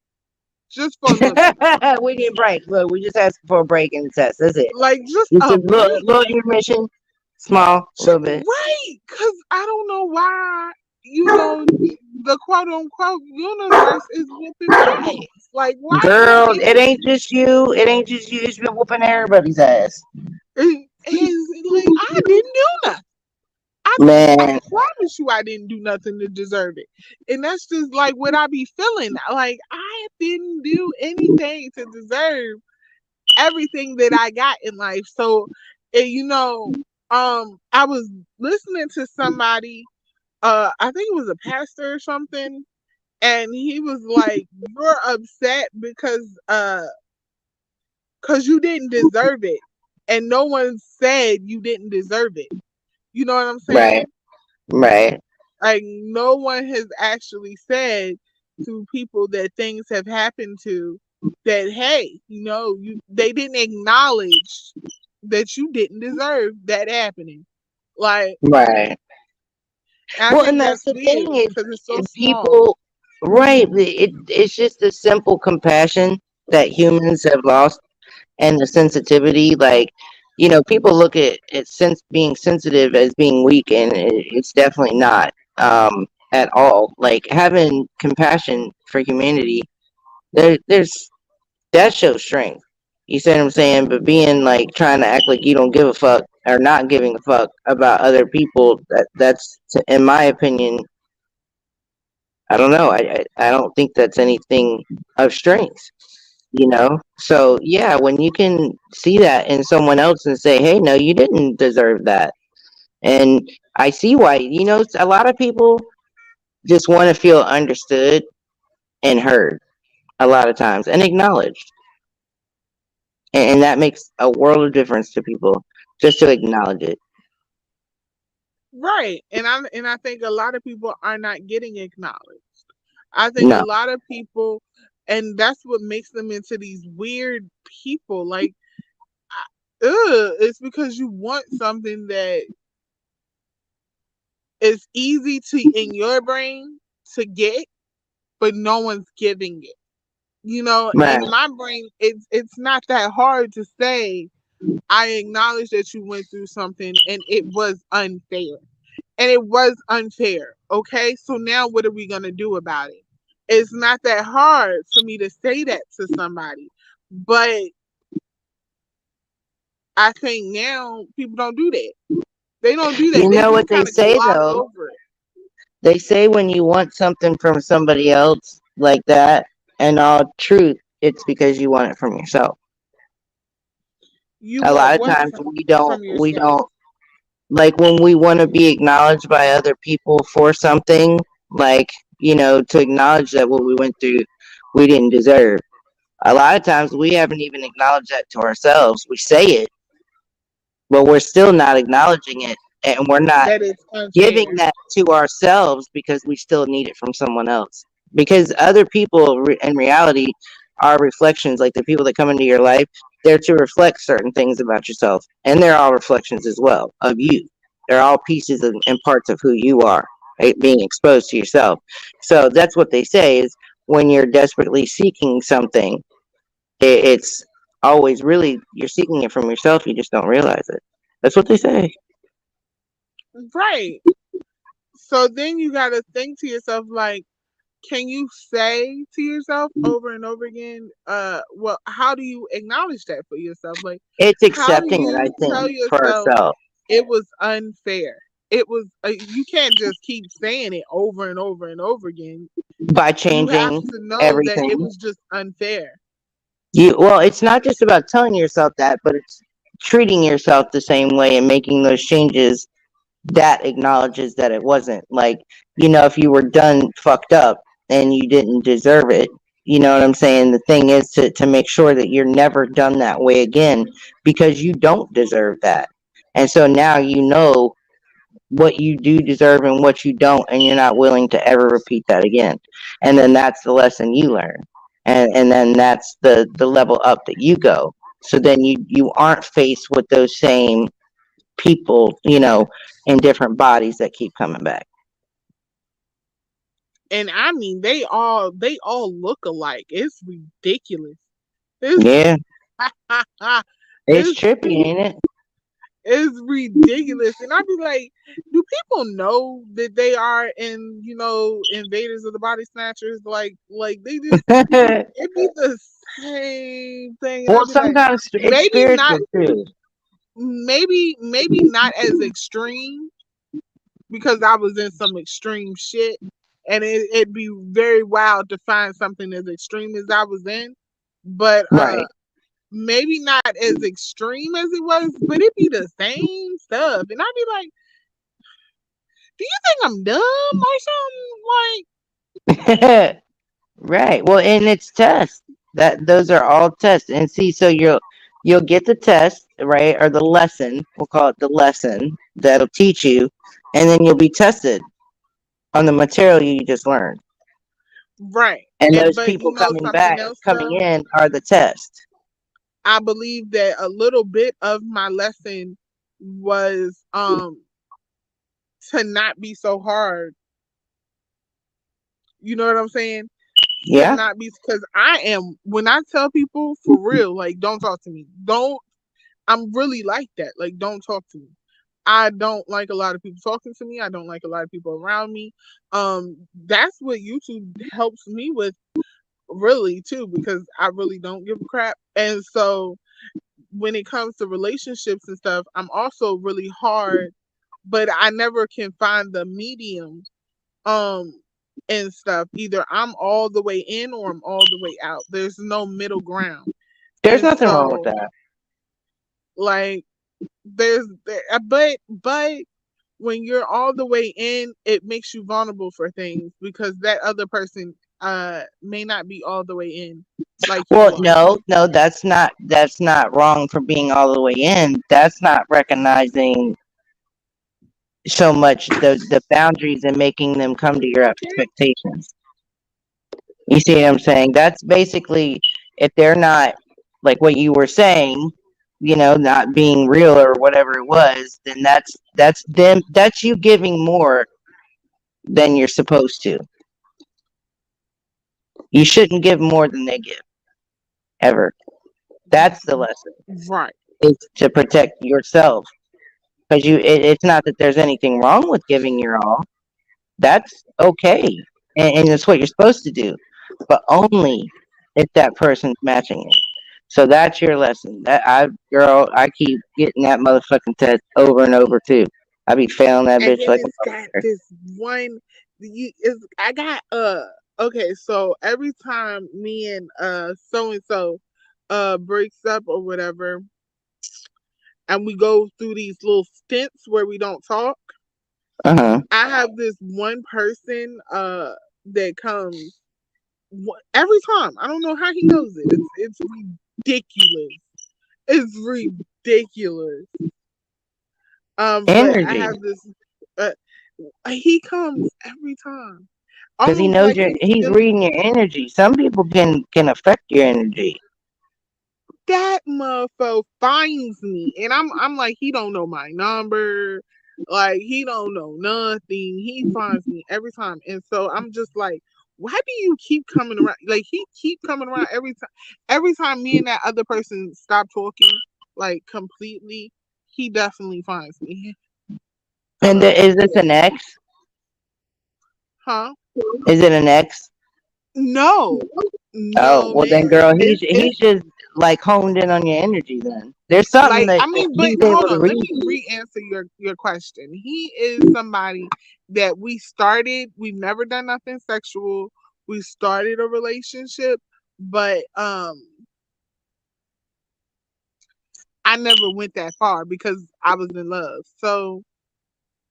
just for a little bit, we need a break. Look, we just asked for a break in the test. That's it. like just This a is break. little intermission, small, little bit. Right, because I don't know why, the quote unquote universe is whooping my ass. Like, why can't Girl, it it be? ain't just you. It ain't just you. It's been whooping everybody's ass. Is like I didn't do nothing. I Man, promise you, I didn't do nothing to deserve it, and that's just like what I be feeling. Like I didn't do anything to deserve everything that I got in life. So, and, I was listening to somebody. I think it was a pastor or something, and he was like, "You're upset because you didn't deserve it, and no one said you didn't deserve it." You know what I'm right, saying? right, Like no one has actually said to people that things have happened to that, hey, they didn't acknowledge that you didn't deserve that happening. Like, right. I Well, think and that's that's the weird thing. because it's so small. People, right? It's just the simple compassion that humans have lost, and the sensitivity. Like, people look at being sensitive as being weak, and it's definitely not, at all. Like, having compassion for humanity, there's that shows strength. You see what I'm saying? But being like trying to act like you don't give a fuck, or not giving a fuck about other people, in my opinion, I don't know. I don't think that's anything of strength. So yeah, when you can see that in someone else and say, hey, no, you didn't deserve that. And I see why. A lot of people just want to feel understood and heard a lot of times, and acknowledged. And that makes a world of difference to people, just to acknowledge it. Right. And I think a lot of people are not getting acknowledged. I think a No. lot of people, and that's what makes them into these weird people. Like, it's because you want something that is easy to in your brain to get, but no one's giving it. In Right. my brain, it's not that hard to say I acknowledge that you went through something and it was unfair. And it was unfair. Okay. So now what are we going to do about it? It's not that hard for me to say that to somebody. But I think now people don't do that. They don't do that. You They know what just they kind of say gloss though? over it. They say when you want something from somebody else like that, in all truth, it's because you want it from yourself. You A want lot of what times from we yourself? don't like when we want to be acknowledged by other people for something, like, to acknowledge that what we went through, we didn't deserve. A lot of times we haven't even acknowledged that to ourselves. We say it, but we're still not acknowledging it. And we're not That it's giving unfair. that to ourselves because we still need it from someone else. Because other people, in reality, are reflections. Like the people that come into your life, they're to reflect certain things about yourself. And they're all reflections as well of you. They're all pieces and parts of who you are, right, being exposed to yourself. So that's what they say is when you're desperately seeking something, it's always really, you're seeking it from yourself. You just don't realize it. That's what they say. Right. So then you got to think to yourself, like, can you say to yourself over and over again, well, how do you acknowledge that for yourself? Like, It's how do accepting it, I you think, tell for yourself ourselves it was unfair? It was, you can't just keep saying it over and over and over again. by You have changing to know that it everything. was just unfair. Well, it's not just about telling yourself that, but it's treating yourself the same way and making those changes that acknowledges that it wasn't. Like, if you were done fucked up and you didn't deserve it, you know what I'm saying? The thing is to make sure that you're never done that way again because you don't deserve that. And so now you know what you do deserve and what you don't, and you're not willing to ever repeat that again. And then that's the lesson you learn. And then that's the level up that you go. So then you aren't faced with those same people, in different bodies that keep coming back. And I mean, they all look alike. It's ridiculous. It's Yeah, it's it's trippy, ain't it? it's ridiculous. And I'd be like, do people know that they are invaders of the body snatchers? Like they just it be the same thing. And Well, I'd be like, sometimes it's maybe not spiritual too. maybe not as extreme because I was in some extreme shit. And it'd be very wild to find something as extreme as I was in. But Right. maybe not as extreme as it was, but it be the same stuff. And I'd be like, do you think I'm dumb or something? Right. Well, and it's tests. That those are all tests. And see, so you'll get the test, right? Or the lesson. We'll call it the lesson that'll teach you, and then you'll be tested on the material you just learned. Right. And And those but people you know coming something back, else coming though? in are the test. I believe that a little bit of my lesson was to not be so hard. You know what I'm saying? To Yeah. not be because I am when I tell people for real, like don't talk to me. Don't I'm really like that. Like don't talk to me. I don't like a lot of people talking to me. I don't like a lot of people around me. That's what YouTube helps me with really too because I really don't give a crap. And so when it comes to relationships and stuff, I'm also really hard, but I never can find the medium um and stuff. Either I'm all the way in or I'm all the way out. There's no middle ground. There's And nothing wrong with so that. like but when you're all the way in, it makes you vulnerable for things because that other person may not be all the way in like Well, you are. no, that's not wrong for being all the way in. That's not recognizing so much the boundaries and making them come to your expectations. You see what I'm saying? That's basically if they're not like what you were saying, not being real or whatever it was, then that's them that's you giving more than you're supposed to. You shouldn't give more than they give ever. That's the lesson. Right. Is to protect yourself because it's not that there's anything wrong with giving your all. That's okay, and it's what you're supposed to do, but only if that person's matching it. So that's your lesson. Girl, I keep getting that motherfucking test over and over too. I be failing that And bitch then like it's a got motherfucker. this one. You is I got okay. So every time me and so and so breaks up or whatever, and we go through these little stints where we don't talk. Uh huh. I have this one person that comes every time. I don't know how he knows it. It's ridiculous. It's ridiculous. But I Energy, have this. Uh, he comes every time, because he almost knows like your. he's He's feeling reading your energy. Some people can affect your energy. that motherfucker finds me, and I'm like, he don't know my number, like he don't know nothing. He finds me every time, and so I'm just like, why do you keep coming around? Like he keep coming around every time. Every time me and that other person stop talking, like completely, he definitely finds me. And Hello, is this an X? huh? Is it an X? No, Oh no, well, then, man. girl, It's he's just like honed in on your energy. Then there's something like that I mean, but he's hold able to on, let read. me re-answer your question. He is somebody that we started. We've never done nothing sexual. We started a relationship, but I never went that far because I was in love. So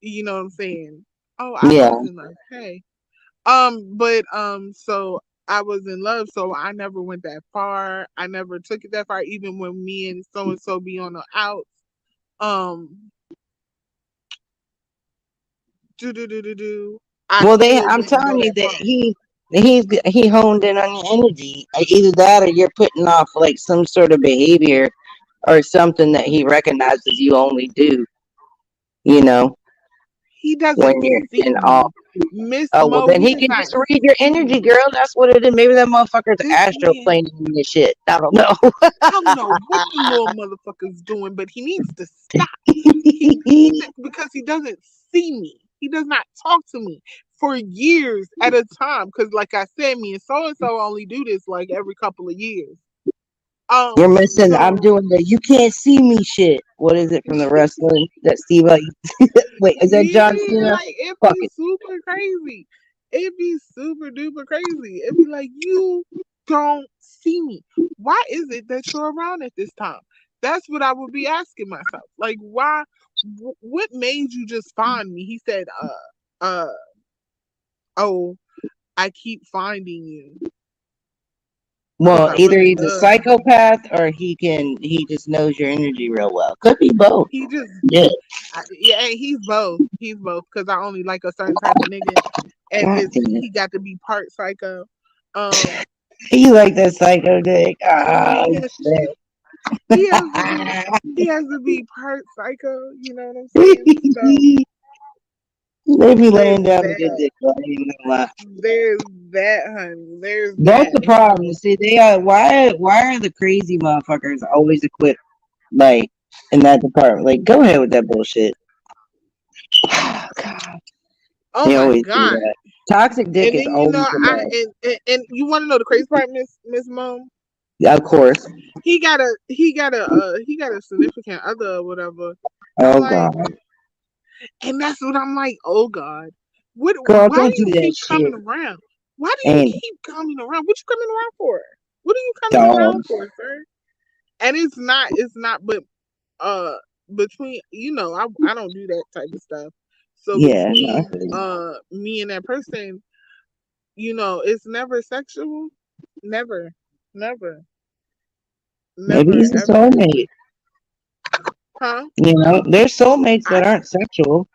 you know what I'm saying? Oh, I Yeah. was in love. Hey, but so I was in love, so I never went that far. I never took it that far, even when me and so be on the outs. Um, do do do do do. I Well, still I'm didn't go telling you that that far. he honed in on your energy. Either that, or you're putting off like some sort of behavior or something that he recognizes you only do. You know, He when doesn't you're see in all. me, Miss Oh well, Mo. then He he does can not just read your see energy, me. girl. That's what it is. Maybe that motherfucker's This astro man, plane and this shit. I don't know. I don't know what the little motherfucker's doing, but he needs to stop. Because he doesn't see me. He does not talk to me for years at a time. Because, like I said, me and so only do this like every couple of years. You're missing. I'm So doing the you can't see me shit. What is it from the wrestling that Steve? Wait, is that John yeah, Cena? like it Fuck be it. super crazy. It be super duper crazy. It be like you don't see me. Why is it that you're around at this time? That's what I would be asking myself. Like, why? What made you just find me? He said, oh, I keep finding you because Well, I either really he's a love you. psychopath or he just knows your energy real well. Could be both. He just, Yeah. yeah, he's both. He's both because I only like a certain type of nigga, and God it's damn it. he got to be part psycho. Um, You like that psycho dick? Ah, he has, shit. he has to be he has to be part psycho. You know what I'm saying? So They be there's laying down a good that. dick. I ain't gonna lie. There's that, honey. There's That's that. the And problem. so See, they are why are the crazy motherfuckers always equipped like in that department? Like, go ahead with that bullshit. Oh, God. oh They my always do god. that. Toxic dick And is then you know always the I best. and you want to know the crazy part, Miss Mom? Yeah, of course. He got a significant other or whatever. I'm Oh like, God. and that's what I'm like. Oh God, what? Girl, Why don't do do you that keep shit. coming around? Why do you Ain't it? keep coming around? What you coming around for? What are you coming around Dog. for, sir? And it's not, but uh, between I don't do that type of stuff. So Yeah, no, I between feel you. me and that person, it's never sexual, never, never, Maybe never, he's a ever, soulmate. huh? You know, there's soulmates I that aren't sexual.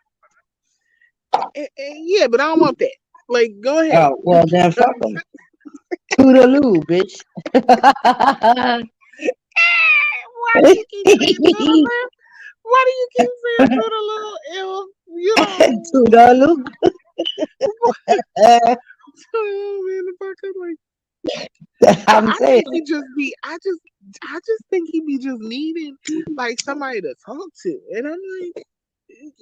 yeah, but I don't want that. Like, go ahead. Oh, well, then fuck them. Toodaloo, bitch. Why do you keep saying Toodaloo? Why do you keep saying Toodaloo? You know, Toodaloo. Toodaloo, man, the fuck, I'm like. But I'm I saying. think he just be I just think he be just needing like somebody to talk to. And I'm like,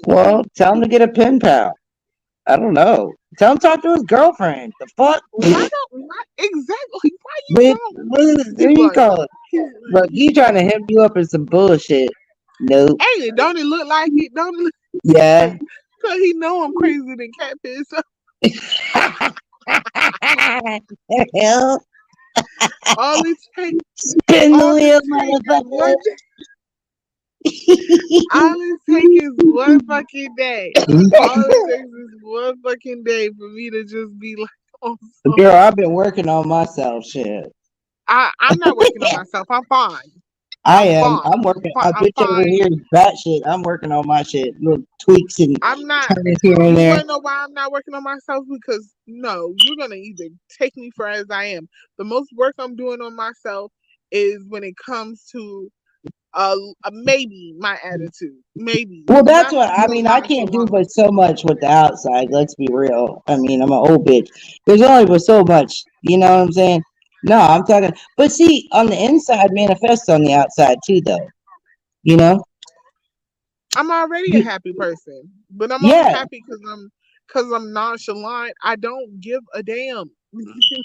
Well, tell him to get a pen pal. I don't know. Tell him to talk to his girlfriend. The fuck? why exactly why you What, don't what he's do you like call it? Look, he's he trying to hem you up in some bullshit. Nope. Hey, don't it look like it? Don't it look Yeah. like cause he know I'm crazy than catfish. So Hell, all it takes spin the all it wheel, take is motherfucker. one all it take is one fucking day. All it takes is one fucking day for me to just be like on some. Girl, I've been working on myself. Shit. I'm not working on myself. I'm fine. I I'm am. fine. I'm working. I I'm bitch over fine. here is bat shit. I'm working on my shit. Little tweaks and I'm not. turns here and You there. want to know why I'm not working on myself? Because no, you're gonna either take me for as I am. The most work I'm doing on myself is when it comes to maybe my attitude, maybe Well, that's not what I so mean. I can't do nonchalant. but so much with the outside. Let's be real. I mean, I'm an old bitch. There's only but so much. You know what I'm saying? No, I'm talking. But see, on the inside manifests on the outside too, though. You know? I'm already a happy person, but I'm only Yeah. happy because I'm nonchalant. I don't give a damn.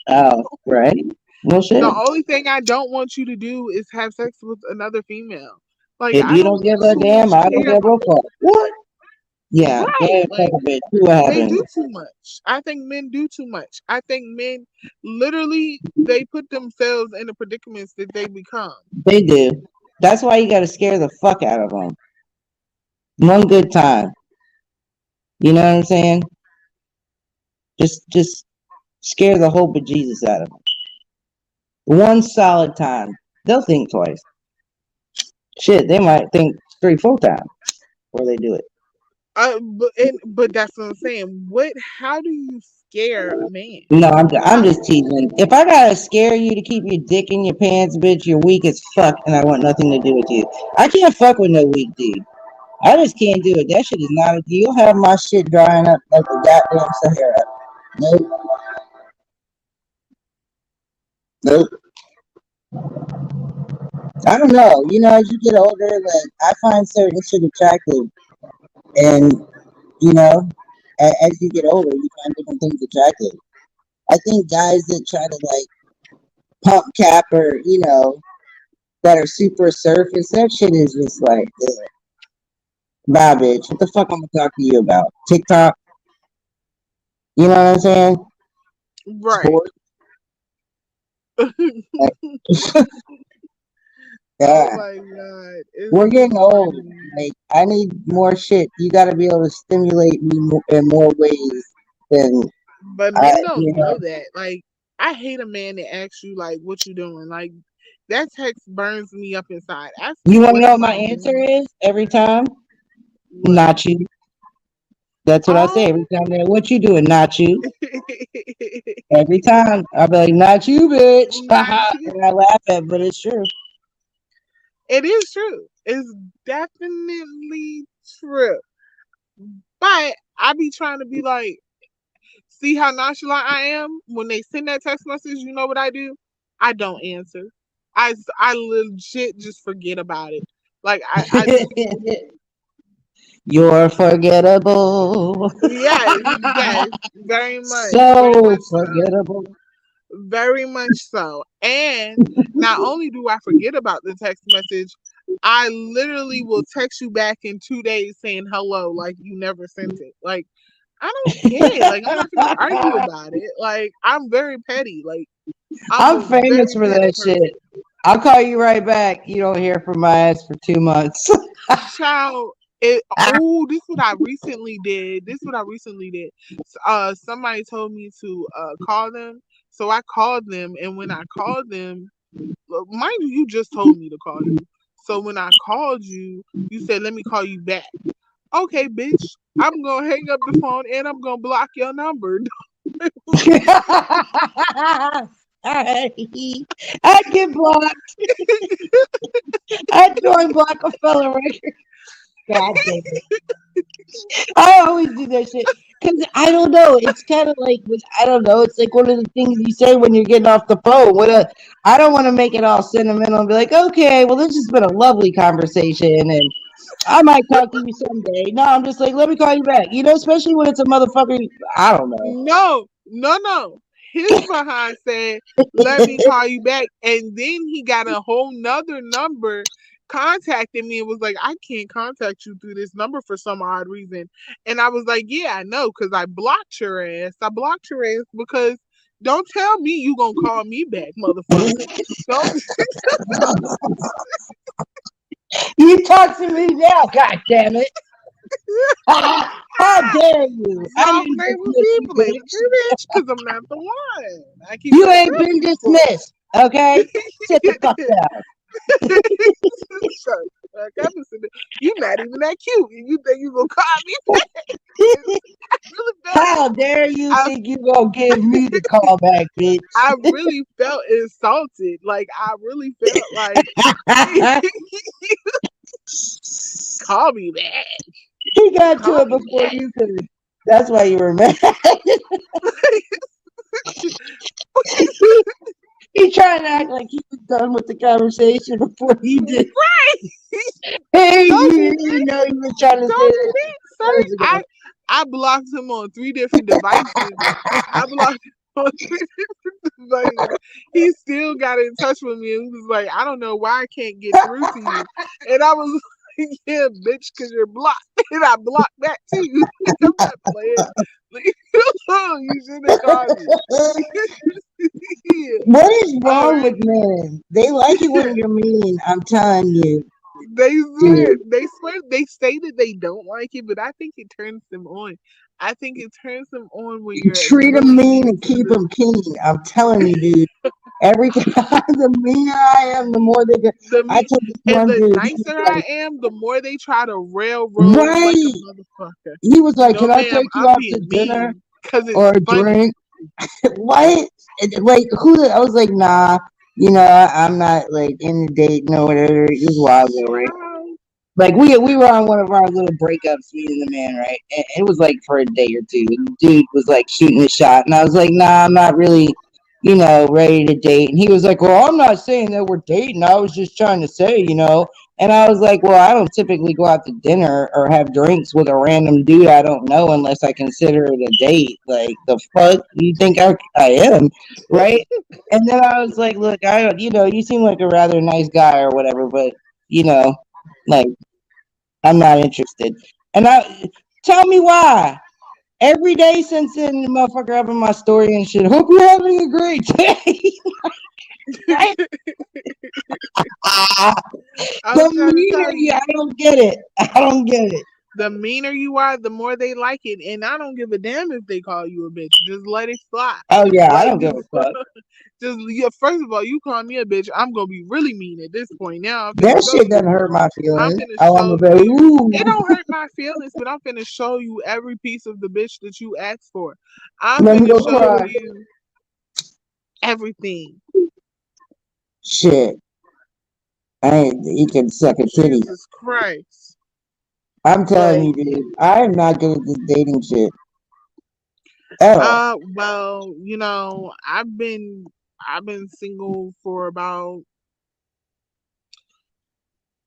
Oh, right. Well, The shit. only thing I don't want you to do is have sex with another female. Like If I you don't don't give a too much damn, I don't care give about a fuck. What? Yeah. Go right. ahead, fuck Like a bitch. See what they happens. do too much. I think men do too much. I think men literally they put themselves in the predicaments that they become. They do. That's why you got to scare the fuck out of them. One good time. You know what I'm saying? Just scare the whole bejesus out of them. One solid time. They'll think twice. Shit, they might think three, four times before they do it. But that's what I'm saying. What? How do you scare a man? No, I'm How? just teasing. If I gotta scare you to keep your dick in your pants, bitch, you're weak as fuck, and I want nothing to do with you. I can't fuck with no weak dude. I just can't do it. That shit is not. You'll have my shit drying up like the goddamn Sahara. Nope, nope. I don't know. You know, as you get older, like I find certain shit attractive, and you know, as you get older, you find different things attractive. I think guys that try to like pump cap or that are super surface, that shit is just like, ugh. Bye, bitch. What the fuck I'm gonna talk to you about? TikTok? You know what I'm saying? Right. Sport? Like, Oh yeah. my god, it's We're just getting old. funny. Like, I need more shit. You got to be able to stimulate me in more ways than But I. men don't know that. Like, I hate a man that asks you like, "What you doing?" Like, that text burns me up inside. Ask me, You want to "What know what am my I answer doing?" is every time? What? Not you. That's what I say Oh, every time. What you doing? Not you. Every time. I'll be like, not you, bitch. not you. And I laugh at it, but it's true. It is true. It's definitely true. But I be trying to be like, see how nonchalant I am when they send that text message. You know what I do? I don't answer. I legit just forget about it. Like I just You're forgettable. yes, yes, very So much so, forgettable. very much so. And not only do I forget about the text message, I literally will text you back in 2 days saying hello, like you never sent it. Like I don't care. Like I'm not gonna argue about it. Like I'm very petty. Like I'm I'm a famous very for petty that shit. person. I'll call you right back. You don't hear from my ass for 2 months. Child, it oh, this what I recently did. This what I recently did. Somebody told me to call them, so I called them, and when I called them, mind you, you just told me to call you. So when I called you, you said, "Let me call you back." Okay, bitch. I'm gonna hang up the phone and I'm gonna block your number. I get blocked. I joined Blockefeller Records. God damn it. I always do that shit. Because I don't know. It's kind of like I don't know. It's like one of the things you say when you're getting off the phone. I don't want to make it all sentimental and be like, okay, well, this has been a lovely conversation, and I might talk to you someday. No, I'm just like, let me call you back. Especially when it's a motherfucker. I don't know. No, no, no. His behind said, "Let me call you back," and then he got a whole nother number contacted me and was like, "I can't contact you through this number for some odd reason." And I was like, "Yeah, I know, because I blocked your ass. I blocked your ass because don't tell me you gonna call me back, motherfucker. Don't." You talk to me now, god damn it. How dare you? I Don't didn't blame dismiss me, you, blame bitch. me, bitch, because I'm not the one. I keep You on ain't telling been people. dismissed, okay? Sit the fuck down. Shut the fuck up and sit there. You not even that cute, and you think you gonna call me back? I really felt How dare you I, think you gonna give me the call back, bitch? I really felt insulted. Like I really felt like call me back, He got to call it me before you could. That's why you were mad. He trying to act like he was done with the conversation before you did. back. Hey, Don't you you didn't think? know you were trying to say Don't you that think, 2 sir? minutes ago. I blocked him on 3 different devices. I blocked him on 3 different devices. He still got in touch with me and he was like, I don't know why I can't get through to you. And I was like, yeah, bitch, because you're blocked. And I blocked that too. I'm not playing. Leave me alone. You shouldn't have called me. Yeah. What is All wrong right. with men? They like it when you're mean. I'm telling you, dude. They say that they don't like it, but I think it turns them on. I think it turns them on when you're Treat them really mean mean and to keep them. them keen. I'm telling you, dude. Every time, the meaner I am, the more they get. The I me told this and one the dude, he was nicer I like, am, the more they try to railroad like a right. motherfucker. He was like, No, can I ma'am, take you I'm out to being dinner mean because or it's a funny. drink? What? Like, I was like, nah, I'm not like in the dating or whatever. It was a while ago, right? Child. Like we were on one of our little breakups, me and the man, right? And it was like for a day or two. And the dude was like shooting a shot, and I was like, nah, I'm not really, ready to date. And he was like, well, I'm not saying that we're dating. I was just trying to say. And I was like, well, I don't typically go out to dinner or have drinks with a random dude I don't know unless I consider it a date. Like the fuck you think I am, right? And then I was like, look, I don't, you seem like a rather nice guy or whatever, but you know, like I'm not interested. And tell me why. Every day since then, the motherfucker having my story and shit. Hope you're having a great day. Right? I'm The trying to meaner tell you, you. I don't get it. I don't get it. The meaner you are, the more they like it. And I don't give a damn if they call you a bitch. Just let it slide. Oh yeah, I Like don't give a fuck. just yeah, first of all, you call me a bitch, I'm gonna be really mean at this point. Now I'm finna That show shit doesn't you. hurt my I'm feelings. finna I want show to be you. ooh. It don't hurt my feelings, but I'm finna show you every piece of the bitch that you asked for. I'm Let me finna go show cry. you everything. Shit, he can suck a titty. Jesus Christ. I'm telling But you, dude. I am not good at this dating shit at all. well, I've been single for about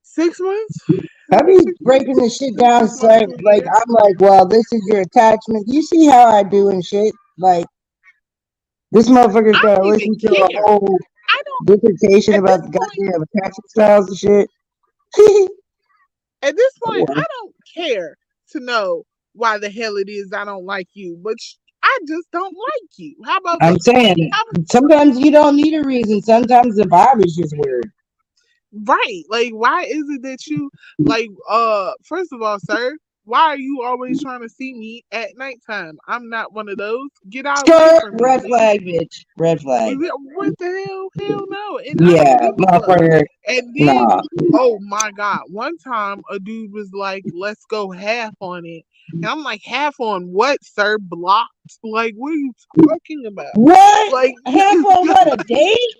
6 months. Have you Six breaking months, this shit down? 6 months to a Like year. I'm like, well, this is your attachment. You see how I do and shit. Like this motherfucker's I gotta don't even listen to a care. whole I don't dissertation at this about the point goddamn attachment styles and shit. at this Oh, point well, I don't care to know why the hell it is I don't like you, but I just don't like you. How about I'm that? saying How, sometimes you don't need a reason. Sometimes the vibe is just weird. right. Like why is it that you like first of all, sir, why are you always trying to see me at nighttime? I'm not one of those. Get out away Skirt, from me, red please. flag, bitch. Red flag. What the hell? Hell no. And I don't Yeah, give a fuck. motherfucker. And then, Nah. oh my God, one time a dude was like, let's go half on it. And I'm like, half on what, sir? Blocked? Like, what are you talking about? What? Like, Half on what, a date?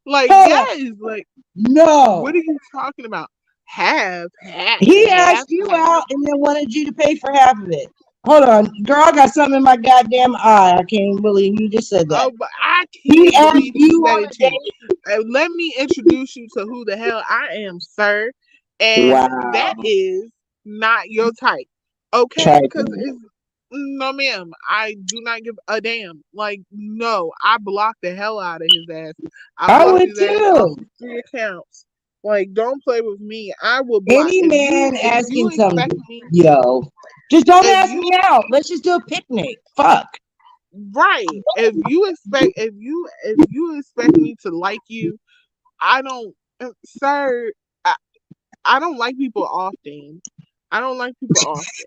like, Hold on. yes. Like, what No. are you talking about? Half, half, He half, asked you half. out and then wanted you to pay for half of it. Hold on, girl. I got something in my goddamn eye. I can't believe you just said that. Oh, but I He can't asked believe he you said on it a too. date. Let me introduce you to who the hell I am, sir. And that Wow. is not your type. Okay? Because Trifling. it's no ma'am. I do not give a damn. Like, no, I blocked the hell out of his ass. I I blocked would his ass off too. 3 accounts. Like, don't play with me. I will block Any man if you asking some, expect me yo, just don't if ask me you out. Let's just do a picnic. Fuck. right. If you expect me to like you, I don't sir, I, I don't like people often. I don't like people often.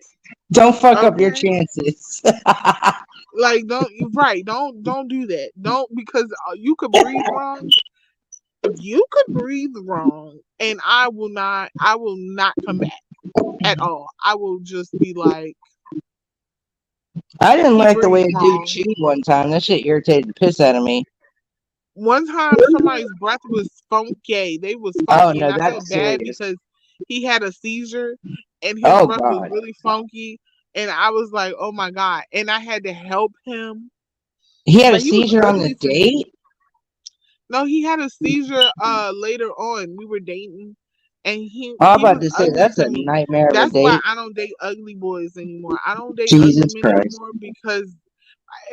Don't fuck up your Okay? chances. Like don't do that. Don't because you could breathe wrong. You could breathe wrong and I will not come back at all. I will just be like I didn't he like the way breathed a dude wrong. chewed one time. That shit irritated the piss out of me. One time somebody's breath was funky. They was Oh funky and no, I felt that's bad serious. because he had a seizure and his Oh breath was god. really funky and I was like, "Oh my god." And I had to help him. He had a But he was seizure on the ugly to me. date? No, he had a seizure later on. We were dating and Oh, I'm he about was to say ugly that's to a me. nightmare of a That's why date. I don't date ugly boys anymore. I don't date ugly Jesus men Christ. anymore because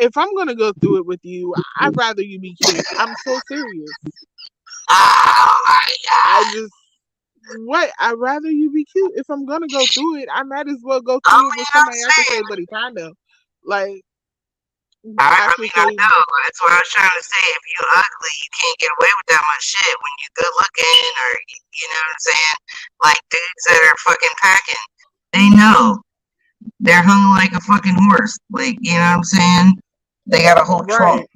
if I'm gonna go through it with you, I'd rather you be cute. I'm so serious. Oh my I god. just what I'd rather you be cute. If I'm gonna go through it, I might as well go I through it with mean, I'm somebody I can say, saying. but he kind of like I I can mean, I say know. That's what I was trying to say. If you ugly, you can't get away with that much shit when you good looking, or you know what I'm saying? Like dudes that are fucking packing, they know they're hung like a fucking horse. Like you know what I'm saying? They got a whole trunk. right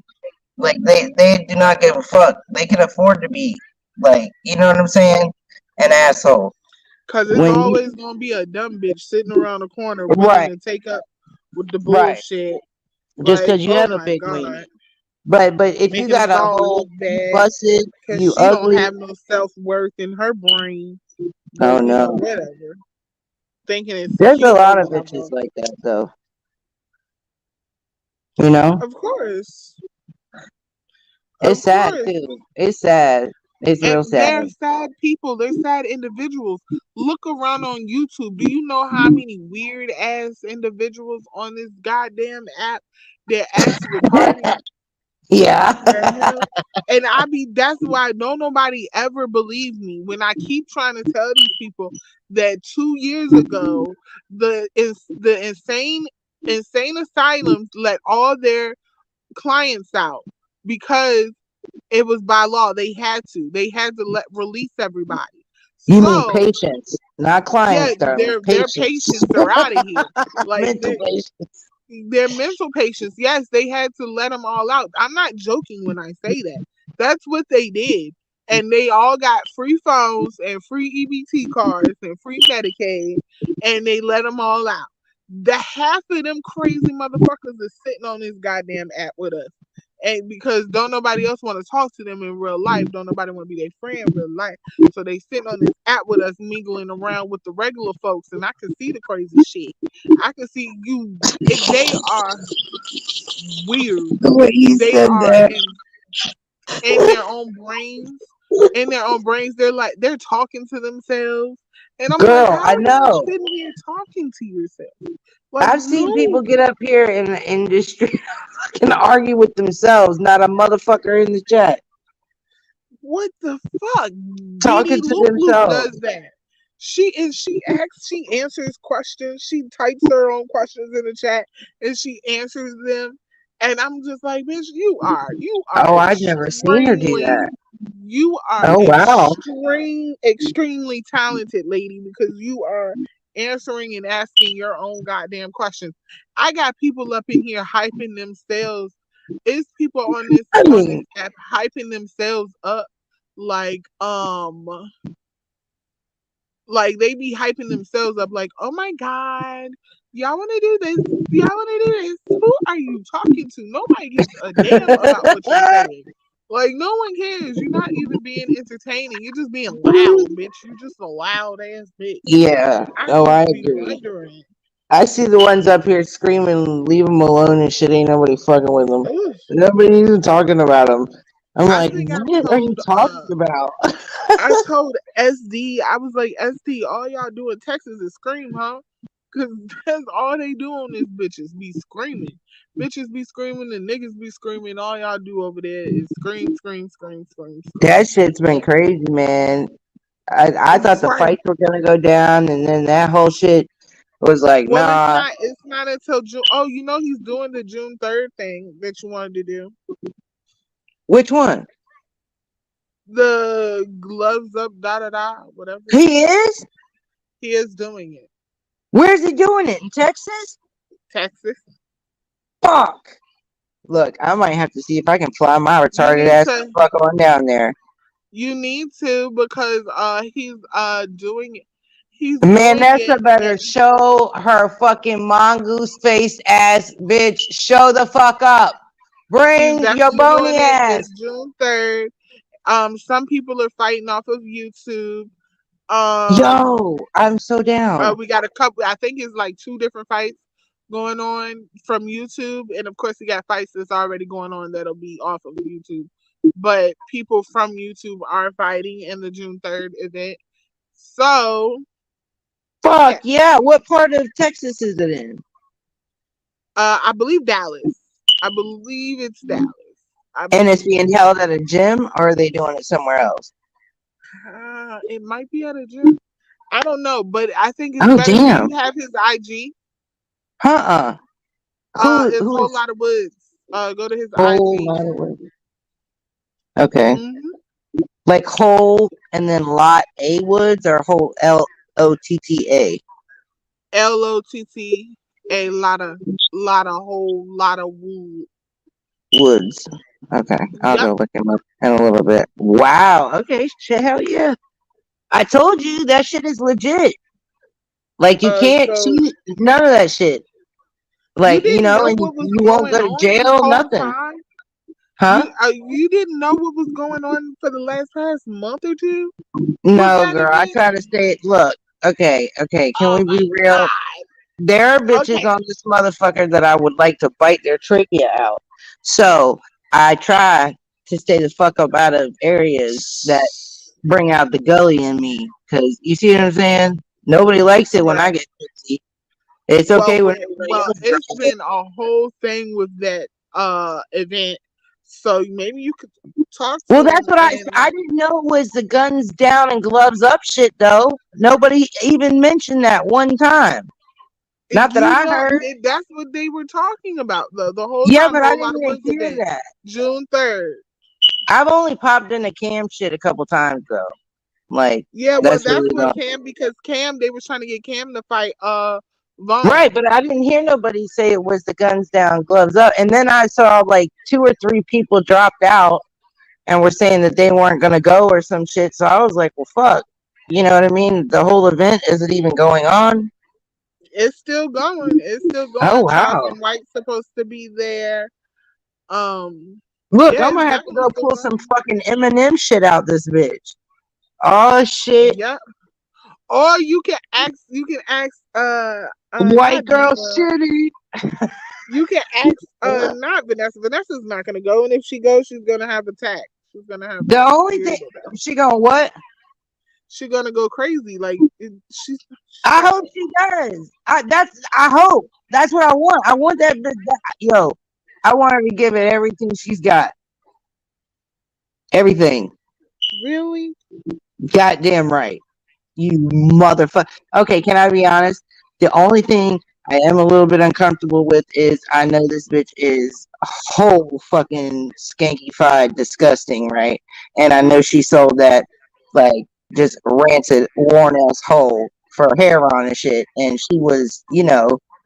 Like they do not give a fuck. They can afford to be like you know what I'm saying? An asshole. because it's When you always gonna be a dumb bitch sitting around the corner willing right, to take up with the right. bullshit. Just Like, because you oh have a my big god, weenie. But if you making got us a all whole look bad busted, because you she don't ugly. have no self worth in her brain. But Oh no. whatever. Thinking it's There's a cute or lot of whatever. bitches like that though. You know? Of course, It's of sad course. too. It's sad. It's And real sad. they're sad people. They're sad individuals. Look around on YouTube. Do you know how many weird ass individuals on this goddamn app that acts retarded? The Yeah. hell? And I be that's why don't nobody ever believe me when I keep trying to tell these people that 2 years ago the insane asylums let all their clients out because it was by law. They had to. They had to let release everybody. You mean So patience, not yeah, clients, darling. their Patience. patients are out of here. Like Mental patience. their mental patients. Yes, they had to let them all out. I'm not joking when I say that. That's what they did. And they all got free phones and free EBT cards and free Medicaid, and they let them all out. The half of them crazy motherfuckers is sitting on this goddamn app with us. And because don't nobody else want to talk to them in real life, don't nobody want to be their friend in real life. So they sitting on this app with us, mingling around with the regular folks, and I can see the crazy shit. I can see you. They are weird. The way you They said are that. in their own brains. In their own brains, they're talking to themselves, and I'm like, Girl, how I are you know. sitting here talking to yourself? Like, I've seen no, people get up here in the industry and argue with themselves, not a motherfucker in the chat. what the fuck? Talking Didi to Loop Loop themselves. does that. She answers questions. She types her own questions in the chat and she answers them. And I'm just like, bitch, you are Oh, I've never seen her do extremely, that. you are Oh wow. extremely talented, lady, because you are answering and asking your own goddamn questions. I got people up in here hyping themselves. It's people I on this mean, app hyping themselves up like like they be hyping themselves up like, oh my god, y'all want to do this? Y'all want to do this? Who are you talking to? Nobody gives a damn about what you're saying. Like no one cares. You're not even being entertaining. You're just being loud, bitch. You're just a loud ass bitch. yeah. I Oh, I just be agree. wondering. I see the ones up here screaming, "Leave them alone" and shit. Ain't nobody fucking with them. Ugh. Nobody's even talking about them. I'm I like, think what are you talking about? I told SD, I was like, SD, all y'all do in Texas is scream, huh? Cause that's all they do on this bitches be screaming. Bitches be screaming and niggas be screaming. All y'all do over there is scream, scream, scream, scream, scream. That shit's been crazy, man. I thought the Right. fights were gonna go down, and then that whole shit was like, Well, it's nah. not. It's not until June. Oh, you know he's doing the June 3rd thing that you wanted to do. Which one? The gloves up, da da da, whatever. He is? He is doing it. Where's he doing it? In Texas? Texas. Fuck. Look, I might have to see if I can fly my You retarded need ass to. the fuck on down there. You need to because he's Man, doing Nessa it better show her fucking mongoose face ass bitch. Show the fuck up. he's Bring your definitely doing bony it this ass. June 3rd. Some people are fighting off of YouTube. Yo, I'm so down. We got a couple. I think it's like two different fights going on from YouTube, and of course, we got fights that's already going on that'll be off of YouTube. But people from YouTube are fighting in the June 3rd event. So Fuck yeah, yeah. What part of Texas is it in? I believe Dallas. I believe it's Dallas. I And it's believe being held at a gym, or are they doing it somewhere else? it might be at a gym. I don't know, but I think it's Oh better. Do damn. you have his IG? Uh-uh. It's Who Whole is Lot of Woods. Go to his whole IG. lot of wood? Okay. Mm-hmm. Like whole and then lot A woods or whole LOTTA LOTT, a whole lot of wood. woods. Okay. I'll Yep. go look him up in a little bit. Wow. Okay. Shit, hell yeah. I told you that shit is legit. Like you can't So cheat. None of that shit. you Like, didn't know and what was you won't going go to on this jail, whole nothing. time. Huh? You didn't know what was going on for the past month or two with No, that girl. I event. try to stay. Look, okay. Can Oh we my be real? god. There are bitches Okay. on this motherfucker that I would like to bite their trachea out. So I try to stay the fuck up out of areas that bring out the gully in me. Cause you see what I'm saying? Nobody likes it when I Right. get tipsy. It's okay when everybody Well, else it's drinks it. been a whole thing with that event. So maybe you could talk Well, to that's him what and I didn't know it was the guns down and gloves up shit though. Nobody even mentioned that one time. Not that I heard. that's what they were talking about the whole Yeah, time. but I Whole Lot didn't of even Woods hear event, that. June 3rd. I've only popped into cam shit a couple times though. Like Yeah, well, that's that's really what not Cam because Cam they were trying to get Cam to fight right. Vaughn. But I didn't hear nobody say it was the guns down, gloves up. And then I saw like two or three people dropped out and were saying that they weren't gonna go or some shit. So I was like, well, fuck. You know what I mean? The whole event isn't even going on. It's still going. It's still Oh going. Charles wow. and White's supposed to be there. Look, Yeah, I'm it's gonna have to definitely go still pull some going. fucking Eminem shit out this bitch. Oh shit. Yeah. Or you can ask. You can ask. White Not girl Diva. shitty. You can ask. Not Vanessa. Vanessa's not gonna go, and if she goes, she's gonna have attack. She's gonna have The a only thing serious attack. she gonna what? She's gonna go crazy. Like she's I not hope gonna. she does. I hope. That's what I want. I want yo. I want her to give it everything she's got. Everything. Really? Goddamn right. You motherfucker. Okay, can I be honest? The only thing I am a little bit uncomfortable with is I know this bitch is whole fucking skankified disgusting, right? And I know she sold that like just rancid, worn ass hole for hair on and shit. And she was,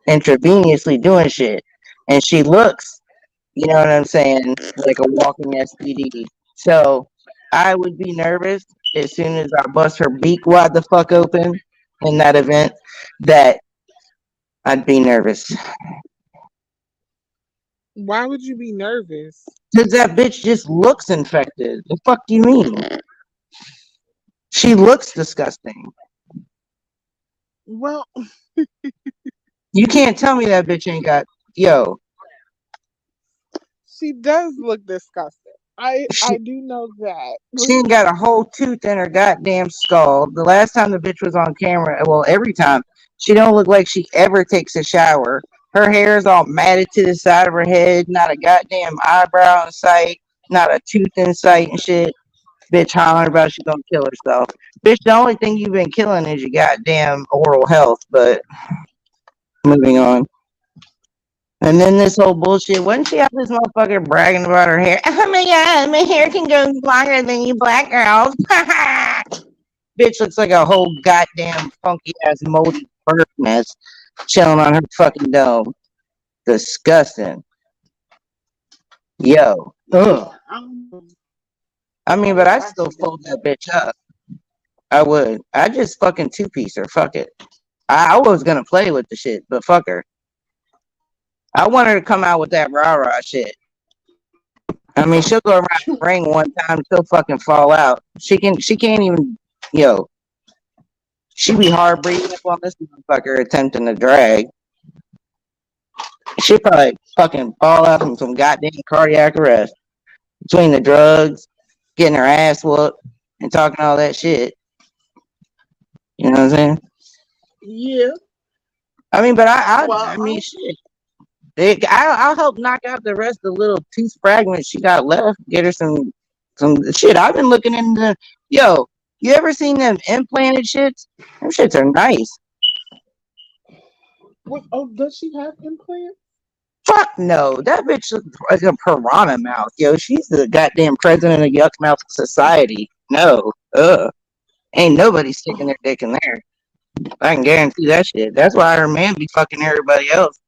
intravenously doing shit. And she looks, you know what I'm saying, like a walking STD. So I would be nervous as soon as I bust her beak wide the fuck open in that event that I'd be nervous. Why would you be nervous? Because that bitch just looks infected. The fuck do you mean? She looks disgusting. Well, You can't tell me that bitch ain't got yo. She does look disgusting. I She do know that. she ain't got a whole tooth in her goddamn skull. The last time the bitch was on camera, well, every time she don't look like she ever takes a shower. Her hair is all matted to the side of her head. Not a goddamn eyebrow in sight. Not a tooth in sight and shit. Bitch hollering about she gonna kill herself. Bitch, the only thing you've been killing is your goddamn oral health. But moving on. And then this whole bullshit. Wasn't she out this motherfucker bragging about her hair? Oh my god, my hair can go longer than you black girls. Bitch looks like a whole goddamn funky ass moldy bird nest chilling on her fucking dome. Disgusting. Yo. Ugh. Yeah, I I mean, don't but know I why still she does fold that. that bitch up. I would. I just fucking two piece her. Fuck it. I was gonna play with the shit, but fuck her. I want her to come out with that rah rah shit. I mean, she'll go around the ring one time, she'll fucking fall out. She can't even, yo, she be hard breathing up on this motherfucker attempting to drag. She probably fucking fall out from some goddamn cardiac arrest between the drugs, getting her ass whooped, and talking all that shit. You know what I'm saying? Yeah. I mean, but Well, I mean, shit. I'll help knock out the rest of the little tooth fragments she got left. Get her some shit. I've been looking into. Yo, you ever seen them implanted shits? Them shits are nice. what? Oh, does she have implants? Fuck no, that bitch looks like a piranha mouth. Yo, she's the goddamn president of Yuck Mouth Society. No, ain't nobody sticking their dick in there. I can guarantee that shit. That's why her man be fucking everybody else.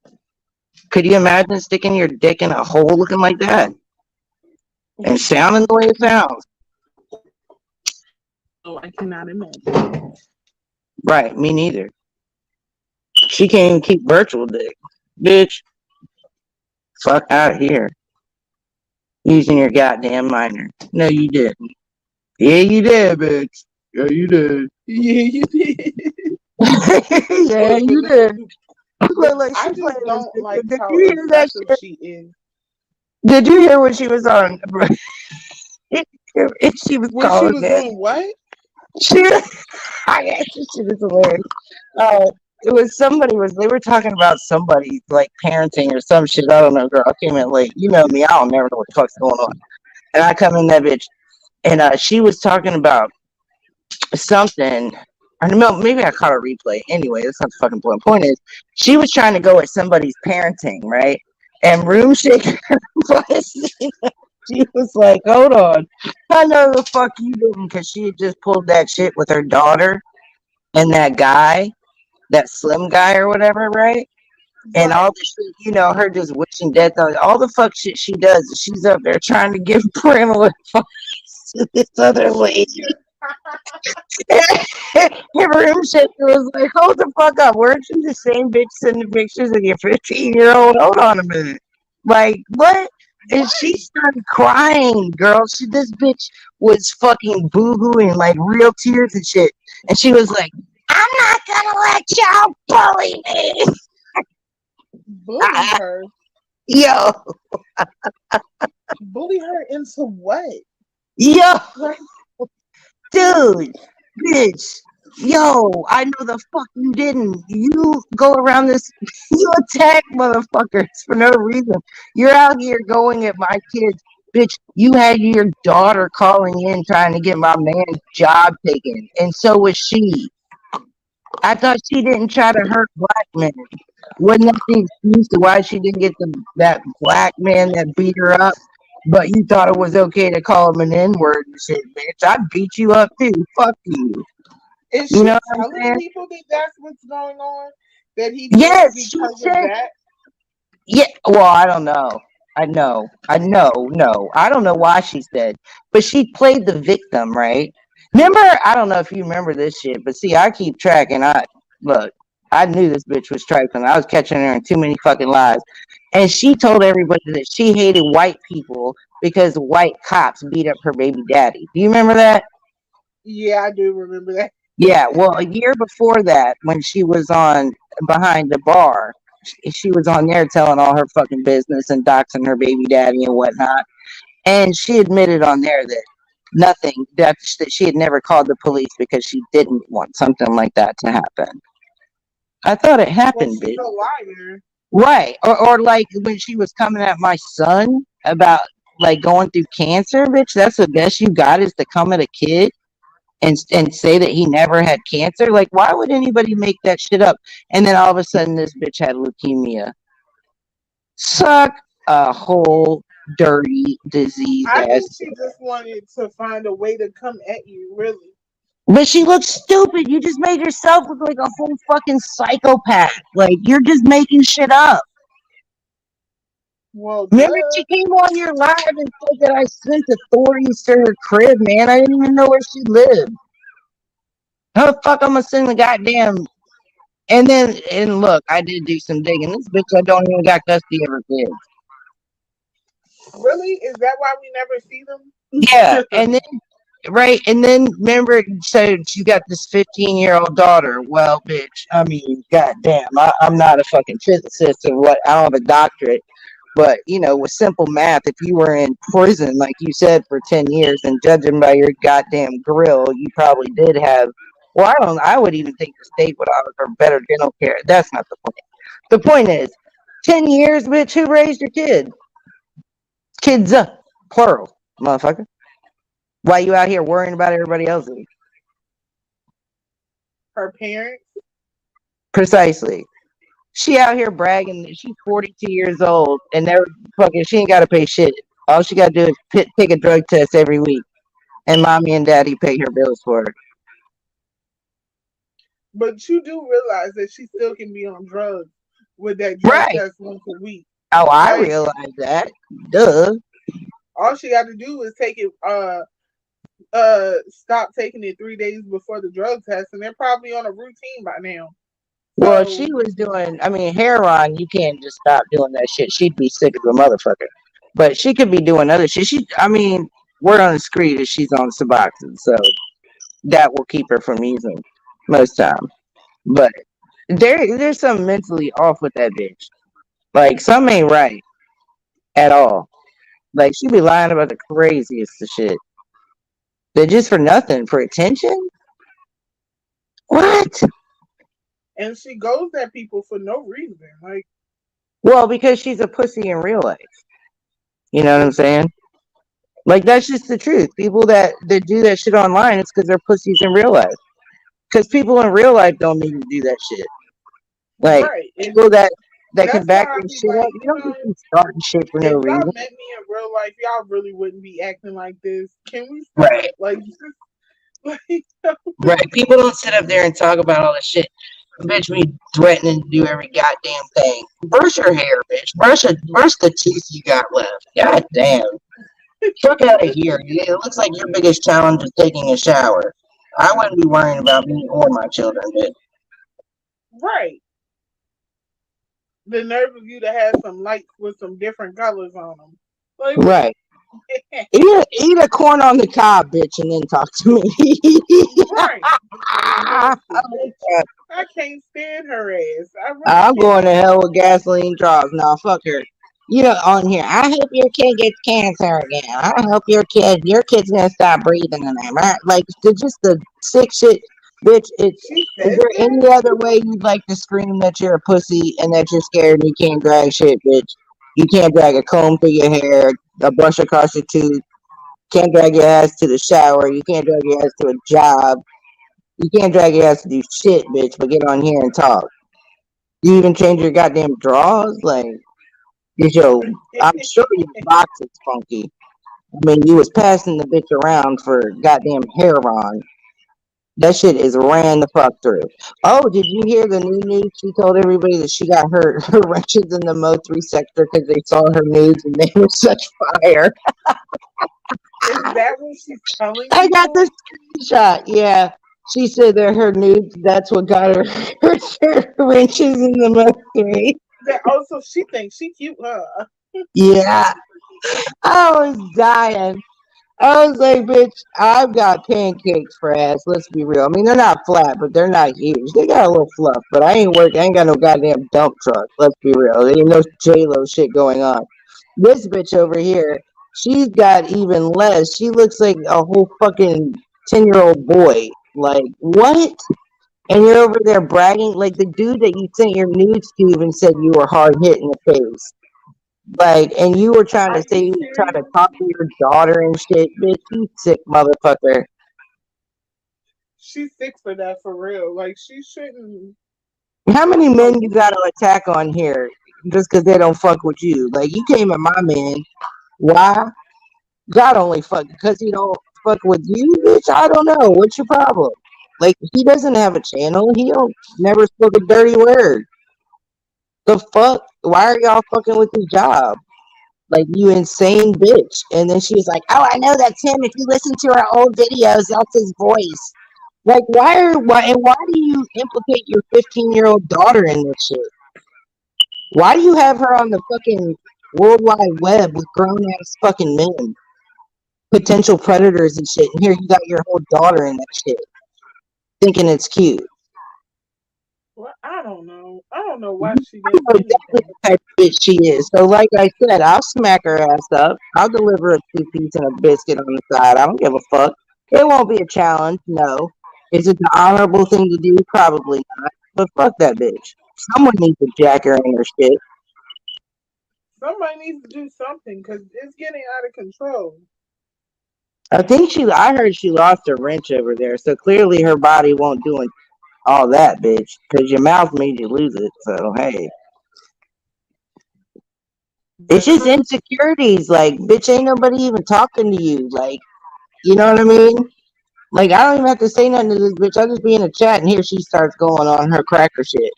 Could you imagine sticking your dick in a hole looking like that and sounding the way it sounds? Oh, I cannot imagine. Right, me neither. She can't even keep virtual dick. Bitch, fuck out here. Using your goddamn minor. No, you didn't. Yeah, you did, bitch. Yeah, you did. Yeah, you did. Yeah, But you did. She but looked like I she just playing a don't like sticker. Did how you hear that aggressive shit? she is. Did you hear what she was on? She was When she calling was it. doing what? She, I guess this shit is hilarious. It was somebody was they were talking about somebody like parenting or some shit. I don't know, girl. I came in late. You know me. I don't never know what the fuck's going on. And I come in that bitch, and she was talking about something. I don't know, maybe I caught a replay. Anyway, that's not the fucking point. Point is, she was trying to go at somebody's parenting, right? And room shaker was she was like, "Hold on, I know the fuck you didn't," because she had just pulled that shit with her daughter and that guy, that slim guy or whatever, right? And all Right. the shit, her just wishing death on all the fuck shit she does. She's up there trying to give parental advice to this other lady. Room shaker was like, hold the fuck up. Weren't you the same bitch sending pictures of your 15-year-old? Hold on a minute. Like, what? And she Right. started crying, girl. This bitch was fucking boo-hooing, like real tears and shit. And she was like, I'm not gonna let y'all bully me. Bully her. Yo, Bully her into what? yo, Like, dude, bitch, yo, I know the fuck you didn't. You go around this, you attack motherfuckers for no reason. You're out here going at my kids. Bitch, you had your daughter calling in trying to get my man's job taken, and so was she. I thought she didn't try to hurt black men. Wasn't that the excuse to why she didn't get that black man that beat her up? But you thought it was okay to call him an N word and shit, bitch. I'd beat you up too. Fuck you. is You she know what I'm telling saying? people that that's what's going on? That he did it Yes, she because of said. that? Yeah, well, I don't know. No. I don't know why she said, but she played the victim, right? Remember, I don't know if you remember this shit, but see, I keep track, and look, I knew this bitch was trifling. I was catching her in too many fucking lies, and she told everybody that she hated white people because white cops beat up her baby daddy. Do you remember that? Yeah, I do remember that. Yeah, well, a year before that, when she was on behind the bar. She was on there telling all her fucking business and doxing her baby daddy and whatnot. And she admitted on there that nothing, that she had never called the police because she didn't want something like that to happen. I thought it Well, happened, she's bitch. a liar. Right. Or like when she was coming at my son about like going through cancer, bitch, that's the best you got is to come at a kid and say that he never had cancer. Like, why would anybody make that shit up? And then all of a sudden this bitch had leukemia. Suck a whole dirty diseased I ass. think she just wanted to find a way to come at you, really. But she looks stupid. You just made yourself look like a whole fucking psychopath. Like you're just making shit up. Well, Remember, duh. she came on your live and said that I sent authorities to her crib, man. I didn't even know where she lived. How the fuck I'm gonna send the goddamn. And look, I did do some digging. This bitch, I don't even got custody of her kids. Really? Is that why we never see Yeah, them? and then right, and then remember, so you got this 15-year-old daughter. Well, bitch, I mean, goddamn, I'm not a fucking physicist or what. I don't have a doctorate, but with simple math, if you were in prison, like you said, for 10 years, and judging by your goddamn grill, you probably did have. Well, I don't. I would even think the state would offer better dental care. That's not the point. The point is, 10 years, bitch. Who raised your kid? Kids, plural, motherfucker. Why you out here worrying about everybody else's? Her parents? Precisely. She out here bragging that she's 42 years old and they're fucking. She ain't got to pay shit. All she got to do is take a drug test every week, and mommy and daddy pay her bills for her. But you do realize that she still can be on drugs with that drug Right. test once a week. Oh, I Like, realize that. Duh. all she got to do is take it, stop taking it 3 days before the drug test, and they're probably on a routine by now. Well, if she So, was doing, I mean, heroin, you can't just stop doing that shit. She'd be sick as a motherfucker. But she could be doing other shit. I mean, word on the street is she's on Suboxone, so that will keep her from using most time. But there's something mentally off with that bitch. Like, some ain't right at all. Like, she be lying about the craziest of shit. They're just for nothing, for attention? What? and she goes at people for no reason. Like, Well, because she's a pussy in real life. You know what I'm saying? Like, that's just the truth. People that do that shit online, it's because they're pussies in real life. Because people in real life don't need to do that shit. Like, right. And people that can that's back why I their be shit up, like, you don't just be starting shit for no if y'all reason. met me in real life, y'all really wouldn't be acting like this. Can we stop? Right. Like, just, like, Right. People don't sit up there and talk about all this shit. Bitch, me threatening to do every goddamn thing. Brush your hair, bitch. Brush the teeth you got left. God damn. Fuck out of here. It looks like your biggest challenge is taking a shower. I wouldn't be worrying about me or my children, bitch. right. The nerve of you to have some lights with some different colors on them. Like, what? Right. Eat a corn on the cob, bitch, and then talk to me. Right. Listen, bitch. I can't stand her ass. I really I'm going to cannot. hell with gasoline draws. Now, fuck her. On here. I hope your kid gets cancer again. I hope your kid's gonna stop breathing in them. Like, just the sick shit, bitch. She Is says there that? any other way you'd like to scream that you're a pussy and that you're scared and you can't drag shit, bitch? You can't drag a comb through your hair, a brush across your tooth. Can't drag your ass to the shower. You can't drag your ass to a job. You can't drag your ass to do shit, bitch. But get on here and talk. You even change your goddamn drawers, like. I'm sure your box is funky. I mean, you was passing the bitch around for goddamn heroin. That shit is ran the fuck through. Oh, did you hear the new news? She told everybody that she got her wrenches in the Mo3 sector because they saw her nudes and they were such fire. Is that what she's telling I got people? the screenshot. Yeah. She said that her nudes, that's what got her, her wrenches in the Mo3. That also she thinks she cute, huh? Yeah. I was dying. I was like, bitch, I've got pancakes for ass. Let's be real. I mean, they're not flat, but they're not huge. They got a little fluff, but I ain't working. I ain't got no goddamn dump truck. Let's be real. There ain't no J Lo shit going on. This bitch over here, she's got even less. She looks like a whole fucking 10-year-old boy. Like, what? And you're over there bragging like the dude that you sent your nudes to even said you were hard hit in the face. Like, and you were trying Are to say you you were trying to serious? talk to your daughter and shit. Bitch, you sick motherfucker. She's sick for that for real. Like she shouldn't. How I many don't men know. you gotta attack on here just because they don't fuck with you? Like, you came at my man. Why? God only fuck because he don't fuck with you, bitch. I don't know. What's your problem? Like, he doesn't have a channel. He don't never spoke a dirty word. The fuck? Why are y'all fucking with his job? Like, you insane bitch. And then she was like, oh, I know that's him. If you listen to our old videos, that's his voice. Like, why do you implicate your 15-year-old daughter in this shit? Why do you have her on the fucking World Wide Web with grown ass fucking men, potential predators and shit? And here you got your whole daughter in that shit, thinking it's cute. Well, I don't know. I don't know why she does Know exactly anything. what type of bitch she is. So, like I said, I'll smack her ass up. I'll deliver a 2 piece and a biscuit on the side. I don't give a fuck. It won't be a challenge. No. Is it the honorable thing to do? Probably not. But fuck that bitch. Someone needs to jack her in her shit. Somebody needs to do something because it's getting out of control. I heard she lost her wrench over there. So clearly her body won't do all that, bitch. Because your mouth made you lose it. So, hey. It's just Better. insecurities. Like, bitch, ain't nobody even talking to you. Like, you know what I mean? Like, I don't even have to say nothing to this bitch. I just be in a chat and here she starts going on her cracker shit.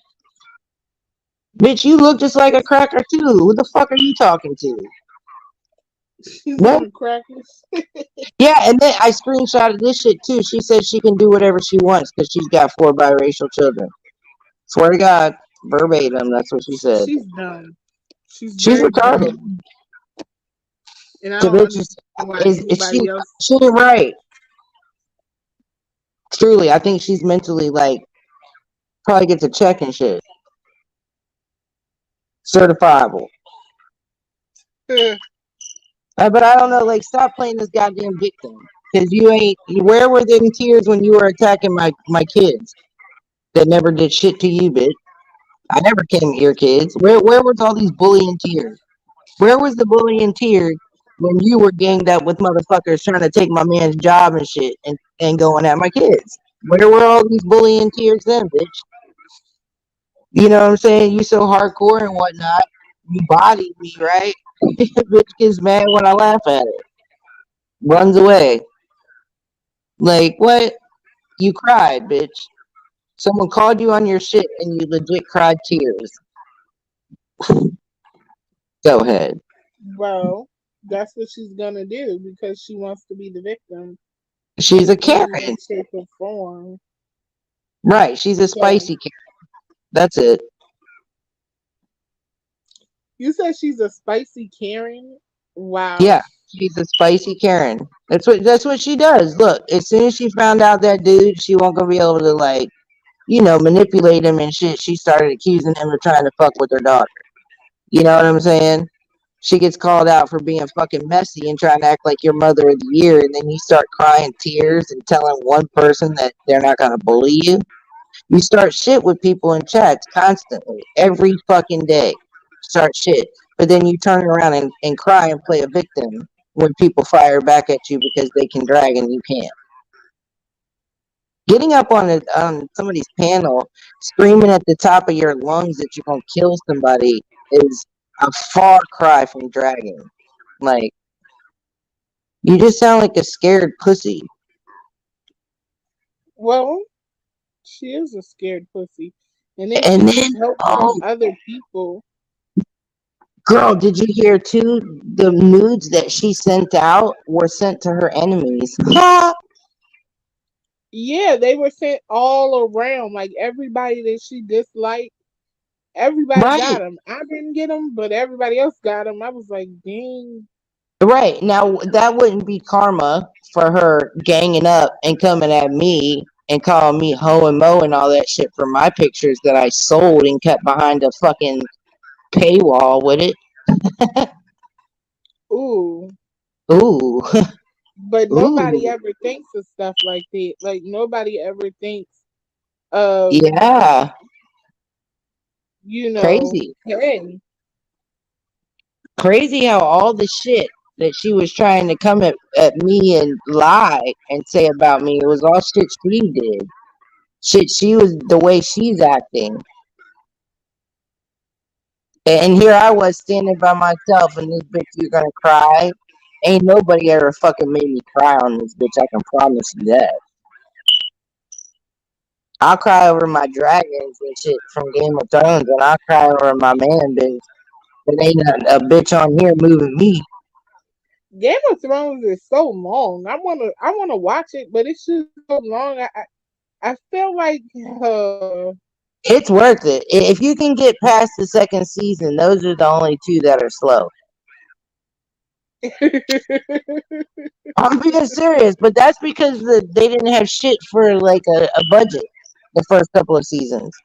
Bitch, you look just like a It's, cracker too. Who the fuck are you talking to? she's What? on crackers. Yeah, and then I screenshotted this shit too. She said she can do whatever she wants because she's got 4 biracial children. Swear to God, verbatim, that's what she said. She's dumb. She's She's very retarded. dumb, and I The don't bitch understand why is anybody else. she ain't right. Truly, I think she's mentally like probably gets a check and shit. Certifiable. But I don't know, like, stop playing this goddamn victim. Because you ain't, where were them tears when you were attacking my kids that never did shit to you, bitch? I never came at your kids. Where was all these bullying tears? Where was the bullying tears when you were ganged up with motherfuckers trying to take my man's job and shit and going at my kids? Where were all these bullying tears then, bitch? You know what I'm saying? You so hardcore and whatnot. You bodied me, right? Bitch gets mad when I laugh at it. Runs away. Like, what? You cried, bitch. Someone called you on your shit and you legit cried tears. Go ahead. Well, that's what she's gonna do because she wants to be the victim She's in a any way, Karen. shape, or form. Right. She's a So spicy Karen. That's it. you said she's a spicy Karen. Wow. Yeah. She's a spicy Karen. That's what she does. Look, as soon as she found out that dude, she won't gonna be able to like, manipulate him and shit. She started accusing him of trying to fuck with her daughter. You know what I'm saying? She gets called out for being fucking messy and trying to act like your mother of the year, and then you start crying tears and telling one person that they're not gonna bully you. You start shit with people in chats constantly, every fucking day. Start shit. But then you turn around and cry and play a victim when people fire back at you because they can drag and you can't. Getting up on somebody's panel, screaming at the top of your lungs that you're gonna kill somebody is a far cry from dragging. Like, you just sound like a scared pussy. Well, she is a scared pussy, and then she And needs then, help from oh, other people. girl, did you hear too? The nudes that she sent out were sent to her enemies. Ha! Yeah, they were sent all around. Like everybody that she disliked, everybody got Right. them. I didn't get them, but everybody else got them. I was like, dang. Right. Now that wouldn't be karma for her ganging up and coming at me and calling me ho and mo and all that shit for my pictures that I sold and kept behind a fucking paywall, would it? Ooh. Ooh. But nobody Ooh. ever thinks of stuff like that. Like nobody ever thinks of, Yeah. you know, Crazy. hey, Crazy how all the shit that she was trying to come at me and lie and say about me, it was all shit she did. Shit, she was the way she's acting. And here I was standing by myself, and this bitch, you're gonna cry. Ain't nobody ever fucking made me cry on this bitch. I can promise you that. I'll cry over my dragons and shit from Game of Thrones, and I'll cry over my man bitch. But ain't a bitch on here moving me. Game of Thrones is so long. I wanna watch it, but it's just so long. I feel like It's worth it. If you can get past the second season, those are the only two that are slow. I'm being serious, but that's because they didn't have shit for like a budget the first couple of seasons.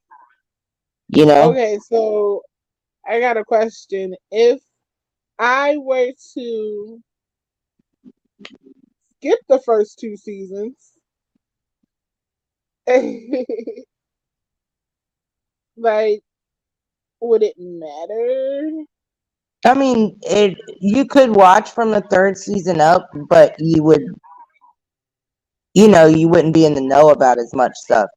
You know? okay, so I got a question. If I were to skip the first two seasons, like, would it matter? I mean, you could watch from the third season up, but you wouldn't be in the know about as much stuff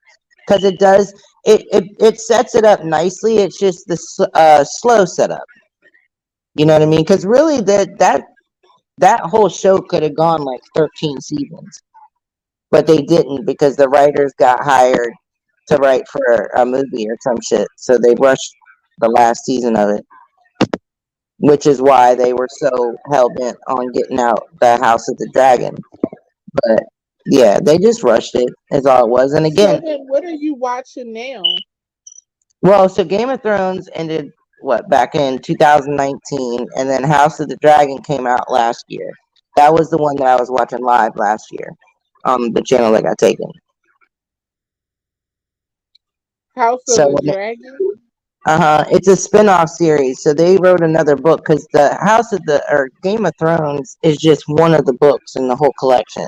because it sets it up nicely. It's just the slow setup. You know what I mean? Because really, that whole show could have gone like 13 seasons, but they didn't because the writers got hired to write for a movie or some shit, so they rushed the last season of it, which is why they were so hell bent on getting out the House of the Dragon. But yeah, they just rushed it, is all it was. And So again, then, what are you watching now? well, so Game of Thrones ended what back in 2019, and then House of the Dragon came out last year. That was the one that I was watching live last year on the channel that got taken. House of So the when Dragon? it's a spin-off series. So they wrote another book because the Game of Thrones is just one of the books in the whole collection.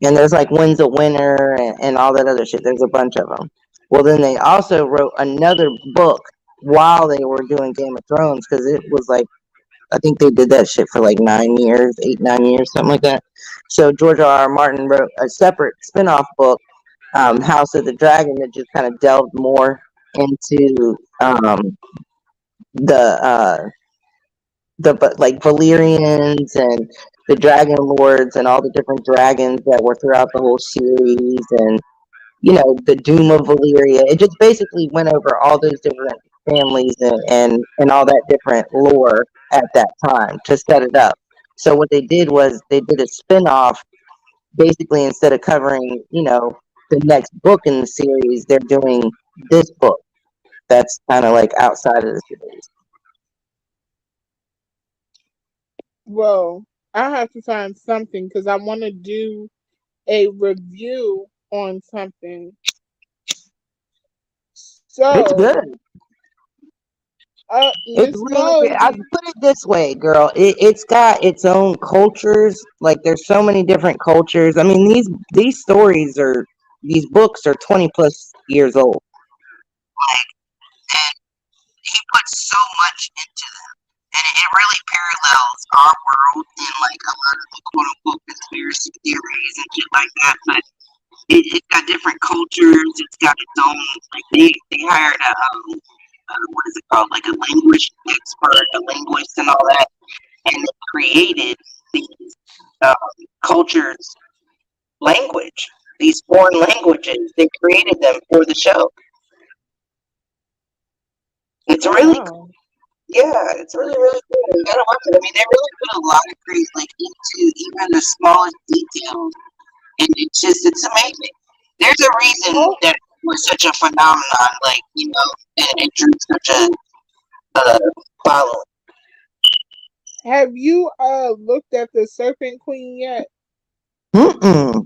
And there's like Winds of Winter and all that other shit. There's a bunch of them. Well, then they also wrote another book while they were doing Game of Thrones because it was like, I think they did that shit for like 9 years, 8, 9 years, something like that. So George R. R. Martin wrote a separate spin-off book, House of the Dragon, that just kind of delved more into the like Valyrians and the Dragon Lords and all the different dragons that were throughout the whole series, and the Doom of Valyria. It just basically went over all those different families and all that different lore at that time to set it up. So what they did was they did a spin-off. Basically, instead of covering the next book in the series, they're doing this book that's kind of like outside of the series. Well, I have to find something because I want to do a review on something. It's good. So, It's Miss really Mo, good. I put it this way, girl. It's got its own cultures. Like there's so many different cultures. I mean, these books are 20 plus years old. And he puts so much into them, and it really parallels our world in like a lot of the quote unquote conspiracy theories and shit like that. But it's got different cultures. It's got its own like they hired a what is it called, like a language expert, a linguist, and all that, and they created these um, cultures language, these foreign languages. They created them for the show. It's oh really wow. Yeah, it's really, really cool. You gotta watch it. I mean, they really put a lot of great, like, into even the smallest details, and it's amazing. There's a reason Oh, that it was such a phenomenon, like, and it drew such a uh, following. Have you looked at the Serpent Queen yet? Mm-mm.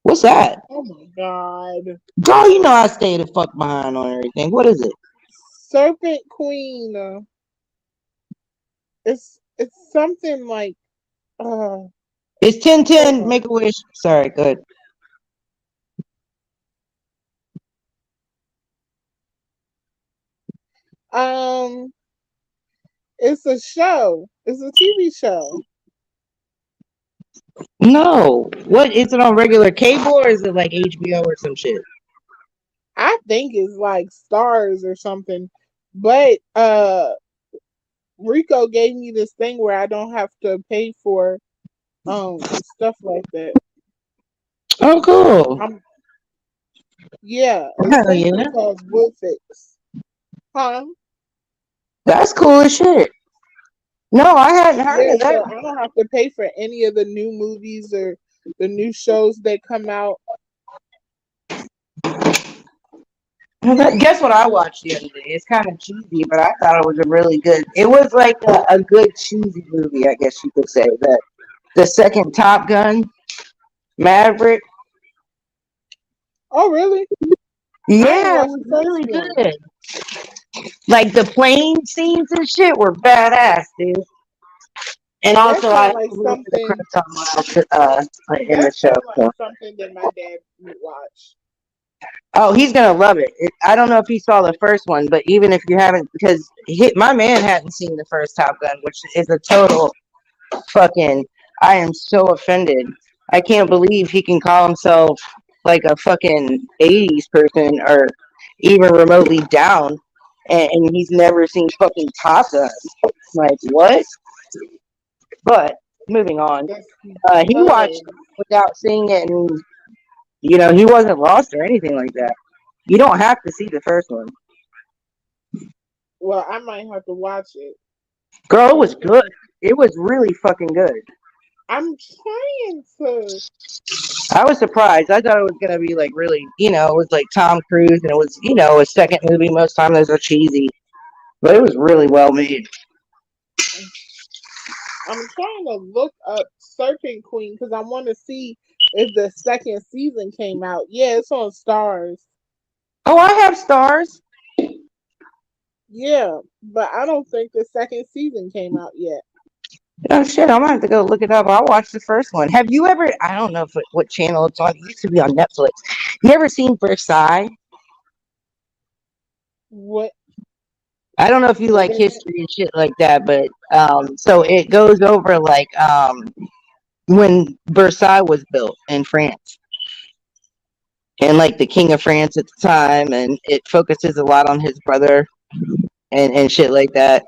What's that? Oh my god. Girl, you know I stay the fuck behind on everything. What is it? Serpent Queen. It's something like uh It's hold 1010. on. Make a wish. Sorry, good. Um it's a show. It's a TV show. No. What is it on regular cable or is it like HBO or some shit? I think it's like Stars or something. But Rico gave me this thing where I don't have to pay for stuff like that. Oh, cool. I'm Yeah, it's Hell something yeah. called Woofix. Huh? That's cool as shit. No, I hadn't heard Yeah, of that. so I don't have to pay for any of the new movies or the new shows that come out. Guess what I watched the other day? It's kind of cheesy, but I thought it was a really good. It was like a good cheesy movie, I guess you could say. The second Top Gun, Maverick. Oh, really? I ain't Yeah, it watched was the first really one. good. Like the plane scenes and shit were badass, dude. And That also, I sounds have like a little bit of something. credits on in the That show. sounds like So. something that my dad would watch. Oh, he's gonna love it. I don't know if he saw the first one, but even if you haven't, because my man hadn't seen the first Top Gun, which is a total fucking. I am so offended. I can't believe he can call himself like a fucking 80s person or even remotely down, and he's never seen fucking Top Gun. Like what? But moving on, That's he watched hilarious. without seeing it, and he wasn't lost or anything like that. You don't have to see the first one. Well, I might have to watch it. Girl, it was Cause good. It was really fucking good. I'm trying to. I was surprised. I thought it was gonna be like really, it was like Tom Cruise and it was, a second movie. Most times those are cheesy, but it was really well made. I'm trying to look up Serpent Queen because I want to see if the second season came out. Yeah, it's on Stars. Oh, I have stars. Yeah, but I don't think the second season came out yet. Oh shit, I'm gonna have to go look it up. I watched the first one. Have you ever? I don't know what channel it's on. It used to be on Netflix. You ever seen Versailles? What? I don't know if you What like is it? history and shit like that, but so it goes over like when Versailles was built in France and like the king of France at the time, and it focuses a lot on his brother and shit like that.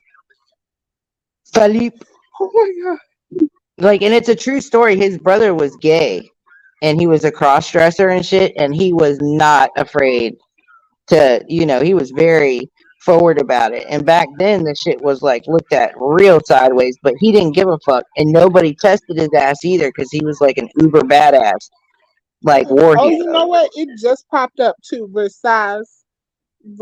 Philippe, Oh my god! like, and it's a true story. His brother was gay, and he was a cross dresser and shit, and he was not afraid to, he was very forward about it. And back then, the shit was like looked at real sideways, but he didn't give a fuck, and nobody tested his ass either because he was like an uber badass, like war Oh, you hero. know what? It just popped up too. Versailles.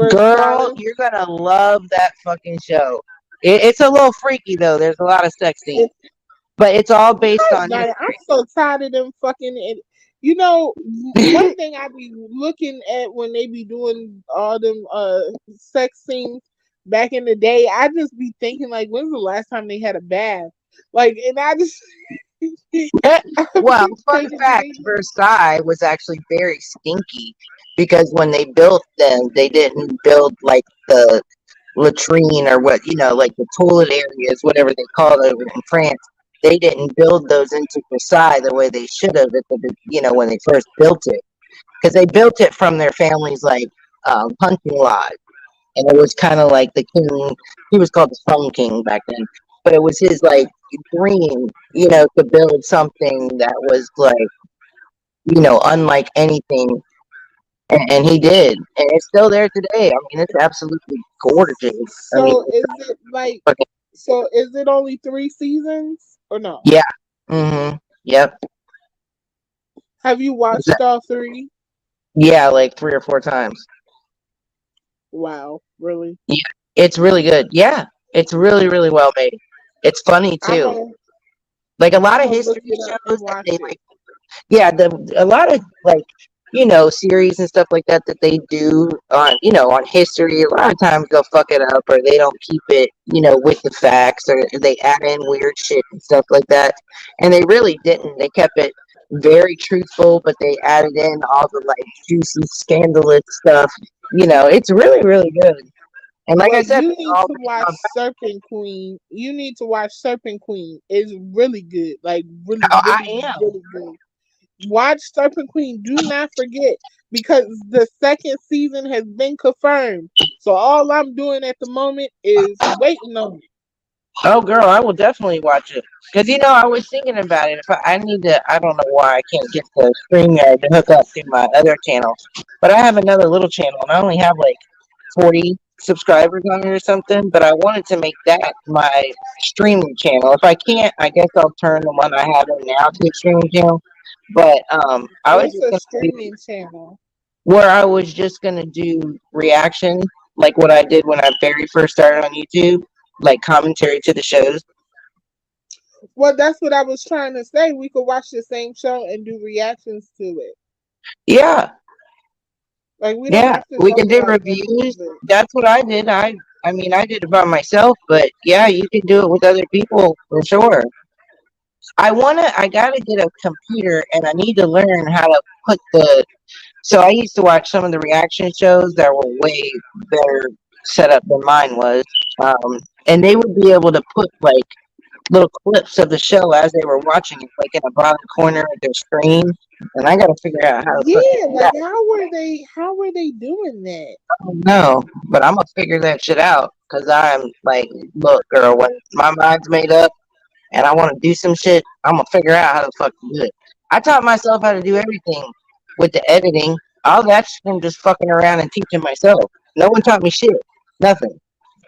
Girl, Versailles. you're gonna love that fucking show. It's a little freaky though. There's a lot of sex scenes, It, but it's all based on like, I'm history. so tired of them fucking. You know, one thing I be looking at when they be doing all them sex scenes back in the day, I just be thinking like, when's the last time they had a bath? Like, and I just I Well, be fun fact, thinking, Versailles was actually very stinky because when they built them, they didn't build like the latrine or what, like the toilet areas, whatever they call it over in France. They didn't build those into Versailles the way they should have when they first built it. Because they built it from their family's like hunting lodge. And it was kind of like the king, he was called the Sun King back then, but it was his like dream, to build something that was like, unlike anything. And he did. And it's still there today. I mean, it's absolutely gorgeous. I mean, so is it like, fucking, so is it only 3 seasons or no? yeah. Mm-hmm. Yep. Have you watched all three? Yeah, like 3 or 4 times. Wow, really? Yeah. It's really good. Yeah. It's really, really well made. It's funny I'm too. gonna Like a lot I'm of gonna look history it up shows and that watch they it. like, yeah, a lot of like, series and stuff like that they do on, on history. A lot of times they'll fuck it up, or they don't keep it, with the facts, or they add in weird shit and stuff like that. And they really didn't. They kept it very truthful, but they added in all the like juicy, scandalous stuff. It's really, really good. And like I Well, said, you it's need all to based watch on Serpent Queen. You need to watch Serpent Queen. It's really good. Like really, how I really, am. really good. Watch Serpent Queen. Do not forget because the second season has been confirmed. So all I'm doing at the moment is waiting on it. Oh, girl, I will definitely watch it. Because, I was thinking about it. If I need to, I don't know why I can't get the StreamYard to hook up to my other channel. But I have another little channel, and I only have like 40 subscribers on it or something. But I wanted to make that my streaming channel. If I can't, I guess I'll turn the one I have in now to a streaming channel. But I was What's just a going to do streaming channel? where I was just going to do reaction, like what I did when I very first started on YouTube, like commentary to the shows. Well, that's what I was trying to say. We could watch the same show and do reactions to it. Yeah, Like we don't yeah, have to we can talk do about it in reviews. public. That's what I did. I mean, I did it by myself, but yeah, you can do it with other people for sure. I gotta get a computer, and I need to learn how to put the. So I used to watch some of the reaction shows that were way better set up than mine was, and they would be able to put like little clips of the show as they were watching it, like in the bottom corner of their screen. And I gotta figure out how to fucking Yeah, do like that. how were they doing that? No, but I'm gonna figure that shit out because I'm like, look, girl, when my mind's made up and I want to do some shit, I'm gonna figure out how to fucking do it. I taught myself how to do everything with the editing. All that's from just fucking around and teaching myself. No one taught me shit. Nothing.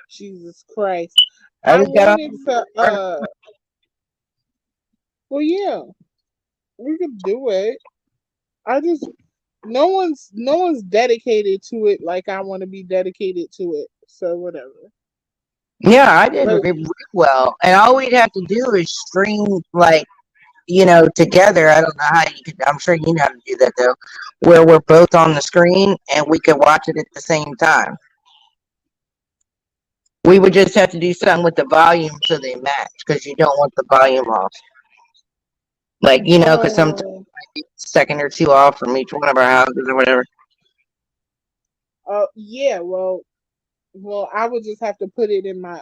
Jesus Christ. I I just got off wanted the to learn. well yeah, we could do it. I just no one's dedicated to it like I want to be dedicated to it. So whatever. Yeah, I did But really well, and all we'd have to do is string like together. I don't know how you could. I'm sure you know how to do that though, where we're both on the screen and we could watch it at the same time. We would just have to do something with the volume so they match because you don't want the volume off. Like, because sometimes oh it's a second or two off from each one of our houses or whatever. yeah, well I would just have to put it in my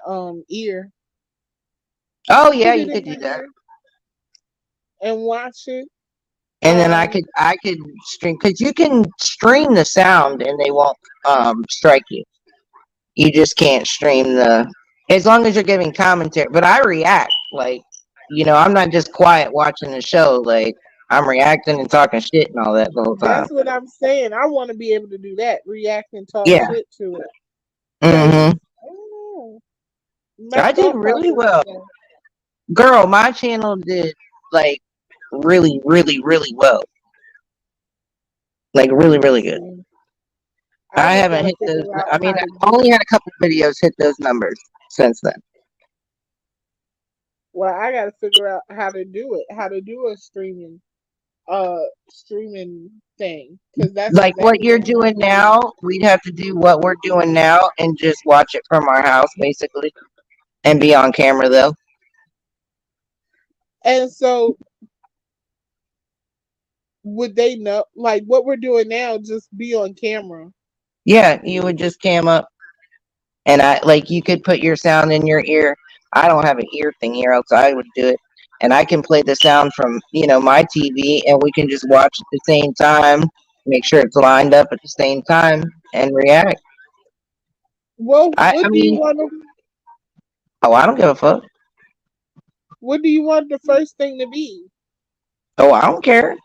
ear. Oh yeah, Put it you in could my do that. ear and watch it. And then I Um could I could stream because you can stream the sound and they won't strike you. You just can't stream the as long as you're giving commentary. But I react like I'm not just quiet watching the show. Like I'm reacting and talking shit and all that the whole time. that's what I'm saying. I want to be able to do that, react and talk Yeah. shit to it. Cause Hmm. I don't know. My I did thought really process is well, going. girl. My channel did like really, really, really well. Like really, really good. See, I I just haven't gotta hit those. figure out I mean, how to I've do only it. had a couple videos hit those numbers since then. Well, I gotta figure out how to do it, how to do a uh streaming thing, because that's Like what exactly you're what I want doing to do. now, we'd have to do what we're doing now and just watch it from our house, basically, and be on camera though. And so, would they know, like what we're doing now, just be on camera? Yeah, you would just cam up, and I like you could put your sound in your ear. I don't have an ear thing here, else I would do it. And I can play the sound from my TV, and we can just watch at the same time. Make sure it's lined up at the same time and react. Well, I mean, oh, I don't give a fuck. what do you want the first thing to be? Oh, I don't care.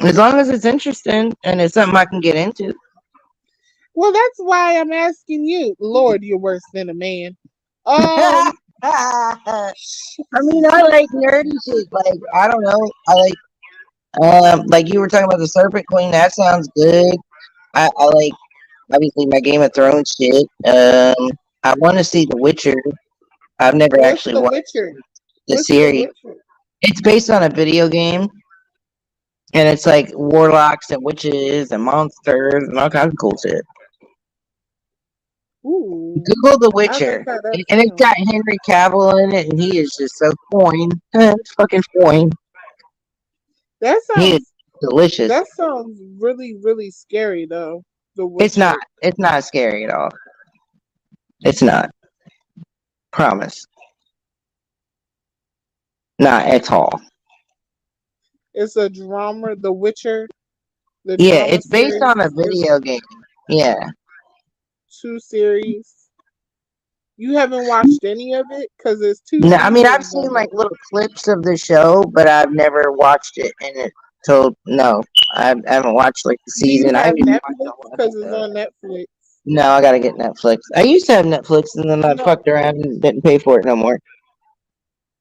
As long as it's interesting and it's something I can get into. Well, that's why I'm asking you. Lord, you're worse than a man. Um, I mean, I like nerdy shit. Like, I don't know. I like you were talking about the Serpent Queen. That sounds good. I like, obviously, my Game of Thrones shit. I want to see The Witcher. I've never What's actually The watched Witcher? the What's The series. Witcher? It's based on a video game, and it's like warlocks and witches and monsters and all kinds of cool shit. Ooh, Google The I like Witcher, how that and it's sounds. got Henry Cavill in it, and he is just so fine. It's fucking fine. That He is sounds delicious. that sounds really really scary though. The It's not. Witcher. It's not scary at all. It's not. Promise. Not at all. It's a drama. The Witcher, the Yeah, drama it's based series on a is video game. Yeah. two series. You haven't watched any of it because there's two No, I mean I've seasons seen of like it. little clips of the show, but I've never watched it. And it so no, I haven't watched like the Do you season. I have haven't even watched Netflix? a whole Because it's episode. on Netflix. No, I gotta get Netflix. I used to have Netflix, and then I No, fucked around and didn't pay for it no more.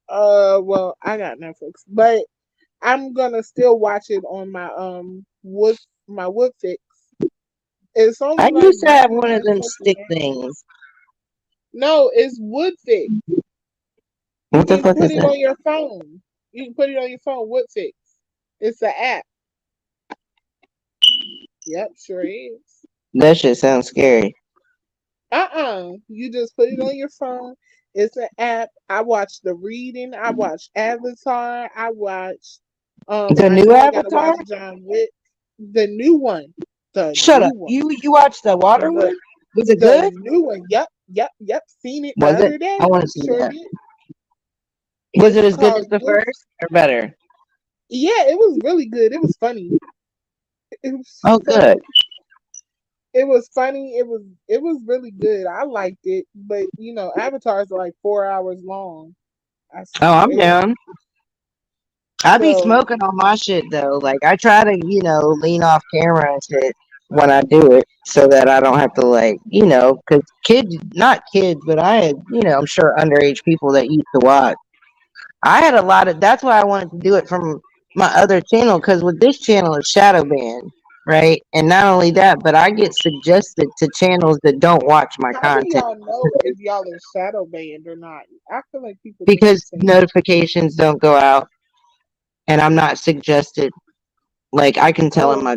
well, I got Netflix, but I'm gonna still watch it on my Woodfix. It's I only like used to have one of 99 them cents a stick month. things. No, it's Woodfix. You What the can fuck put is it that? on your phone. You can put it on your phone. Woodfix. It's an app. Yep, sure is. That shit sounds scary. You just put it on your phone. It's an app. I watched The Reading. I watched Avatar. I watched. The I new know I gotta watch Avatar? John Wick, the new one, the Shut up. new one, You watched the water the one? Was it the good? new one. Yep, yep, yep. Seen it the Was it? other I day. want to see Sure that. did. Was it It's as good as called the Wood. first or better? Yeah, it was really good. It was funny. It was Oh, funny. good. It was funny. It was really good. I liked it, but Avatar's like 4 hours long. I Oh, I'm swear. down. I be So smoking on my shit though. Like I try to, lean off camera and shit when I do it, so that I don't have to because kids, not kids, but I had, I'm sure underage people that used to watch. I had a lot of. That's why I wanted to do it from my other channel because with this channel it's shadow banned, right? And not only that, but I get suggested to channels that don't watch my how do content y'all know if y'all are shadow banned or not? I feel like people do be because saying that. notifications don't go out, and I'm not suggested. Like I can tell in Oh, my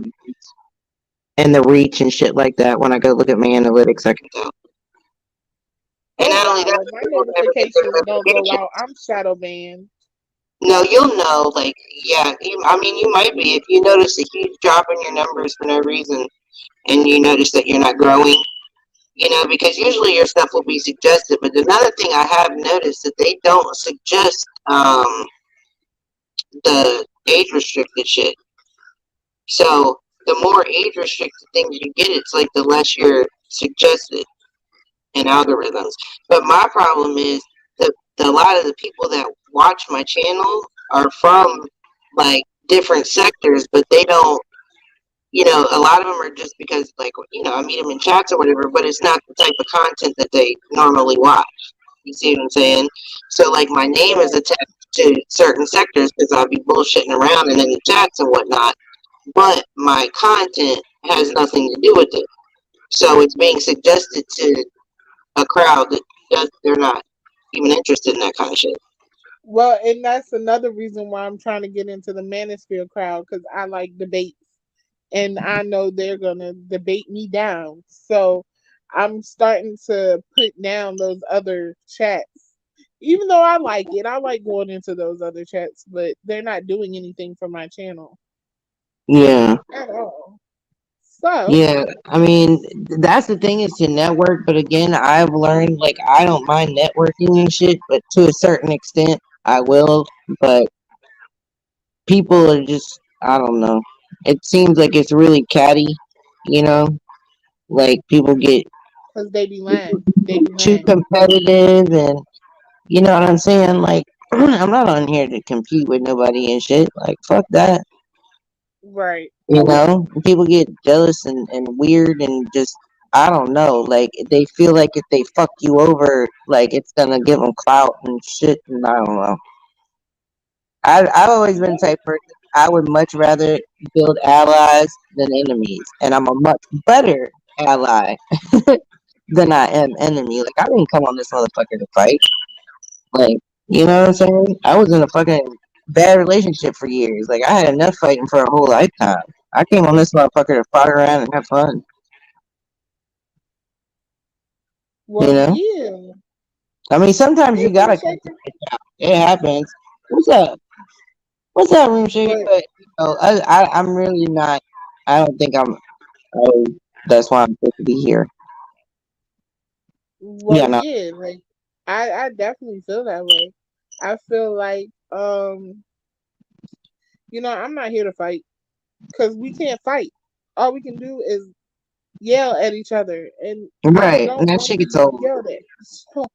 and the reach and shit like that. When I go look at my analytics, I can tell. And oh not only wow. that, Well, but my people never get their notifications don't go out. notifications. I'm shadow banned. No, you'll know. Like, yeah, I mean, you might be if you notice a huge drop in your numbers for no reason, and you notice that you're not growing. Because usually your stuff will be suggested. But another thing I have noticed that they don't suggest the age restricted shit. So the more age restricted things you get, it's like the less you're suggested in algorithms. But my problem is that a lot of the people that watch my channel are from like different sectors, but they don't. A lot of them are just because like I meet them in chats or whatever, but it's not the type of content that they normally watch. You see what I'm saying? So like my name is Right. attached to certain sectors because I'll be bullshitting around and in the chats and whatnot, but my content has nothing to do with it. So it's being suggested to a crowd that they're not even interested in that kind of shit. Well, and that's another reason why I'm trying to get into the manosphere crowd because I like debates, and I know they're gonna debate me down. So I'm starting to put down those other chats. Even though I like it, I like going into those other chats, but they're not doing anything for my channel Yeah, at all. So, yeah. I mean, that's the thing is to network. But again, I've learned like I don't mind networking and shit, but to a certain extent, I will. But people are just, I don't know. It seems like it's really catty, you know. Like people get because they be lying, they be too lying. competitive, and you know what I'm saying. Like I'm not on here to compete with nobody and shit. Like fuck that. Right. People get jealous and weird and just I don't know. Like they feel like if they fuck you over, like it's gonna give them clout and shit. And I don't know. I've always been the Yeah. type of person. I would much rather build allies than enemies, and I'm a much better ally than I am enemy. Like I didn't come on this motherfucker to fight. Like, you know what I'm saying? I was in a fucking bad relationship for years. Like, I had enough fighting for a whole lifetime. I came on this motherfucker to fight around and have fun. You Well, know? yeah. I mean, sometimes Hey, you Room gotta cut Shaker. it happens. What's up? What's up, room shaker? But But you know, I'm really not. I don't think I'm. Oh, that's why I'm supposed to be here. well, Yeah, no. yeah. Like I definitely feel that way. I feel like I'm not here to fight because we can't fight. All we can do is yell at each other, and I Right, and don't that want shit to gets be old. yelled at. So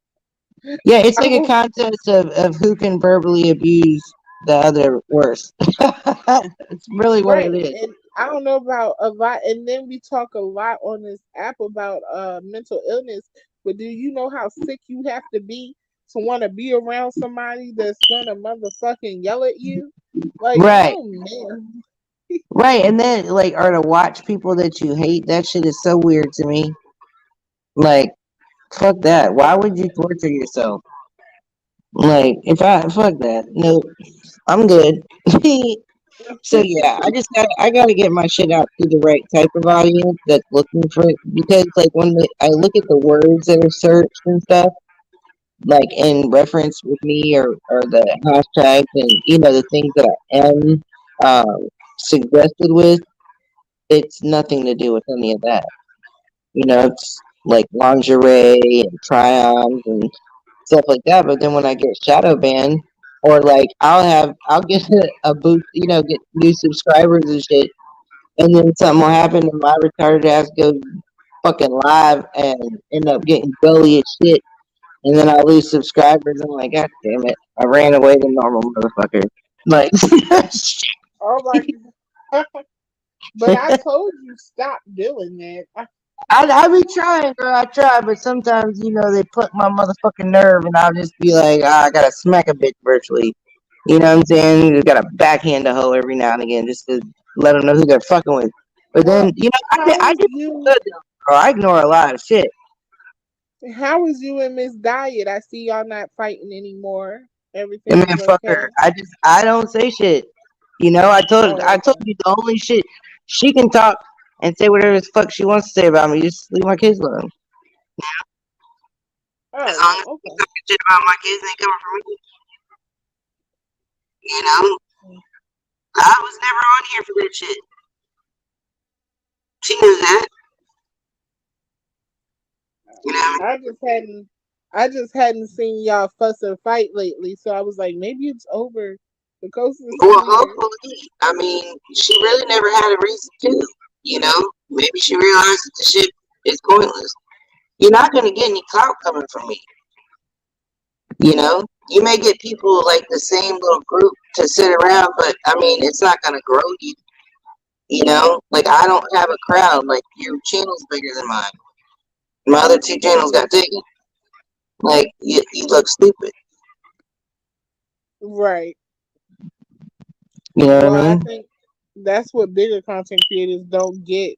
Yeah, it's I like a don't. contest of who can verbally abuse the other worse. It's really what it Right. is. And I don't know about a lot, and then we talk a lot on this app about mental illness, but do you know how sick you have to be to want to be around somebody that's gonna motherfucking yell at you? Like, Right, no man. right, and then like, or to watch people that you hate. That shit is so weird to me. Like, fuck that. Why would you torture yourself? Like, if I fuck that, no, I'm good. So yeah, I gotta get my shit out to the right type of audience that's looking for it, because like I look at the words that are searched and stuff, like in reference with me, or the hashtags, and the things that I am suggested with, it's nothing to do with any of that. It's like lingerie and try-ons and stuff like that. But then when I get shadow banned, or like I'll get a boost, get new subscribers and shit, and then something will happen and my retarded ass goes fucking live and end up getting gully as shit, and then I lose subscribers. I'm like, God damn it, I ran away the normal motherfucker. Like, Oh my god. But I told you stop doing that. I be trying, girl. I try, but sometimes they pluck my motherfucking nerve, and I'll just be like, I gotta smack a bitch virtually. You know what I'm saying? You just gotta backhand a hoe every now and again just to let them know who they're fucking with. But Well, then, how I is do you? good though, bro. I ignore a lot of shit. How is you and Miss Diet? I see y'all not fighting anymore. I Everything mean, is fuck her. okay. I don't say shit. I Oh, told you the only shit she can talk and say whatever the fuck she wants to say about me. Just leave my kids alone. As long oh, as you okay. talking shit about my kids ain't coming from me, you know. I was never on here for that shit. She knew that. You know what I mean? I just hadn't I just hadn't seen y'all fuss or fight lately, so I was like, maybe it's over. The coast is Well, clear. hopefully, I mean, she really never had a reason to. Maybe she realized that the shit is pointless. You're not gonna get any clout coming from me. You may get people like the same little group to sit around, but I mean, it's not gonna grow you. Like I don't have a crowd. Like your channel's bigger than mine. My other two channels got taken. Like you look stupid. Right. You know what I Well, I mean? think that's what bigger content creators don't get.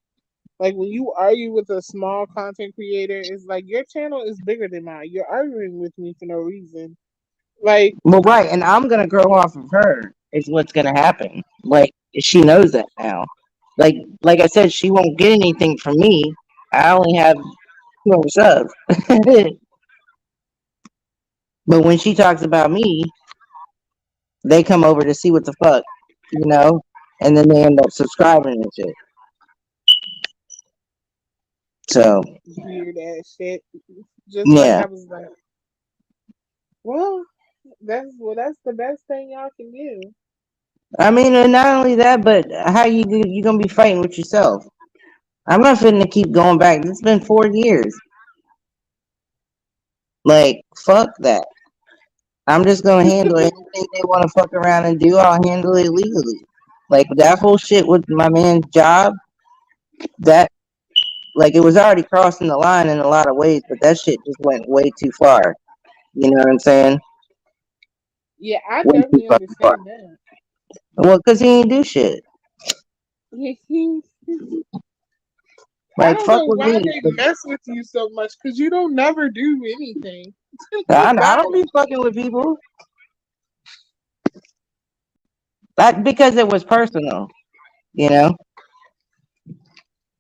Like when you argue with a small content creator, it's like your channel is bigger than mine. You're arguing with me for no reason. Like, Well, right, and I'm gonna grow off of her. Is what's gonna happen. Like she knows that now. Like I said, she won't get anything from me. I only have 200 subs. But when she talks about me, they come over to see what the fuck, you know, and then they end up subscribing and shit. So weird ass shit. Just like yeah, I was like, well, that's the best thing y'all can do. I mean, and not only that, but how you gonna be fighting with yourself? I'm not finna keep going back. It's been 4 years. Like fuck that. I'm just gonna handle anything they want to fuck around and do. I'll handle it legally. Like that whole shit with my man's job. That like it was already crossing the line in a lot of ways, but that shit just went way too far. You know what I'm saying? Yeah, I Way too definitely fucking far. understand that. Well, cause he ain't do shit. I Like don't fuck know with why me. they mess with you so much because you don't never do anything. I Bye. don't be fucking with people. That because it was personal, you know.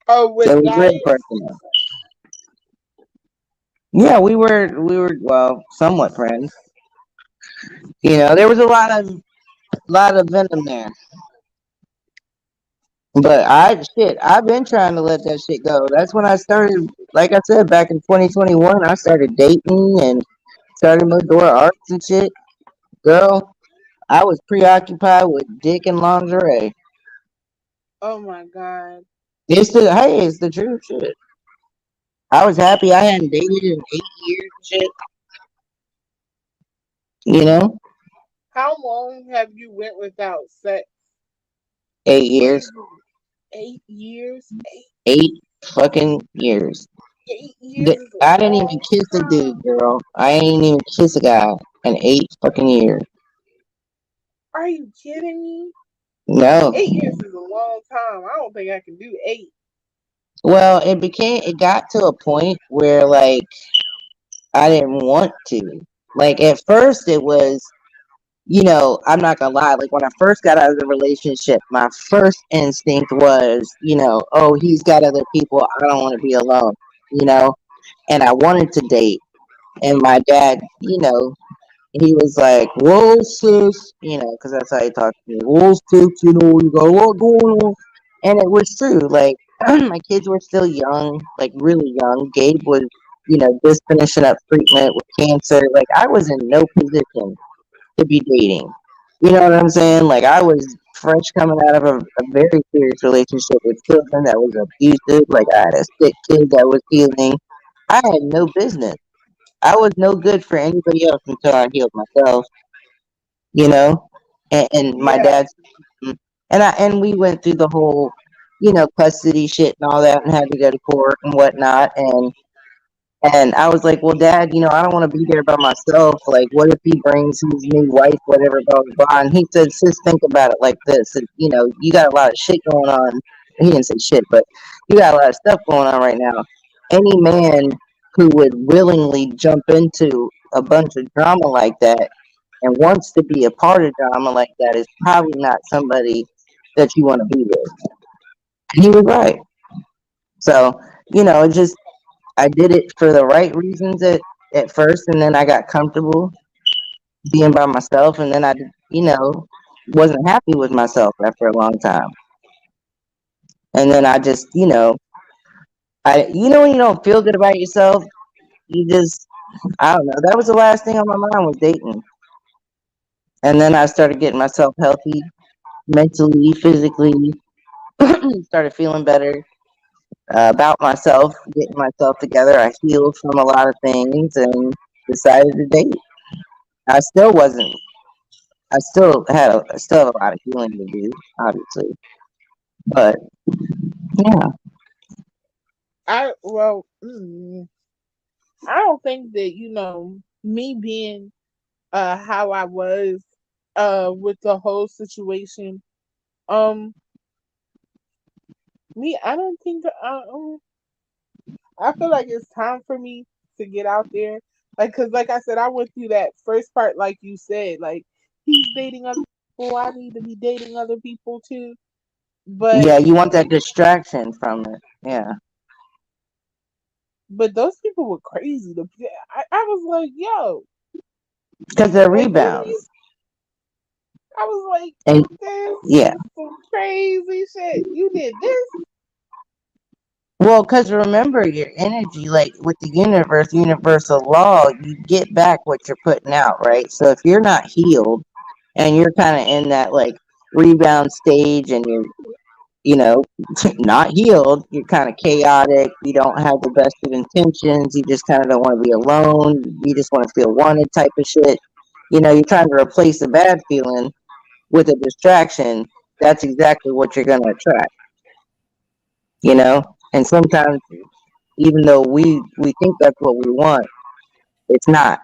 Oh, It with was real guys? personal. Yeah, we were well, somewhat friends. You know, there was a lot of venom there. But I've been trying to let that shit go. That's when I started, like I said, back in 2021, I started dating and started my door arts and shit. Girl, I was preoccupied with dick and lingerie. Oh my god. It's the truth shit. I was happy I hadn't dated in 8 years and shit, you know? How long have you went without sex? 8 years. 8 years? 8 fucking years. 8 years is I a didn't even long kiss a dude, time. girl. I ain't even kiss a guy in 8 fucking years. Are you kidding me? No. 8 years is a long time. I don't think I can do 8. Well, it got to a point where, like, I didn't want to. Like, at first, it was, I'm not gonna lie. Like, when I first got out of the relationship, my first instinct was, oh, he's got other people. I don't want to be alone, you know? And I wanted to date. And my dad, he was like, "Whoa, sis," because that's how he talked to me. "Whoa, sis, you got a lot going on," and it was true. Like my kids were still young, like really young. Gabe was, just finishing up treatment with cancer. Like I was in no position to be dating. You know what I'm saying? Like I was fresh coming out of a very serious relationship with children that was abusive. Like I had a sick kid that was healing. I had no business. I was no good for anybody else until I healed myself, you know. And my Yeah. dad's and we went through the whole, custody shit and all that, and had to go to court and whatnot. And I was like, well, Dad, I don't want to be there by myself. Like, what if he brings his new wife, whatever, blah, blah, blah. And he said, sis, think about it like this. You got a lot of shit going on. He didn't say shit, but you got a lot of stuff going on right now. Any man who would willingly jump into a bunch of drama like that and wants to be a part of drama like that is probably not somebody that you want to be with. And he was right. So, it just I did it for the right reasons at first, and then I got comfortable being by myself, and then I, you know, wasn't happy with myself after a long time. And then I just, when you don't feel good about yourself, you just, I don't know. That was the last thing on my mind was dating. And then I started getting myself healthy mentally, physically, started feeling better about myself, getting myself together. I healed from a lot of things and decided to date. I still wasn't I still have a lot of healing to do, obviously. But yeah, I don't think that me being how I was with the whole situation. Um, I don't think I feel like it's time for me to get out there. Like, cause like I said, I went through that first part, like you said, like he's dating other people. I need to be dating other people too. yeah, But you want that distraction from it. Yeah, those people were crazy. I was like, yo, because they're like you need. rebounds. I was like, And this yeah, is some crazy shit. You did this. well, because remember your energy, like with the universe, universal law, you get back what you're putting out, right? So if you're not healed and you're kind of in that like rebound stage and you're you know, not healed. You're kind of chaotic. You don't have the best of intentions. You just kind of don't want to be alone. You just want to feel wanted type of shit. You're trying to replace a bad feeling with a distraction. That's exactly what you're going to attract, And sometimes, even though we think that's what we want, it's not.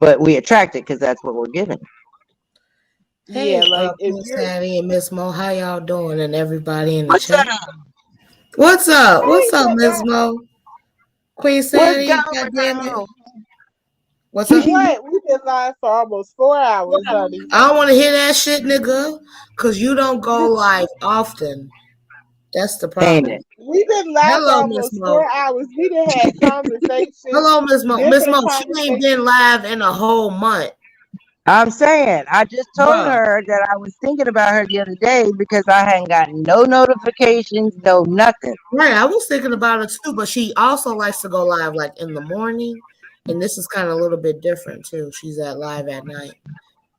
But we attract it because that's what we're given. Yeah, Hey, like if Queen you're Sandy and Miss Mo, how y'all doing? And everybody in the What's chat. up? What's up? hey What's up, Miss Mo, Mo? Queen What's Sandy, going God damn it. on? What's up? What? We've been live for almost 4 hours, honey. I don't want to hear that shit, nigga. Cause you don't go live often. That's the Ain't problem. it? We've been live for Hello, Miss almost Mo. 4 hours. We done had conversations, Hello, Miss Mo. Miss different Mo, she ain't conversations. been live in a whole month. I'm saying, I just told Bruh. her that I was thinking about her the other day because I hadn't gotten no notifications, no nothing. Right, I was thinking about it too, but she also likes to go live like in the morning. And this is kind of a little bit different too. She's at live at night.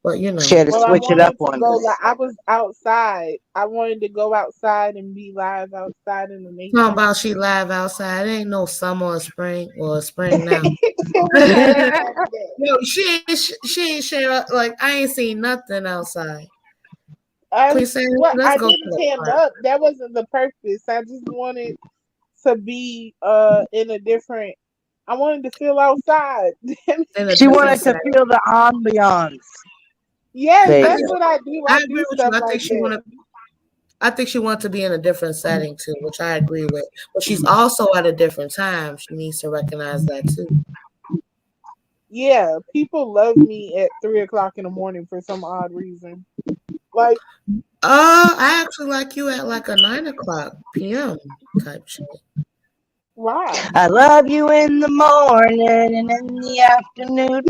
But you She know. had to Well, I switch it up wanted to on go. us. Like I was outside. I wanted to go outside and be live outside in the Talking nature. about she live outside. It ain't no summer or spring or spring now. It was a nice sunny day. Yo, she ain't share like I ain't seen nothing outside. I Queen saying what let's I go to didn't the hand park up. That wasn't the purpose. I just wanted to be in a different. I wanted to feel outside. in a She different wanted to setting. feel the ambiance, Yes, I that's baby. think what I do. I I agree do with you. stuff like that. I think she wanted to be in a different setting too, which I agree with. But she's also at a different time. She needs to recognize that too. Yeah, people love me at 3 o'clock in the morning for some odd reason. Like, I actually like you at like a 9 o'clock PM type shit. why? I love you in the morning and in the afternoon.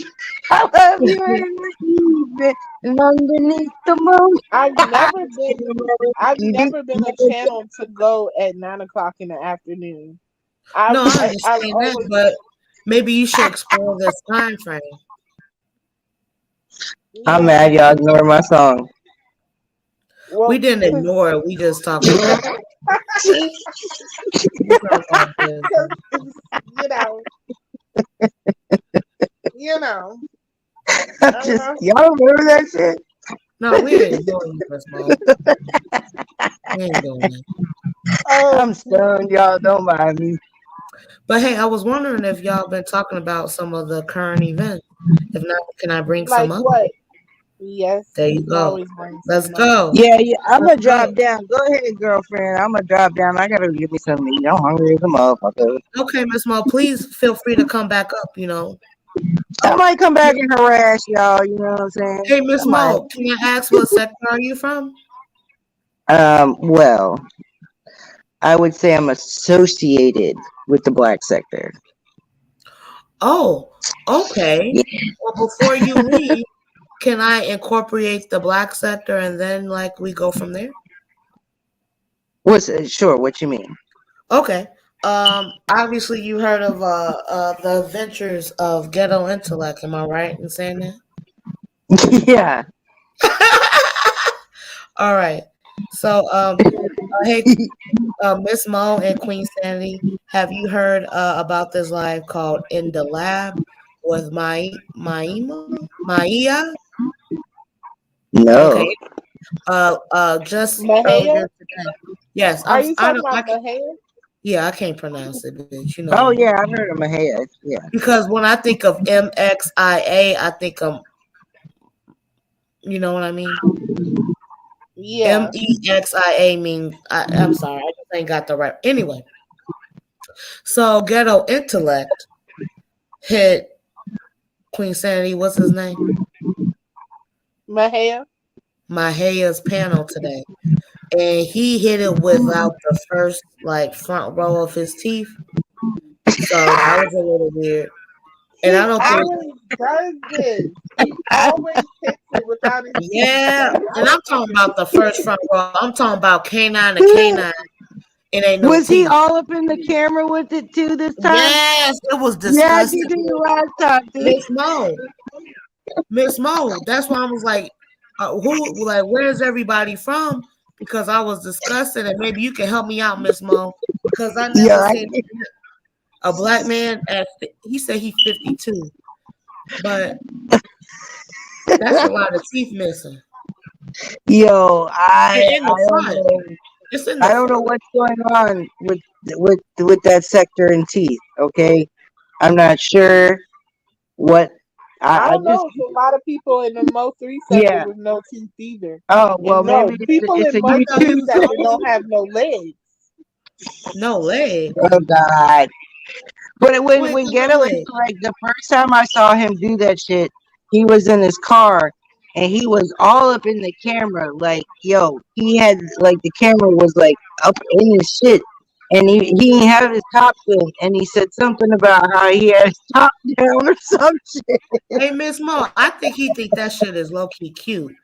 I love you in the evening and underneath the moon. I've never been. I've You do- never been a channel to go at 9 o'clock in the afternoon. No, I I've understand that, always but maybe you should explore this time frame. I'm yeah. mad y'all ignore my song. We Well, didn't cause, ignore it. We just talked about we talked about cause business. it's, you know. I'm just Uh, y'all remember that shit? No, we ain't ignoring you, Miss Mo. We ain't doing that. I'm um, stoned, y'all don't mind me. But hey, I was wondering if y'all been talking about some of the current events. If not, can I bring some like up? what? Yes, There you you can go. always bring Let's something up. go. Yeah, yeah, I'm Let's gonna go. drop down. Go ahead, girlfriend. I'm gonna drop down. I gotta give me something to eat. I'm hungry as a motherfucker. Okay, Miss Mo, please feel free to come back up, you know. I might come back and harass y'all. You know what I'm saying? Hey, I Miss might. Mo, can I ask what sector are you from? Well, I would say I'm associated with the black sector. Oh, okay. Yeah. Well, before you leave, can I incorporate the black sector and then like we go from there? What's sure? What you mean? Okay. Obviously you heard of the adventures of ghetto intellect, am I right in saying that? Yeah. All right. So hey Miss Mo and Queen Sandy, have you heard about this live called In the Lab with Maia? No. Okay. Just Mahea? earlier today. Yes, Are you I talking don't I about can Mahea? yeah, I can't pronounce it, bitch. You know Oh me. yeah, I've heard of my head. Yeah. Because when I think of MXIA, I think you know what I mean? Yeah. MEXIA means I'm sorry, I just ain't got the right. Anyway, so Ghetto Intellect hit Queen Sanity, what's his name? Mahea? Mahia's panel today. And he hit it without the first like front row of his teeth. So that was a little weird. And I He don't think always does this. He always hits it without his teeth. yeah, Like and I'm talking about the first front row. I'm talking about canine to canine. It ain't no Was he teeth. all up in the camera with it too this time? Yes, it was Yeah, you disgusting. did last time, dude. Miss Mo, Miss Mo. That's why I was like, who, like, where's everybody from? Because I was disgusted, and maybe you can help me out, Miss Mo, because I Yo, never seen a black man at. He said he's 52, but that's a lot of teeth missing. yo, And I in I the don't front, know. it's in the I don't know front. what's going on with that sector and teeth. Okay, I'm not sure what. I I don't just know. It's a lot of people in the Mo3 sector yeah. with no teeth either. Oh well, And maybe no, it's people it's in a I thought he Mo3 YouTube was the sector thing. only don't have no legs. no legs. Oh God. But when Wait, Ghetto, wait, is wait. like the first time I saw him do that shit, he was in his car and he was all up in the camera. Like, yo, he had like the camera was like up in his shit. And he didn't have his top in, and he said something about how he had his top down or some shit. Hey, Miss Mo, I think he think that shit is low key cute,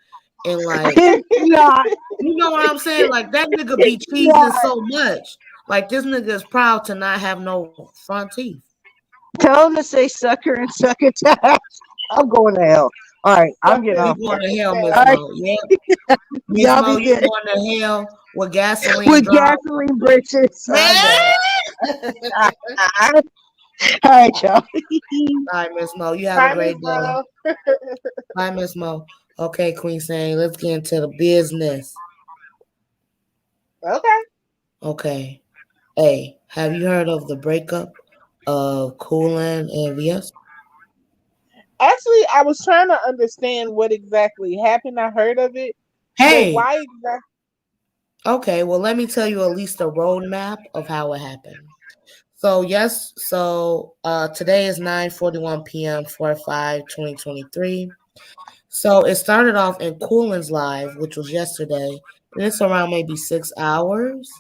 and like, It's not. you know what I'm saying? Like that nigga be It's cheesing not. so much. Like this nigga is proud to not have no front teeth. Tell him to say sucker and suck attack. I'm going to hell. All right, I'm getting Sucker, You off going here. to hell, sucker. Miss All right, Mo? Yeah, Miss y'all be Mo, you good going to hell with gasoline with drop, gasoline britches. man. All right, y'all. All right, Miss Mo, you have a Bye, Miss great day. Mo. Bye, Miss Mo. Okay, Queen Sane, let's get into the business. Okay. Okay. Hey, have you heard of the breakup of Coolin and VS? Actually, I was trying to understand what exactly happened. I heard of it, but Hey, why exactly? okay, well, let me tell you at least a roadmap of how it happened. So, yes, today is 9:41 p.m. 4/5/2023. So, it started off in Coolin's live, which was yesterday, and it's around maybe 6 hours.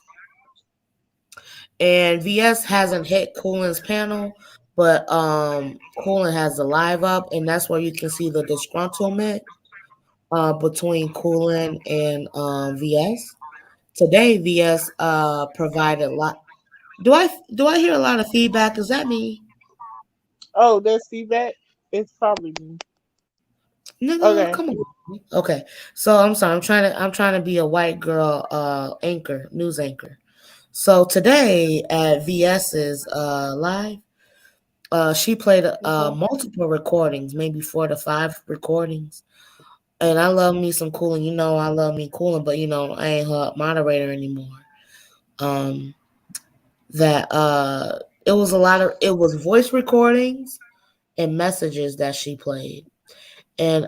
And VS hasn't hit Coolin's panel, but Coolin has the live up, and that's where you can see the disgruntlement between Coolin and VS. Today, VS provided lot. Do I hear a lot of feedback? Is that me? Oh, there's feedback. It's probably me. Nigga, Okay. come on. Okay, so I'm sorry. I'm trying to be a white girl anchor, news anchor. So today at VS's live, she played Hmm. multiple recordings, maybe 4 to 5 recordings. And I love me some cooling. You know, I love me cooling, but I ain't her moderator anymore. Um, that it was voice recordings and messages that she played, and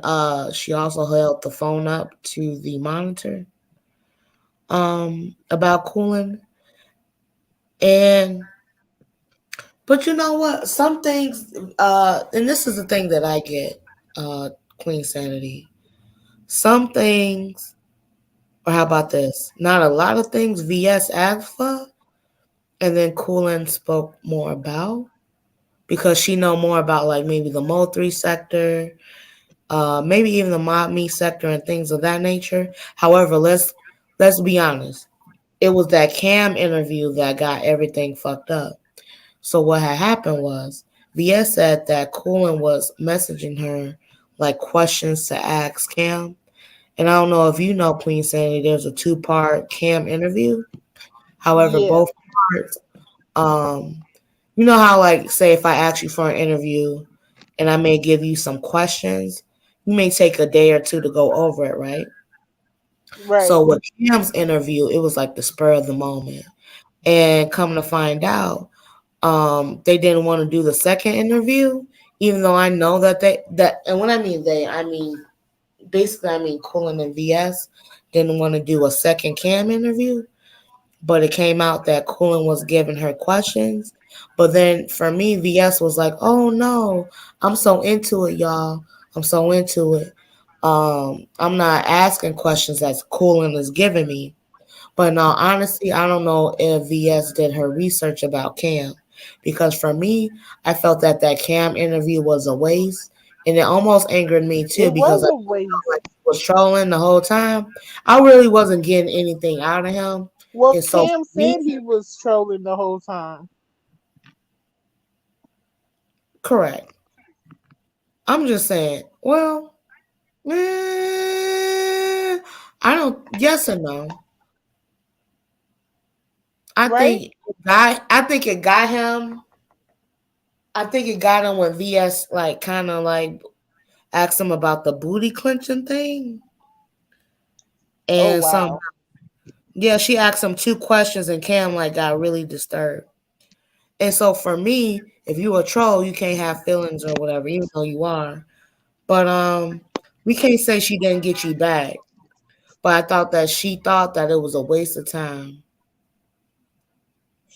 she also held the phone up to the monitor about cooling. And but you know what? Some things, and this is the thing that I get, Queen Sanity. Some things, or how about this? Not a lot of things VS asked for, and then Coolin spoke more about because she know more about like maybe the Mo3 sector, maybe even the mob me sector and things of that nature. However, let's be honest. It was that Cam interview that got everything fucked up. So what had happened was VS said that Coolin was messaging her like questions to ask Cam. And I don't know if you know Queen Sandy, there's a two-part Cam interview. However, Yeah. both parts, um, you know how like say if I ask you for an interview and I may give you some questions, you may take a day or two to go over it, right? Right. So with Cam's interview, it was like the spur of the moment. And come to find out, they didn't want to do the second interview, even though I know that and when I mean they, I mean basically I mean Colin and VS didn't want to do a second Cam interview, but it came out that Colin was giving her questions. But then for me, VS was like, "Oh no, I'm so into it, y'all. I'm so into it. I'm not asking questions that Colin is giving me." But in all honesty, I don't know if VS did her research about Cam, because for me, I felt that that Cam interview was a waste, and it almost angered me too It because was I a felt waste. like he was trolling the whole time. I really wasn't getting anything out of him, Well, and so for Cam me, said he was trolling the whole time. correct. I'm just saying. Well, eh, I don't. Yes and no. I Right? think I think it got him. I think it got him when VS like kind of like asked him about the booty clenching thing Oh and some. wow. Yeah, she asked him two questions and Cam like got really disturbed. And so for me, if you a troll, you can't have feelings or whatever, even though you are. But we can't say she didn't get you back. But I thought that she thought that it was a waste of time.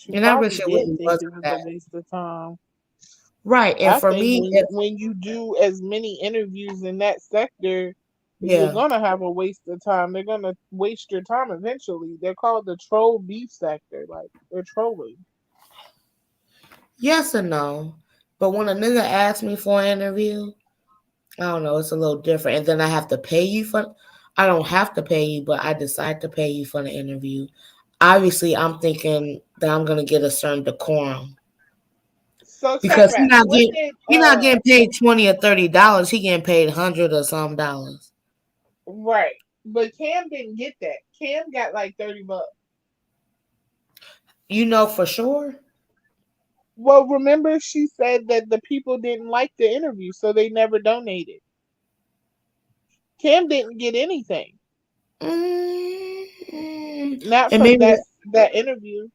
She And I probably wish it did really think it wasn't was a that. waste of time. Right. And I for think me, it's when you do as many interviews in that sector, you're yeah. gonna have a waste of time. They're gonna waste your time eventually. They're called the troll beef sector. Like they're trolling. Yes and no. But when a nigga asks me for an interview, I don't know, it's a little different. And then I have to pay you for I don't have to pay you, but I decide to pay you for the interview. Obviously I'm thinking that I'm gonna get a certain decorum. So check Because that. What did he not getting paid $20 or $30, he getting paid 100 or some dollars. right. But Cam didn't get that. Cam got like $30. You know for sure? Well, remember she said that the people didn't like the interview, so they never donated. Cam didn't get anything. Mm, Not and from maybe that interview.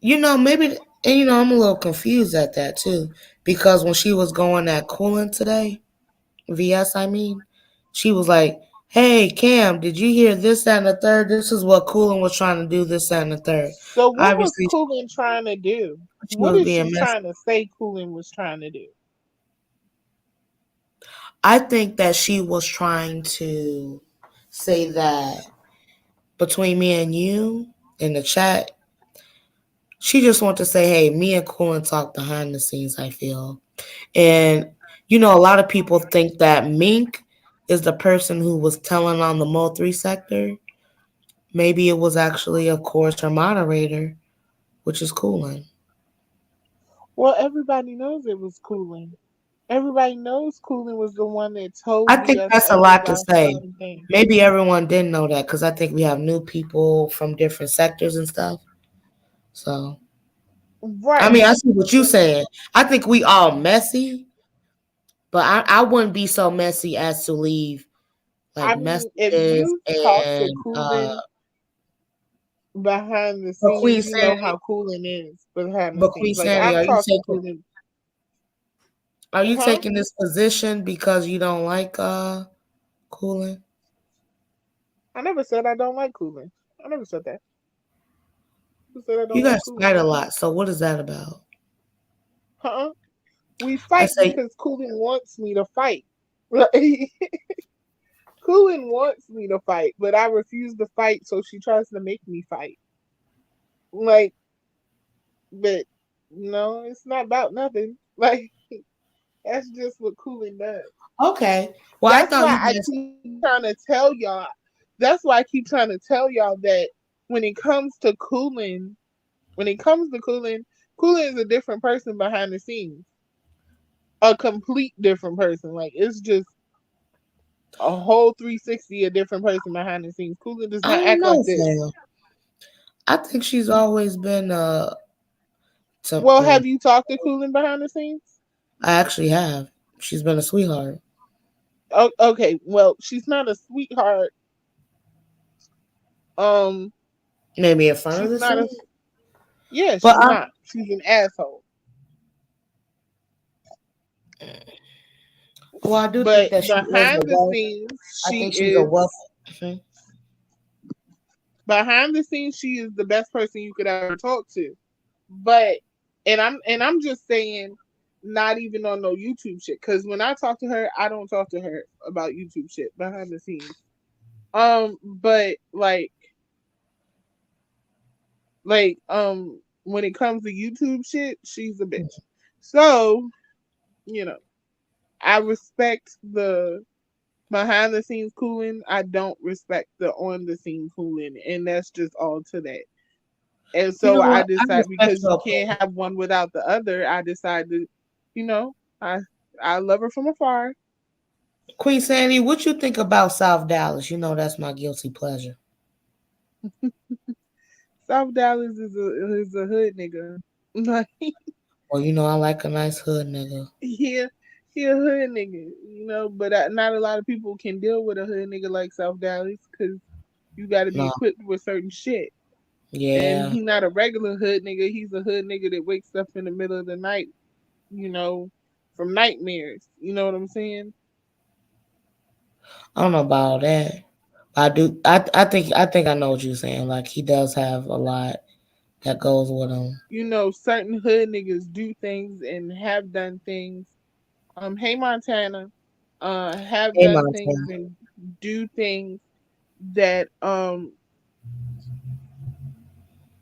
maybe, and I'm a little confused at that too, because when she was going at Cooling today, VS, I mean, she was like, "Hey Cam, did you hear this, that, and the third? This is what Cooling was trying to do, this, that, and the third." So what was Obviously, Coolin trying to do? she What was is being she messy. trying to say Coolin was trying to do? I think that she was trying to say that between me and you in the chat, she just wanted to say, "Hey, me and Cooling talk behind the scenes." I feel. And a lot of people think that Mink is the person who was telling on the Mo3 sector. Maybe it was actually, of course, her moderator, which is Coolin. Well, everybody knows it was Coolin. Everybody knows Coolin was the one that I told think VS that's a every lot to last say. fucking thing. Maybe everyone didn't know that because I think we have new people from different sectors and stuff. So, I Right. mean, I see what you're saying. I think we all messy, but I wouldn't be so messy as to leave like I mean, if messages you talk to and Coolin behind the but Queen scenes, you know Sanity, how Coolin is behind the but Queen scenes. Like Sanity, I've talked to Coolin, are you huh? taking this position because you don't like cooling? I never said I don't like Coolin. I never said that. Who said I You don't like guys Coolin? fight a lot, so what is that about? Huh? We I fight say, because Coolin wants me to fight. Right? Coolin wants me to fight, but I refuse to fight, so she tries to make me fight. Like, but no, it's not about nothing. Like, that's just what Coolin does. okay. Well, I That's thought why you I guys. keep trying to tell y'all. That's why I keep trying to tell y'all that when it comes to Coolin, Coolin is a different person behind the scenes. A complete different person. Like, it's just a whole 360, a different person behind the scenes. Coolin does I not don't act like know, this. fam. I think she's always been Well, something. have you talked to Coolin behind the scenes? I actually have. She's been a sweetheart. Oh, okay, well, she's not a sweetheart. Um, Maybe in front of she's the not a. scene, Yeah, but she's not. She's an asshole. well, I do think But that she is a behind the well. scenes, I she think she's a well. is. Behind the scenes, she is the best person you could ever talk to. But and I'm just saying, not even on no YouTube shit. Because when I talk to her, I don't talk to her about YouTube shit behind the scenes. But when it comes to YouTube shit, she's a bitch. So you know, I respect the behind the scenes cooling. I don't respect the on the scene cooling, and that's just all to that. And You so know I what? I decide respect because her you can't opinion. have one without the other. I decided, you know, I I love her from afar. Queen Sandy, what you think about South Dallas? You know that's my guilty pleasure. South Dallas is a hood nigga. Like Well, I like a nice hood nigga. he he a hood nigga, But not a lot of people can deal with a hood nigga like South Dallas because you got to be No, equipped with certain shit. And yeah, he not a regular hood nigga. He's a hood nigga that wakes up in the middle of the night, you know, from nightmares. You know what I'm saying? I don't know about all that. I do. I think I know what you're saying. Like he does have a lot. that goes with them. Certain hood niggas do things and have done things. Hey Montana, have Hey, done things Montana. and do things that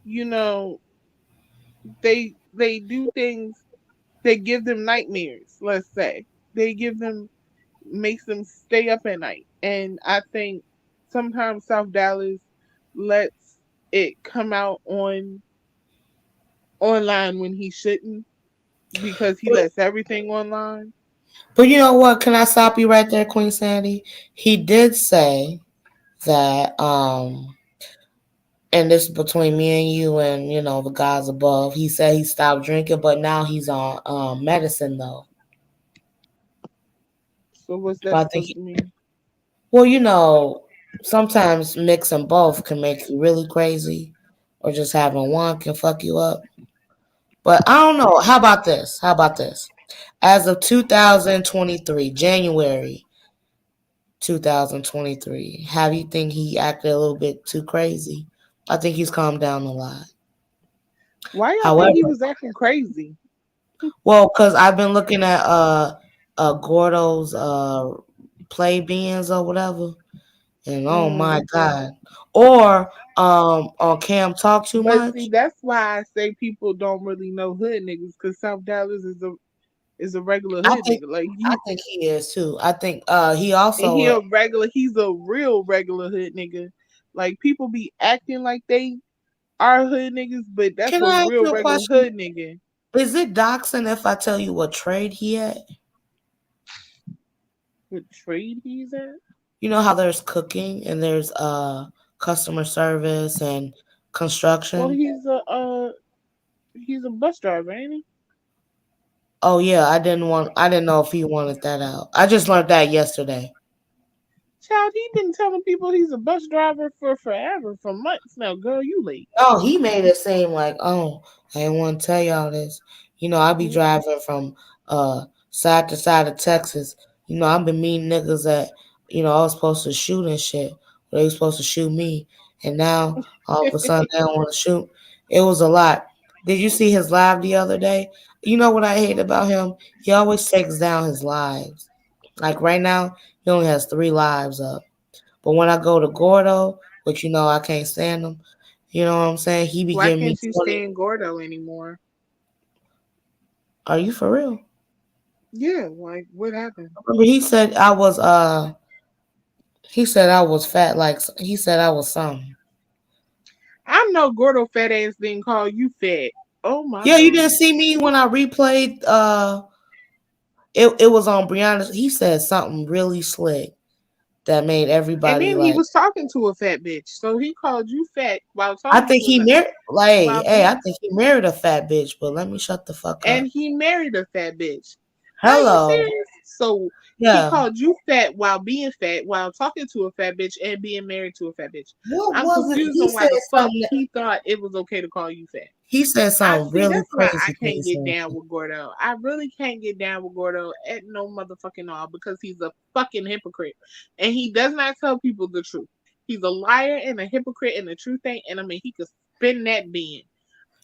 you know, they do things that give them nightmares, let's say. They give them makes them stay up at night. And I think sometimes South Dallas lets it come out on online when he shouldn't because he But, lets everything online. but you know what? Can I stop you right there, Queen Sandy? He did say that and this is between me and you and the guys above. He said he stopped drinking, but now he's on medicine though. So what's that But I think supposed to mean? well, sometimes mixing both can make you really crazy, or just having one can fuck you up. But I don't know. How about this? How about this? As of 2023, January 2023, how do you think he acted a little bit too crazy? I think he's calmed down a lot. Why y'all think he However, was acting crazy? well, because I've been looking at Gordo's play bins or whatever, and oh my Mm. god, or on Cam Talk Too But see, Much. that's why I say people don't really know hood niggas because South Dallas is a regular I hood think nigga. Like I he think he is too. I think he and also he's a real regular hood nigga. Like people be acting like they are hood niggas, but that's can a I ask real you a regular question? hood nigga. Is it doxing if I tell you what trade he at? What trade he's at? You know how there's cooking and there's customer service and Well, construction. he's a bus driver, ain't he? Oh yeah, I didn't know if he wanted that out. I just learned that yesterday. Child, he been telling people he's a bus driver for forever, for months now. Girl, you late. No, he made it seem like, oh, I didn't want to tell y'all this. I be Mm. driving from side to side of Texas. I've been meeting niggas that, I was supposed to shoot and shit. They was supposed to shoot me. And now all of a sudden they don't want to shoot. It was a lot. Did you see his live the other day? You know what I hate about him? He always takes down his lives. Like right now, he only has 3 lives up. But when I go to Gordo, which I can't stand him, you know what I'm saying? He be Why giving me can't you 20. stand Gordo anymore? Are you for real? Yeah, like what happened? Remember he said I was fat like he said I was something. I know Gordo fat ass didn't call you fat. Oh my Yeah, you didn't god. see me when I replayed it was on Brianna's. He said something really slick that made And everybody then he like was talking to a fat bitch. So he called you fat while I talking think to he another married like while hey, being I think he married a fat bitch, but let me shut the fuck and up. he married a fat bitch. Are you Hello. serious? So he Yeah. called you fat while being fat, while talking to a fat bitch and being married to a fat bitch. What I'm was it? confused He on why said the fuck something he thought it was okay to call you fat. he said I something see. really That's why I crazy, can't Queen. get down with Gordo. I really can't get down with Gordo at no motherfucking all because he's a fucking hypocrite, and he does not tell people the truth. He's a liar and a hypocrite, and the truth ain't. And I mean, he could spin that bin.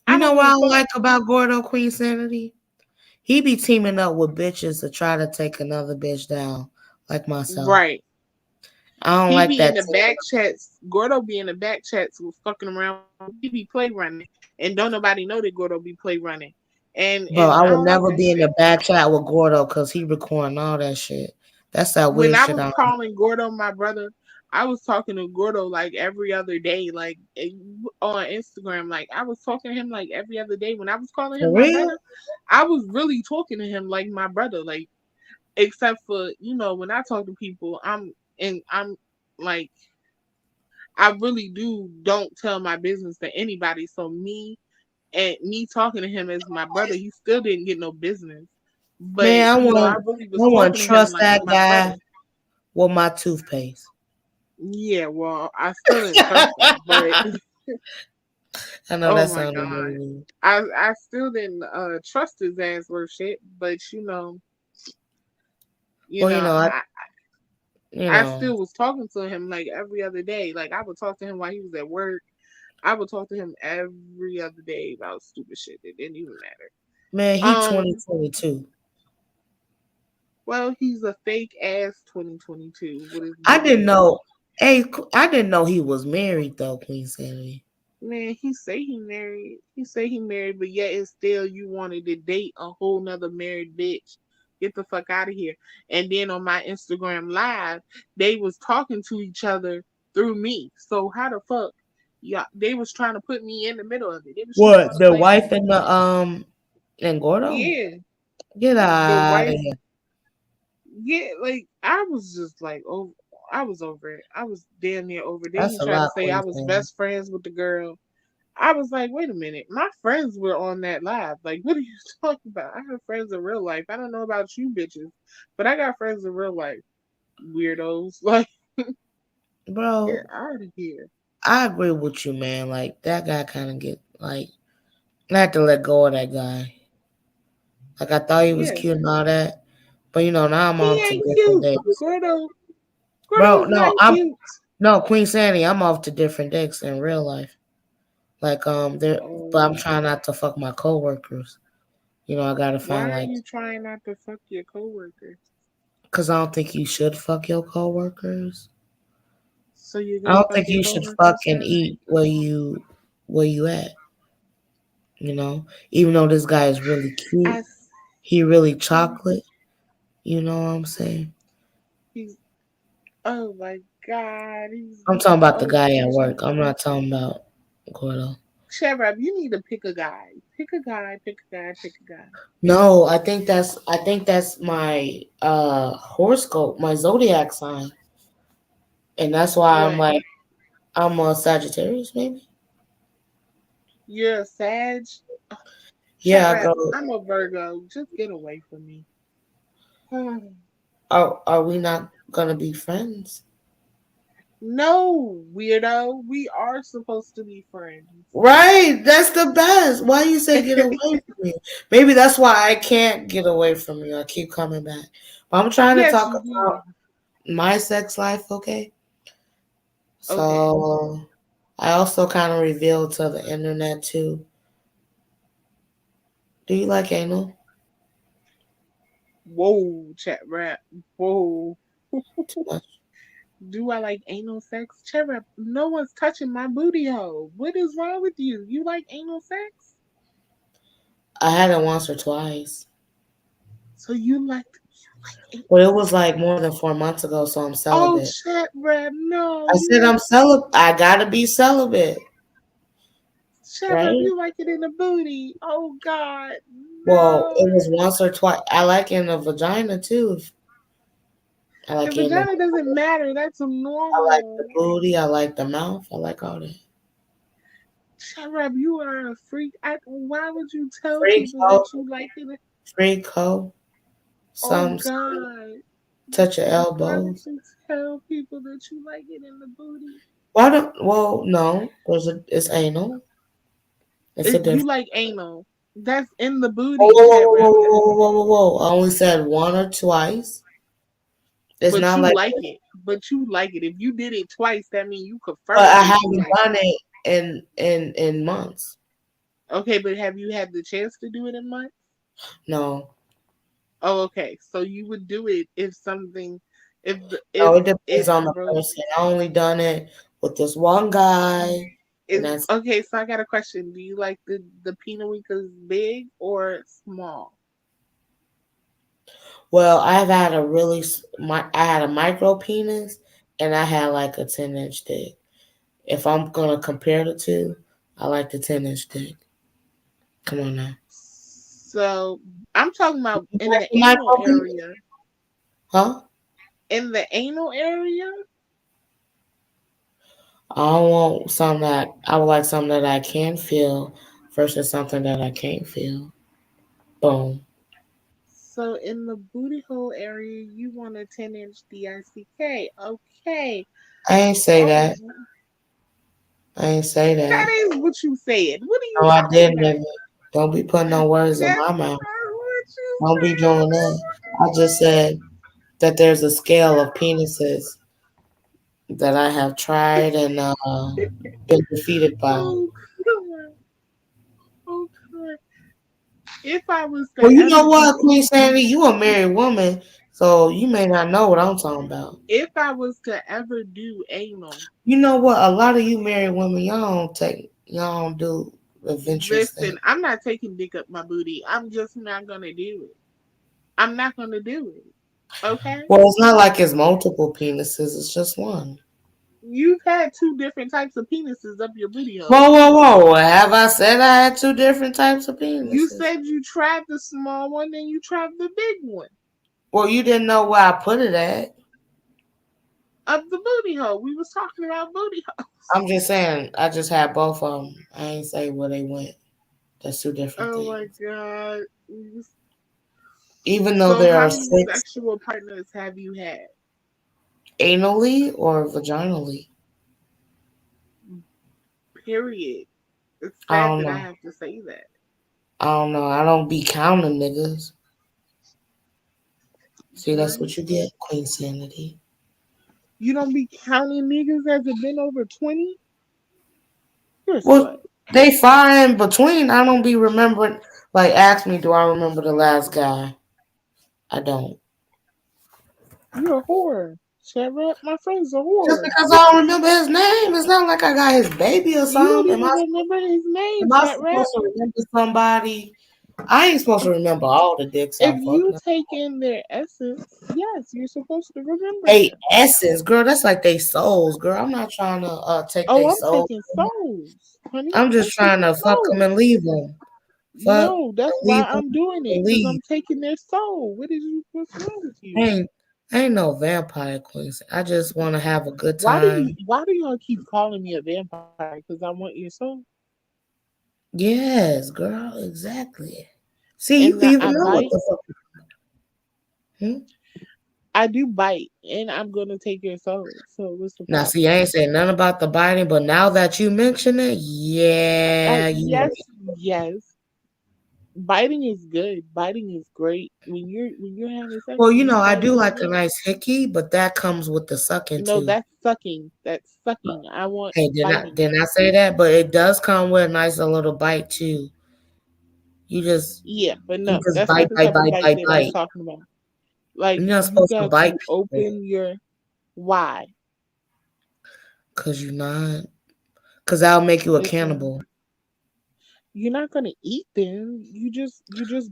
You I know don't what give a I don't fuck. like about Gordo Queen Sanity? He be teaming up with bitches to try to take another bitch down, like myself. Right. I don't He like be in that the teaming back up. chats. Gordo be in the back chats with fucking around. He be play running, and don't nobody know that Gordo be play running. But And I I would don't like never that be in shit. the back chat with Gordo because he recording all that shit. That's that When weird I shit. was I don't. calling Gordo my brother, I was talking to Gordo like every other day, like on Instagram. Like I was talking to him like every other day. When I was calling him For my real? brother, I was really talking to him like my brother. Like except for when I talk to people, I'm like I really don't tell my business to anybody. So me talking to him as my brother, he still didn't get no business. But Man, I really I was want talking to to him trust like that my guy brother. with my toothpaste. Yeah, well, I still didn't trust him, but I know oh that my sounded really god, weird. I still didn't trust his ass worth shit. But you Well, know, you I know, still was talking to him like every other day. Like I would talk to him while he was at work. I would talk to him every other day about stupid shit. It didn't even matter. Man, he Um, 2022. well, he's a fake ass 2022 with his I booty didn't hole. know. Hey, I didn't know he was married though, Queen Sanity. Man, he say he married. He say he married, but yet and still you wanted to date a whole nother married bitch. Get the fuck out of here. And then on my Instagram live, they was talking to each other through me. So how the fuck? Yeah, they was trying to put me in the middle of it. They was trying What? to The play. wife and the and Gordo? Yeah, Get the out of wife. here. Yeah, like I was just like, oh, I was over it. I was damn near over it. Then he That's a tried to lot, say I Queen was Sanity. best friends with the girl. I was like, wait a minute, my friends were on that live. Like, what are you talking about? I have friends in real life. I don't know about you bitches, but I got friends in real life. Weirdos. Like, get Bro, out of here. I agree with you, man. Like that guy kind of get like I had to let go of that guy. Like I thought he was Yeah. cute and all that, but now I'm He off to ain't different cute. dicks. Bro, Gordo's no, not I'm cute. no Queen Sandy. I'm off to different dicks in real life. Like there, but I'm Oh, trying not to fuck my coworkers. I gotta why find are like, you trying not to fuck your coworkers? cause I don't think you should fuck your coworkers. So you're I gonna don't fuck think your you should coworkers, fucking Sarah? eat where you at. Even though this guy is really cute, I he really see. chocolate. You know what I'm saying? He's, oh my God. I'm talking about the Oh, guy at work. I'm chocolate. not talking about Gordo. Shadrab, you need to pick a guy. Pick a guy, pick a guy, pick a guy. No, I think that's my horoscope, my zodiac sign, and that's why I'm What? like I'm a Sagittarius, maybe. You're a Sag? Yeah, I Shadrab, go. I'm a Virgo. Just get away from me. Are we not gonna be friends? No, weirdo. We are supposed to be friends. Right, that's the best. Why you say get away from me? Maybe that's why I can't get away from you. I keep coming back. But I'm trying to Yes, talk you do. about my sex life, okay? Okay. So I also kind of revealed to the internet too. Do you like anal? Whoa, chat rap. Whoa. Too much. Do I like anal sex? Chat rap. No one's touching my booty hole. What is wrong with you? You like anal sex? I had it once or twice, So you like but anal it sex? was like more than 4 months ago, so I'm Oh, celibate. chat rap. No, I you said like I'm celibate. I gotta be celibate, chat rap. right? You like it in the booty. Oh God, Well, it no. was once or twice. I like it in the vagina too. I The like it in the vagina doesn't matter. That's I like the normal. booty. I like the mouth. I like all that. Sharab, you are a freak. Why would you tell Freak people hoe, that you like it? freak hoe. Oh Some God. touch your Why would elbows. you tell people that you like it in the booty? Why don't? Well, no. It's anal. It's a You different. like anal. That's in the Whoa, booty, whoa, chat whoa, rap. whoa, whoa, whoa, whoa, whoa, whoa! I only said one or twice. It's But not you like. like it. But you like it. If you did it twice, that means you But confirmed I that you haven't like done it. it in months. Okay, but have you had the chance to do it in months? No, Oh, okay. So you would do it if something, if the, no. It depends if on the bro, person. I only done it with this one guy, and is that's. okay. So I got a question. Do you like the Pinawikas big or small? Well, I've had a really I had a micro penis, and I had like a 10-inch dick. If I'm gonna compare the two, I like the 10-inch dick. Come on now. So I'm talking about You in like the the anal micro penis? area. Huh? In the anal area. I don't want something that I would like something that I can feel versus something that I can't feel. Boom. So in the booty hole area, you want a 10-inch DICK. Okay. I ain't say Oh, that. I ain't say that that. is what you said. What are you No, I talking didn't. about? Nigga. Don't be putting no words in That's my mouth. not what you Don't be said. doing that. I just said that there's a scale of penises that I have tried and been defeated by. Oh, God. Oh, God. If I was Well, to you ever know do what, Queen Sandy, you a married woman, so you may not know what I'm talking about. if I was to ever do anal, You know what? A lot of you married women, y'all don't do adventurous things. listen, I'm not taking dick up my booty. I'm just not gonna do it. I'm not gonna do it. Okay? Well, it's not like it's multiple penises; it's just one. You've had two different types of penises up your booty hole. Whoa, whoa, whoa! Have I said I had two different types of You penises? said you tried the small one, then you tried the big one Well, you didn't know where I put it at. of the booty hole. We was talking about booty holes. I'm just saying, I just had both of them. I ain't say where they went. That's two different Oh my things. god. Even though So there how are many six sexual partners have you had? anally or vaginally. Period. It's I sad don't that I know. have to say that. I don't know. I don't be counting niggas. See, that's Right? what you get, Queen Sanity. You don't be counting niggas as it been over 20? You're a slut. Well, they far in between. I don't be remembering. Like, ask me, do I remember the last guy? I don't. You're a whore. Shut my friend's a Just whore. because I don't remember his name, it's not like I got his baby or You don't something. even remember his name, Am I Shadrach. supposed to remember somebody? I ain't supposed to remember all the dicks I If fucked. you take in their essence, yes, you're supposed to remember They them. essence, girl. That's like they souls, girl. I'm not trying to take Oh, they I'm soul. taking souls, honey. I'm I'm just trying taking to fuck them and souls. leave them. Fuck No, that's and why leave them I'm doing it, and because leave. I'm taking their soul. What's wrong with I you? ain't no vampire queen. I just want to have a good time. Why do y'all keep calling me a vampire? Because I want your soul. Yes, girl, exactly. See, you And can that even I know what bite. the fuck. Hmm? I do bite, and I'm gonna take your soul. So what's the Now, see, problem? I ain't saying nothing about the biting, but now that you mention it, yeah, you know. Yes, yes. Biting is good. Biting is great. When you're having sex Well, and you you know, I bite do on like a me, nice hickey, but that comes with the sucking no, too. that's sucking. That's sucking. I want Hey, biting. didn't I say that? But it does come with a nice little bite too. You just Yeah, but you no, just that's not bite, the bite, type of bite, bite bite, that I'm bite. talking about. Like You're not you supposed to got bite to people open your why. because you're not. Because that'll make you a Listen, cannibal. you're not gonna eat them. You just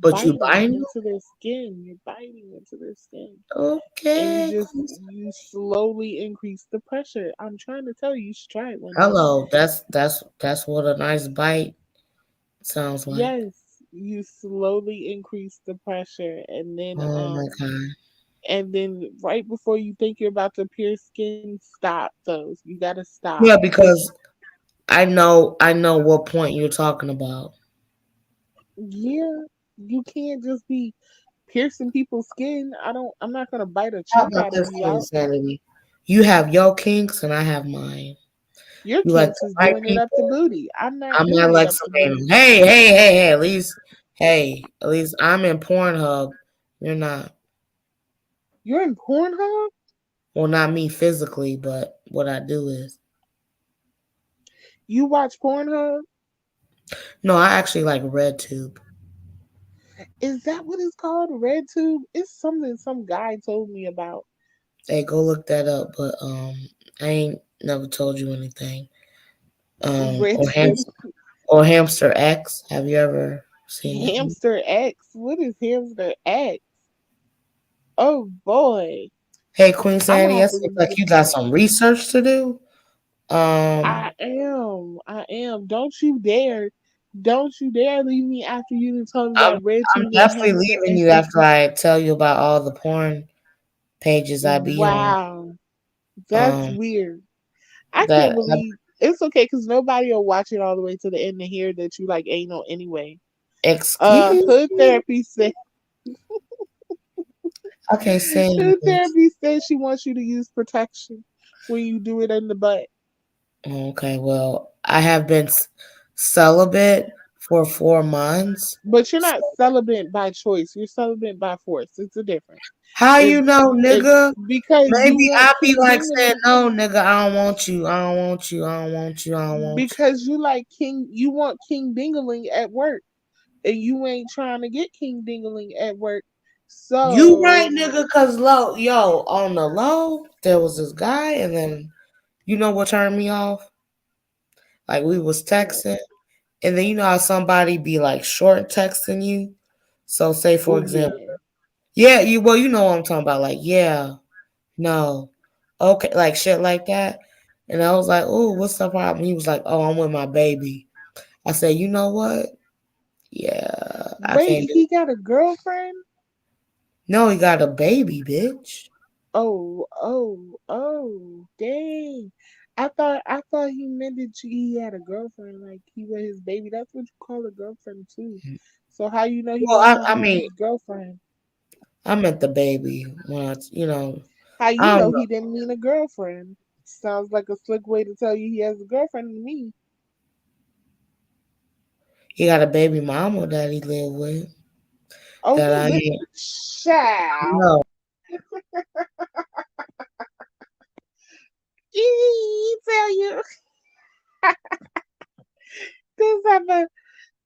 But you biting biting them? into their skin. You're biting into their skin. And Okay. you slowly increase the pressure. I'm trying to tell you, you should try it one day. Hello. That's what a nice bite sounds like. Yes, you slowly increase the pressure, Oh my god. and then right before you think you're about to pierce skin, stop those. You gotta stop. Yeah, because I know what point you're talking about. Yeah, you can't just be piercing people's skin. I'm not gonna bite a How chunk about out of this you Queen out. Sanity? You have your kinks and I have mine. Your You like kinks to is bite doing it up the people. booty. I'm I not might doing it like up some the anal. booty. Hey, at least I'm in Pornhub. You're not. You're in Pornhub? Well, not me physically, but what I do is. You watch Pornhub? No, I actually like RedTube. Is that what it's called? RedTube? It's something some guy told me about. Hey, go look that up. But I ain't never told you anything. Or RedTube. Hamster X. Have you ever seen that one? Hamster X. What is Hamster X? Oh boy. Hey, Queen I'm gonna Sandy, have it to seems look like this you got up. some research to do. Um, I am. I am. Don't you dare. Don't you dare leave me after you done told me I'm about I'm RedTube and definitely Hamster leaving X. you after I tell you about all the porn pages I be on. Wow. That's Um, weird. I that can't believe it's okay because nobody will watch it all the way to the end to hear that you like anal anyway. excuse Hood me. therapy said Okay, saying hood this. therapy said she wants you to use protection when you do it in the butt. Okay, well, I have been celibate for 4 months. But you're not celibate by choice. You're celibate by force. It's a difference. How you It's know, it's nigga? because you Maybe want I be King like saying, Dingling. no, nigga, I don't want you. I don't want you. I don't want you. I don't want you. Because you like King, you want King Dingling at work, and you ain't trying to get King Dingling at work. You right, So nigga, cause on the low, there was this guy, and then you know what turned me off? Like we was texting, and then you know how somebody be like short texting you. So say for oh example, yeah, yeah, you know what I'm talking about, like yeah, no, okay, like shit like that. And I was like, oh, what's the problem? He was like, oh, I'm with my baby. I said, you know what? Yeah, I wait, can't do. he got a girlfriend? No, he got a baby, bitch. Oh, dang. I thought he meant that he had a girlfriend, like he was his baby. That's what you call a girlfriend too. So how you know he Well, wasn't talking I about mean, his girlfriend? I meant the baby. When How you I don't know know. he didn't mean a girlfriend? Sounds like a slick way to tell you he has a girlfriend to me. He got a baby mama that he live with. Oh, That he I lit ain't child. no. He tell you this happened.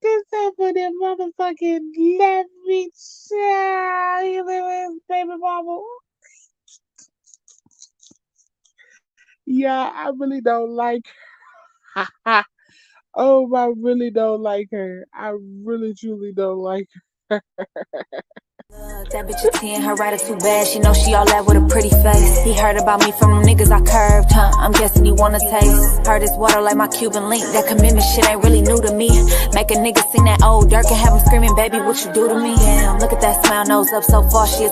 This happened in motherfucking let me child. He live with his baby mama. Yeah, I really don't like her. Oh, I really don't like her. I really truly don't like her. That bitch a 10, her attitude bad. She know she all that with a pretty face. He heard about me from them niggas I curved, huh? I'm guessing he wanna taste. Heard his water like my Cuban link. That commitment shit ain't really new to me. Make a nigga sing that old Dirk and have him screaming, baby, what you do to me? Damn, look at that smile, nose up so far, she a